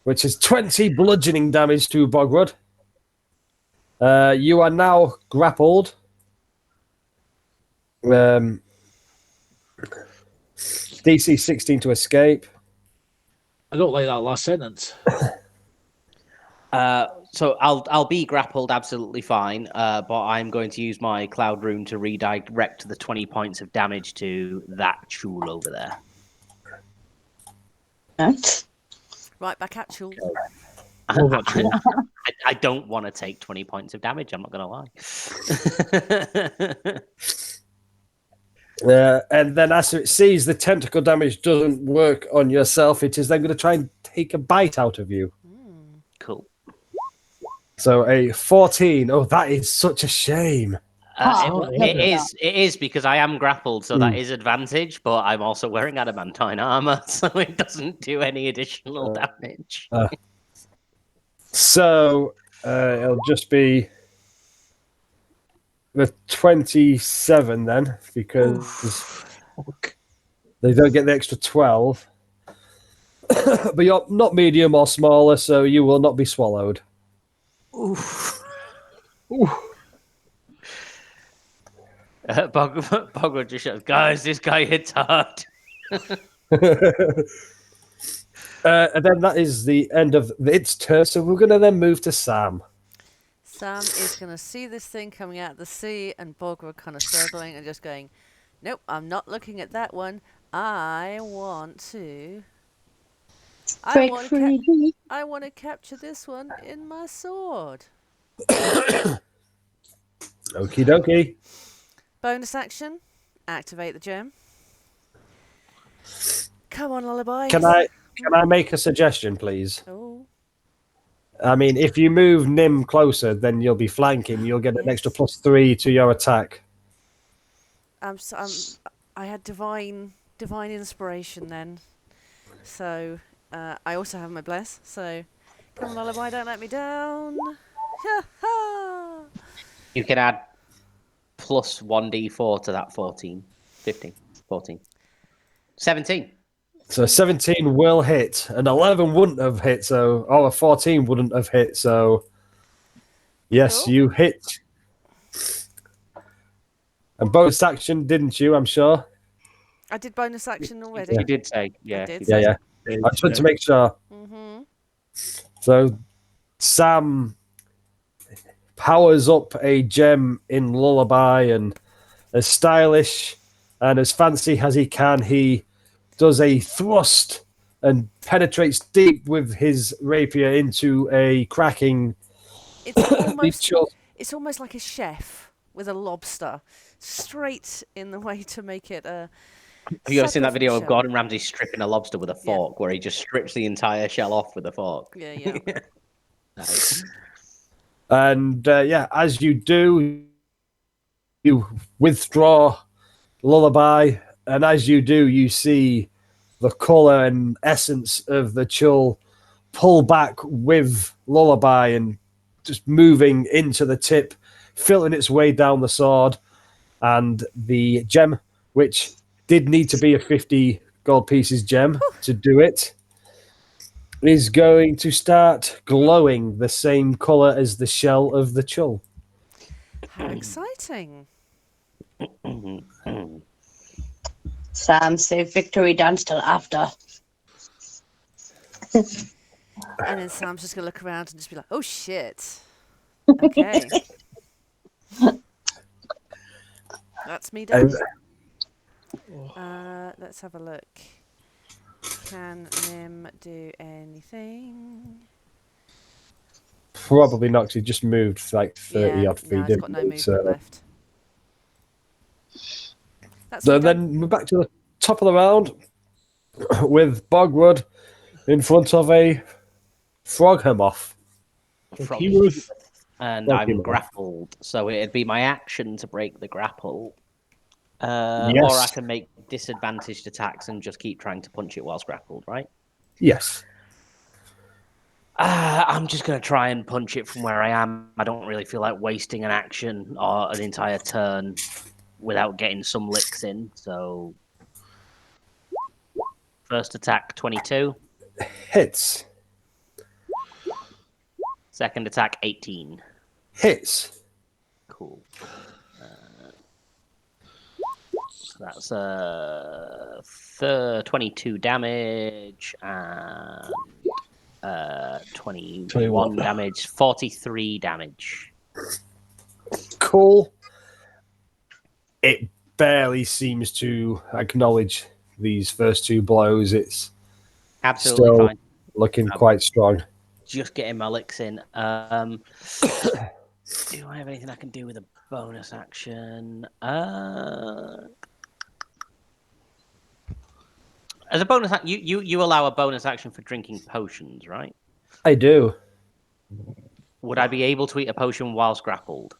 which is 20 bludgeoning damage to Bogrud. You are now grappled. DC 16 to escape. I don't like that last sentence. So I'll be grappled absolutely fine, but I'm going to use my cloud rune to redirect the 20 points of damage to that Chul over there. Nice. Right back at you. Love that Chul. I don't want to take 20 points of damage, I'm not going to lie. And then as it sees the tentacle damage doesn't work on yourself, it is then going to try and take a bite out of you. Cool. So a 14. Oh, that is such a shame. It is because I am grappled, so that is advantage, but I'm also wearing adamantine armor, so it doesn't do any additional damage. So it'll just be the 27 then, because they don't get the extra 12. But you're not medium or smaller, so you will not be swallowed. Oof. Bogrud just shouts, guys, this guy hits hard. And then that is the end of its turn, so we're going to then move to Sam. Sam is going to see this thing coming out of the sea and Bogrud kind of circling and just going, nope, I'm not looking at that one. I want to capture this one in my sword. Okie dokie. Bonus action, activate the gem. Come on, Lullaby. Can I make a suggestion, please? Oh, I mean, if you move Nim closer, then you'll be flanking. You'll get an extra +3 to your attack. I had divine inspiration then, so I also have my bless. So, come on, Lullaby, don't let me down. You can add plus 1d4 to that 14. 15, 14. 17. So 17 will hit, and 11 wouldn't have hit, so a 14 wouldn't have hit, so yes, Cool. you hit. And bonus action, didn't you, I'm sure? I did bonus action already. You did say, yeah. I did Yeah, say. yeah. I just want to make sure. Mm-hmm. So Sam powers up a gem in Lullaby, and as stylish and as fancy as he can, he does a thrust and penetrates deep with his rapier into a cracking. It's almost like a chef with a lobster, straight in the way to make it a. Have you ever seen that video of shell. Gordon Ramsay stripping a lobster with a fork, where he just strips the entire shell off with a fork? Yeah. Nice. And as you do, you withdraw Lullaby, and as you do, you see the colour and essence of the Chul pull back with Lullaby and just moving into the tip, filling its way down the sword, and the gem, which did need to be a 50 gold pieces gem to do it, is going to start glowing the same colour as the shell of the Chul. How exciting! Sam, save victory dance till after. And then Sam's just gonna look around and just be like, "Oh shit!" Okay, that's me done. Let's have a look. Can Nim do anything? Probably not, 'cause he just moved like 30 odd feet. No, it's got no movement left. That's So me done. then we're back to the top of the round with Bogwood in front of a Froghemoth. And Frog I'm Hemoth. grappled, so it'd be my action to break the grapple. Or Yes. I can make disadvantaged attacks and just keep trying to punch it whilst grappled, right? Yes. I'm just going to try and punch it from where I am. I don't really feel like wasting an action or an entire turn without getting some licks in. So, first attack, 22. Hits. Second attack, 18. Hits. Cool. So that's 22 damage and 21 damage, 43 damage. Cool. It barely seems to acknowledge these first 2 blows. It's Absolutely still fine. looking quite strong. Just getting my licks in. Do I have anything I can do with a bonus action? As a bonus action, you allow a bonus action for drinking potions, right? I do. Would I be able to eat a potion whilst grappled?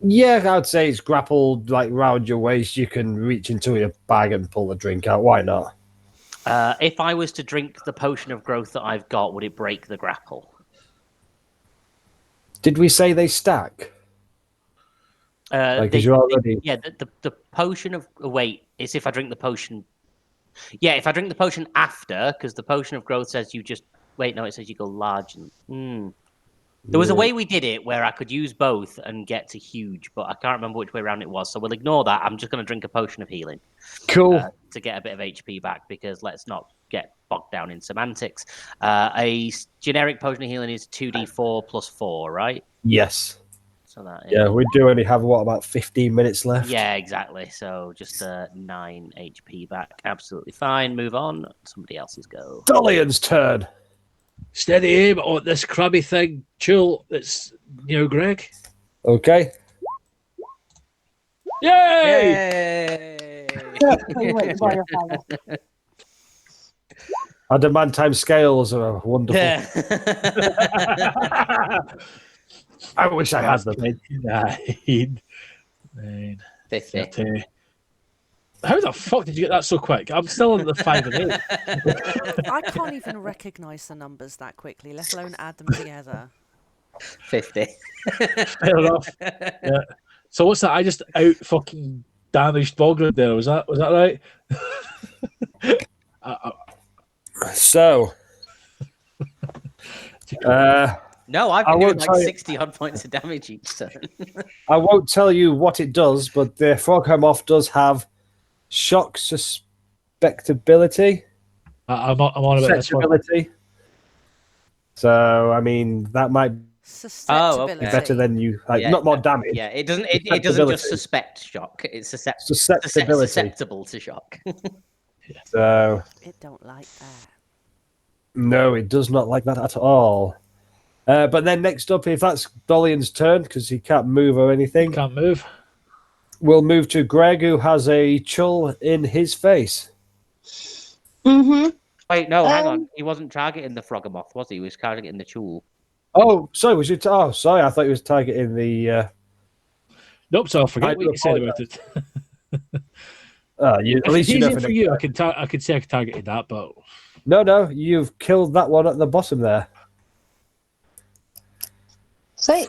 Yeah, I would say it's grappled like round your waist. You can reach into your bag and pull the drink out. Why not? If I was to drink the potion of growth that I've got, would it break the grapple? Did we say they stack? You're already... Yeah, the potion of... Wait, it's if I drink the potion... Yeah, if I drink the potion after, because the potion of growth says you just... Wait, no, it says you go large. There was a way we did it where I could use both and get to huge, but I can't remember which way around it was. So we'll ignore that. I'm just going to drink a potion of healing. Cool. To get a bit of HP back, because let's not get bogged down in semantics. A generic potion of healing is 2d4 plus 4, right? Yes. So that Yeah, we do only have, about 15 minutes left? Yeah, exactly. So just 9 HP back. Absolutely fine. Move on. Somebody else's go. Dolian's turn. Steady aim on this crabby thing, Chul. It's Greg. Okay. Yay! Adamantine scales are wonderful. Yeah. I wish I had them. 29, 50. 30. How the fuck did you get that so quick? I'm still in the 5 and 8. I can't even recognise the numbers that quickly, let alone add them together. 50. Fair enough. Yeah. So what's that? I just out fucking damaged Bogrud there. Was that right? So, No, I've been doing like 60 odd points of damage each turn. I won't tell you what it does, but the Froghemoth does have shock suspectability. I'm on about this one. So, I mean, that might be Susceptibility. better than you. Not more damage. Yeah, it doesn't. It doesn't just suspect shock. It's susceptible to shock. So it don't like that. No, it does not like that at all. But then next up, if that's Dolian's turn, because he can't move or anything, can't move. We'll move to Greg, who has a chull in his face. Mm-hmm. Wait, no, hang on. He wasn't targeting the Froghemoth, was he? He was targeting the Chul. Oh, sorry. Was you? Sorry. I thought he was targeting the. Nope. So I forget what you said about it. At least you know for you. I can say I targeted that, but no. You've killed that one at the bottom there. Sweet.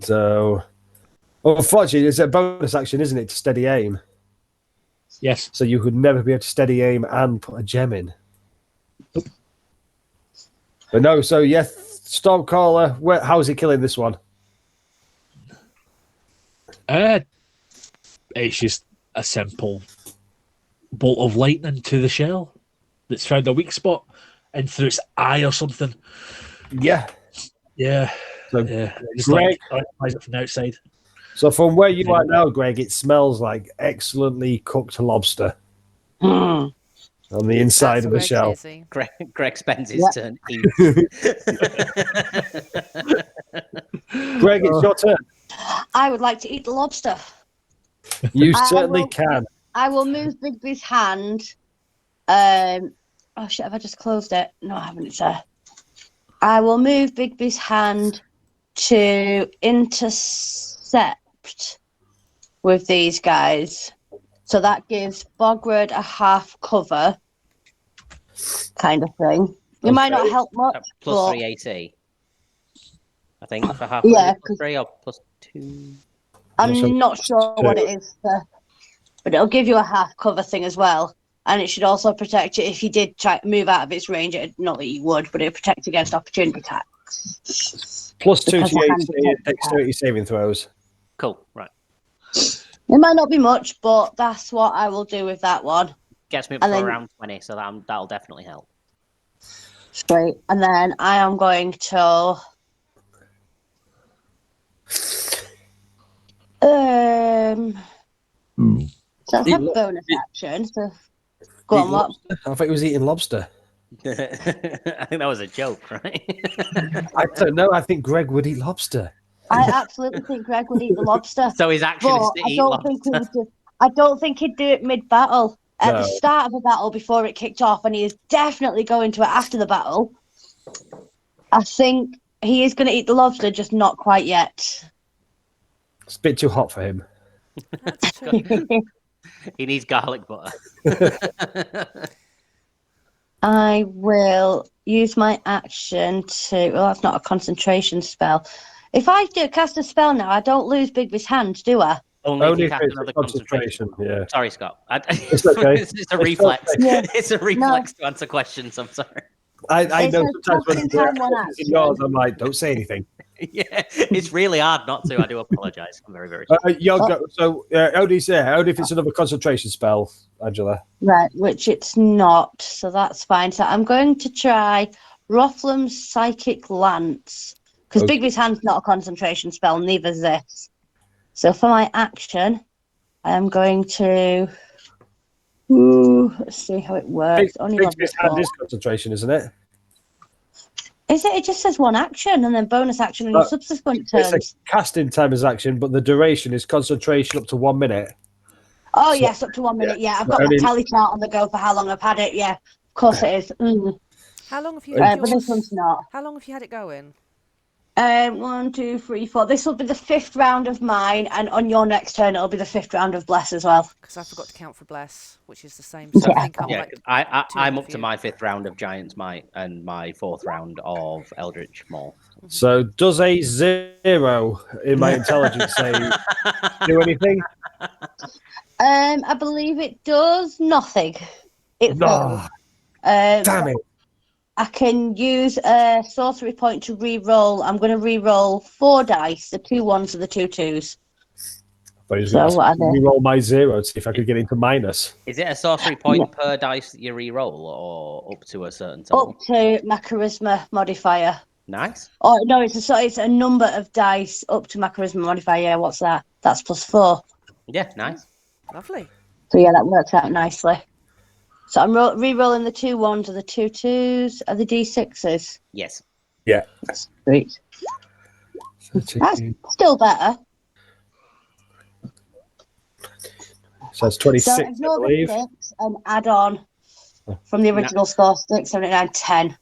So, unfortunately, it's a bonus action, isn't it, to steady aim? Yes. So you could never be able to steady aim and put a gem in. Nope. But no, so yes, Stormcaller, how is he killing this one? It's just a simple bolt of lightning to the shell that's found a weak spot and through its eye or something. Yeah. Yeah. So just Greg, eyes it from the outside. So from where you are now, Greg, it smells like excellently cooked lobster on the inside of the shell. Greg spends his turn eating. Greg, it's your turn. I would like to eat the lobster. You certainly can. I will move Bigby's hand. Oh shit, have I just closed it? No, I haven't. It's there. I will move Bigby's hand to intercept with these guys. So that gives Bogrud a half cover kind of thing. It might not help much. Plus 3 AC. I think for half. Yeah, plus 3 or plus 2. I'm not sure what it is, but it'll give you a half cover thing as well. And it should also protect you if you did try to move out of its range. Not that you would, but it'll protect against opportunity attacks. Plus 2 Because to I your hadn't AC and checked that. dexterity saving throws. Cool. Right. It might not be much, but that's what I will do with that one. Gets me up And to then- around 20, so that'll definitely help. Straight. And then I am going to so that's a bonus action. So go Eat on, what? lobster? I thought he was eating lobster. I think that was a joke, right? I don't know. I think Greg would eat lobster. I absolutely think Greg would eat the lobster. So his action is But to I eat don't think he lobster. would do, I don't think he'd do it mid-battle. At the No. start of the battle, before it kicked off, and he is definitely going to it after the battle. I think he is going to eat the lobster, just not quite yet. It's a bit too hot for him. That's true. He needs garlic butter. I will use my action to. Well, that's not a concentration spell. If I do cast a spell now, I don't lose Bigby's hand, do I? Only if you cast it's another a concentration. Yeah. Sorry, Scott. It's okay. It's a reflex. Yeah. It's a reflex to answer questions. I'm sorry. I It know says sometimes when casting time one it's in yours, action. I'm like, don't say anything. Yeah, it's really hard not to. I do apologize. I'm very, very sorry. Only if it's another concentration spell, Angela. Right, which it's not, so that's fine. So I'm going to try Rothlum's Psychic Lance. Because Okay. Bigby's hand's not a concentration spell, neither's this. So for my action, I am going to. Let's see how it works. Only level Bigby's hand 4. is concentration, isn't it? Is it? It just says one action and then bonus action on your subsequent It's turns. a casting time as action, but the duration is concentration up to 1 minute. Oh, so- yes, up to 1 minute. Yeah, I've so got my only- tally chart on the go for how long I've had it. Yeah, of course it is. How long have you had But this yours? one's not. How long have you had it going? 1, 2, 3, 4. This will be the 5th round of mine, and on your next turn, it'll be the 5th round of Bless as well. Because I forgot to count for bless, which is the same. So I think I'm Yeah, like 'cause ahead I'm up of to you. my 5th round of Giant's Might and my 4th round of Eldritch Maul. So does a 0 in my intelligence say do anything? I believe it does nothing. It No, fails. damn it. I can use a sorcery point to re-roll. I'm going to re-roll 4 dice, the 2 1s and the 2 2s. But he's So going what are to they? roll my 0 to see if I could get into minus. Is it a sorcery point per dice that you re-roll, or up to a certain total? Up to my charisma modifier. Nice. Oh no, it's a number of dice up to my charisma modifier. Yeah, what's that? That's +4. Yeah, nice. Lovely. So yeah, that works out nicely. So I'm re-rolling the 2 1s and the 2 2s. Are the D6s? Yes. Yeah. Sweet. That's still better. So it's 26, So I ignore the believe. 6 and add on from the original score 6, 7, 8, 9, 10.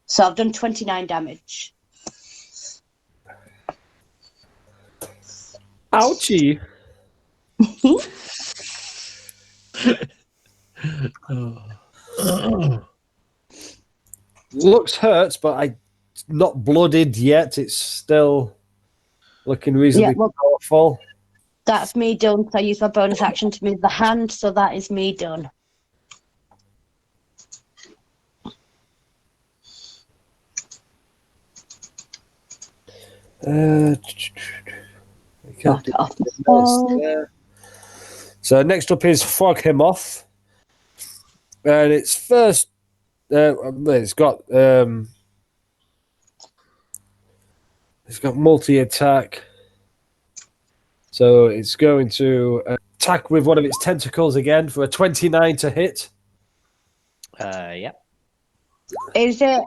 So I've done 29 damage. Ouchie. Looks hurt, but not blooded yet. It's still looking reasonably Yeah, well- powerful. That's me done. So I use my bonus action to move the hand, so that is me done. Can't do Knock off the anything else spell. there. So next up is Frog Him Off, and its first. It's got multi attack, so it's going to attack with one of its tentacles again for a 29 to hit. Yeah. Is it?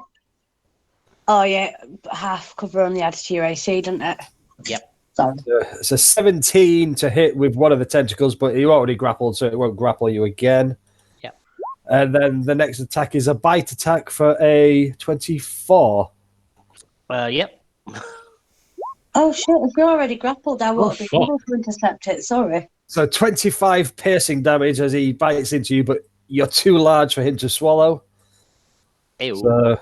Oh yeah, half cover only adds to your AC, doesn't it? Yep. Sorry. It's a 17 to hit with one of the tentacles, but you're already grappled, so it won't grapple you again. Yep. And then the next attack is a bite attack for a 24. Yep. Oh shit! If you're already grappled, I won't be fuck. able to intercept it. Sorry. So 25 piercing damage as he bites into you, but you're too large for him to swallow. Ew. So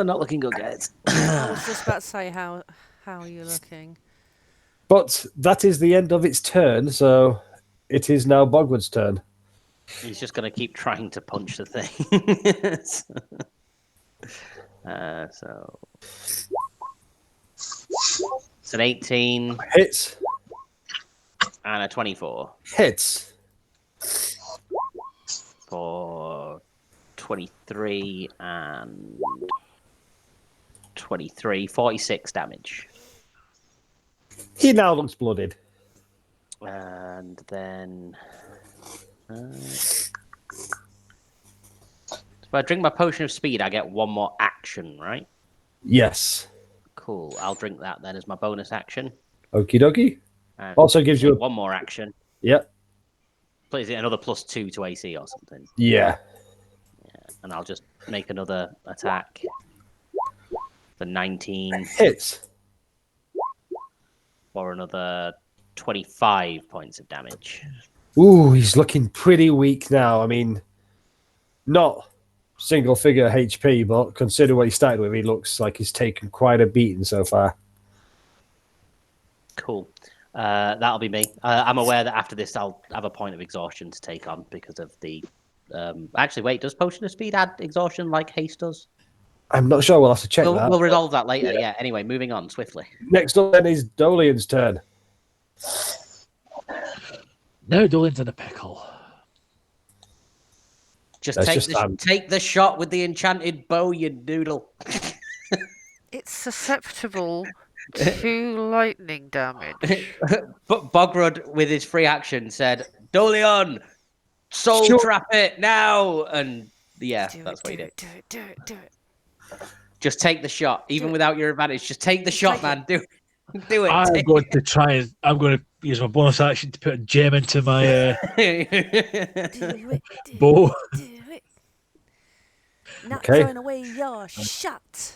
Not looking good, guys. I was just about to say how are you looking? but that is the end of its turn, so it is now Bogrud's turn. He's just going to keep trying to punch the thing. So it's an 18 Hits. and a 24 Hits. for 23 and 23, 46 damage. He now looks blooded. And then if I drink my potion of speed, I get one more action, right? Yes. Cool. I'll drink that then as my bonus action. Okie dokie. And Also gives you a... one more action. Yep. Please, another +2 to AC or something. Yeah. And I'll just make another attack for 19 Hits. for another 25 points of damage. Ooh, he's looking pretty weak now. I mean, not single figure HP, but consider what he started with, he looks like he's taken quite a beating so far. Cool. That'll be me. I'm aware that after this, I'll have a point of exhaustion to take on because of the. Actually, wait. Does potion of speed add exhaustion like haste does? I'm not sure. We'll have to check that. We'll resolve that later. Yeah. Anyway, moving on swiftly. Next up then is Dolian's turn. Now Dolan's in a pickle. Just That's take the shot with the enchanted bow, you doodle. It's susceptible to lightning damage. But Bogrud, with his free action, said, "Dolion, soul Sure. trap it now!" And yeah, that's what he did. Do it. Just take the shot, even Do it. without your advantage. Just take the Just shot, take man. Do it. I'm Take going to try and I'm going to use my bonus action to put a gem into my it. bow. Do it. Not Okay. throwing away your shot.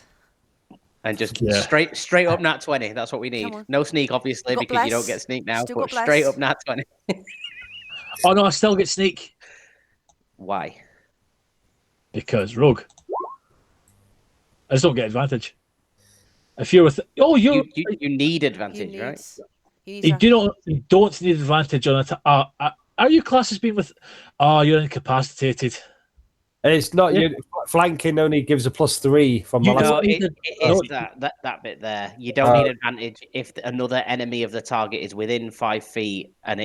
And just Yeah. straight up nat 20. That's what we need. Come on. No sneak, obviously, Got because you bless. don't get sneak now. Still But got bless. straight up nat 20. Oh no, I still get sneak Why? because rogue. I just don't get advantage. If you're with You need advantage, He right? needs. He you needs don't need advantage on it. Are you classes being with? Oh, you're incapacitated. It's not Yeah. you. Flanking only gives a +3 from the You last. No, don't need it no, is that bit there. You don't need advantage if another enemy of the target is within 5 feet and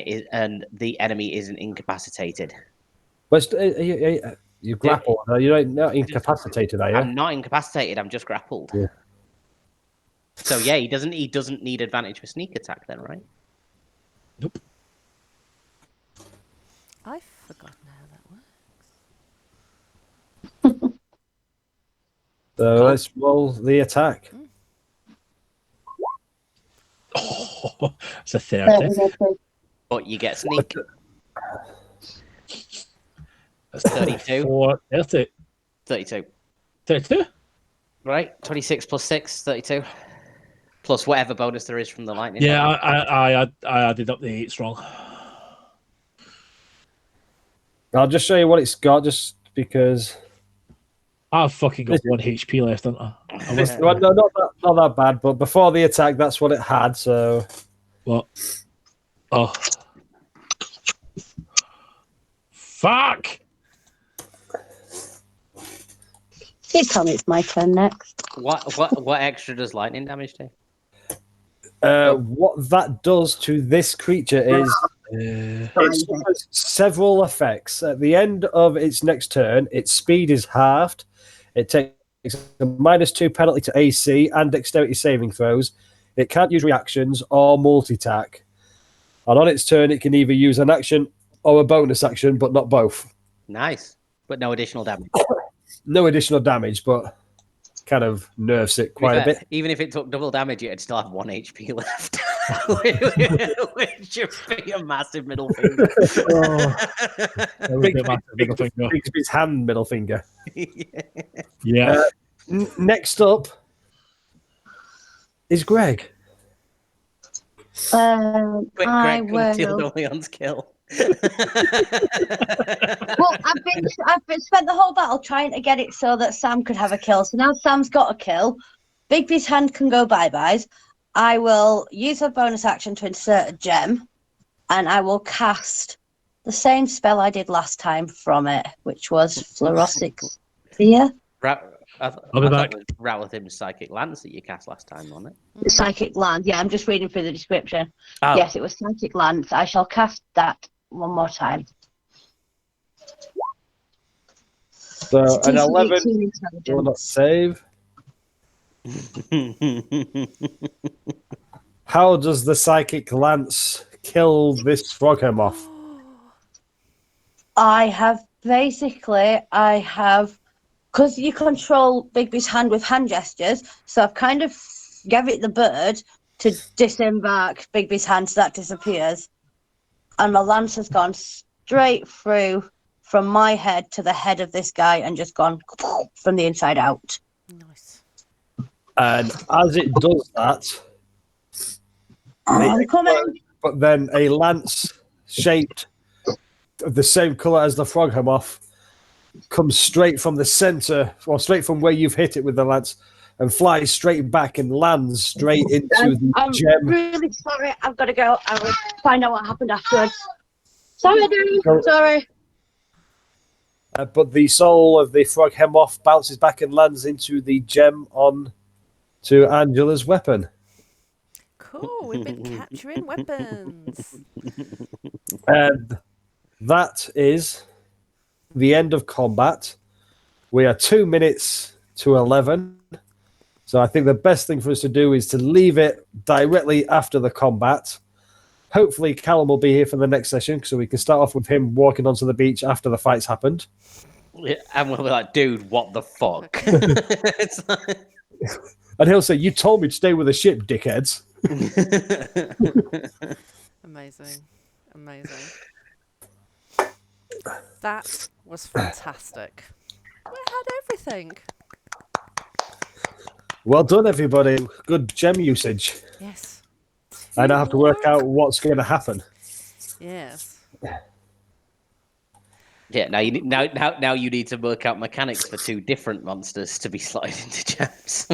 the enemy isn't incapacitated. But you grapple. You're not incapacitated, are you? I'm not incapacitated. I'm just grappled. Yeah. So yeah, he doesn't need advantage for sneak attack then, right? nope. I've forgotten how that works. So let's roll the attack. Oh, it's a 30. But you get sneak. That's 32. 30. 32. 32? Right? 26 plus 6, 32. Plus whatever bonus there is from the lightning. Yeah, I added up the 8 strong. I'll just show you what it's got, just because. I've fucking got 1 HP left, haven't I? Well, no, not that bad. But before the attack, that's what it had. So What? Oh. Fuck! It's my turn next. What extra does lightning damage do? what that does to this creature is it suffers several effects. At the end of its next turn, its speed is halved. It takes a -2 penalty to AC and dexterity saving throws. It can't use reactions or multi-attack. And on its turn, it can either use an action or a bonus action, but not both. Nice. But no additional damage. No additional damage, but kind of nerfs it quite a bit. Even if it took double damage, it'd still have 1 HP left. Which would be a massive middle finger. That would be a massive middle finger. Bigsby's hand middle finger. Yeah. Next up is Greg. Quick, I Greg, come steal will. Dolion's kill. Well, I've been spent the whole battle trying to get it so that Sam could have a kill. So now Sam's got a kill. Bigby's hand can go bye-byes. I will use a bonus action to insert a gem, and I will cast the same spell I did last time from it, which was Fluorescent Sphere. I'll be back. It was Ralathim's Psychic Lance that you cast last time, wasn't it? The Psychic Lance. Yeah, I'm just reading through the description. Oh. Yes, it was Psychic Lance. I shall cast that one more time. So It's an DC 11 18 will not intelligence. save. How does the Psychic Lance kill this Froghemoth? I have, because you control Bigby's hand with hand gestures, so I've kind of gave it the bird to disembark Bigby's hand, so that disappears. And my lance has gone straight through from my head to the head of this guy and just gone from the inside out. Nice. And as it does that, I'm coming. but then a lance shaped of the same color as the Froghemoth comes straight from the center, or straight from where you've hit it with the lance, and flies straight back and lands straight into the I'm gem. really sorry. I've got to go. I will find out what happened afterwards. Sorry, dude. Sorry. But the soul of the Froghemoth bounces back and lands into the gem on to Angela's weapon. Cool. We've been capturing weapons. And that is the end of combat. We are 2 minutes to 11. So I think the best thing for us to do is to leave it directly after the combat. Hopefully Callum will be here for the next session, so we can start off with him walking onto the beach after the fight's happened. Yeah, and we'll be like, dude, what the fuck? It's like... And he'll say, "You told me to stay with the ship, dickheads." Amazing. That was fantastic. We had everything. Well done, everybody. Good gem usage. Yes. I now have to work out what's going to happen. Yes. Yeah, now you need to work out mechanics for 2 different monsters to be slotted into gems.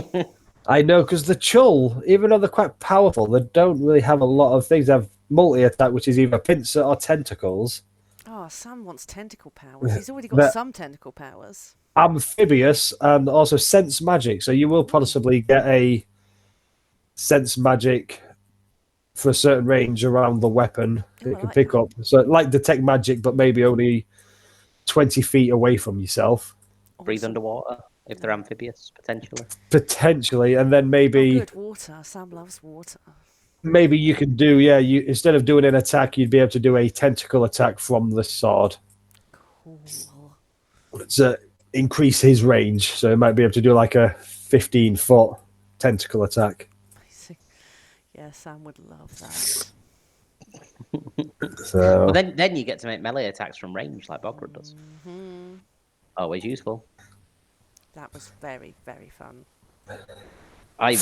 I know, because the Chull, even though they're quite powerful, they don't really have a lot of things. They have multi-attack, which is either pincer or tentacles. Oh, Sam wants tentacle powers. He's already got some tentacle powers. Amphibious, and also sense magic. So you will possibly get a sense magic for a certain range around the weapon that it can pick up. So like detect magic, but maybe only 20 feet away from yourself. Breathe underwater if they're amphibious, Potentially, and then maybe... Oh, good, water. Sam loves water. Maybe you can do, you instead of doing an attack, you'd be able to do a tentacle attack from the sword. Cool. To increase his range, so he might be able to do like a 15-foot tentacle attack. Yeah, Sam would love that. So well, then you get to make melee attacks from range like Bogrud does. Mm-hmm. Always useful. That was very, very fun. Very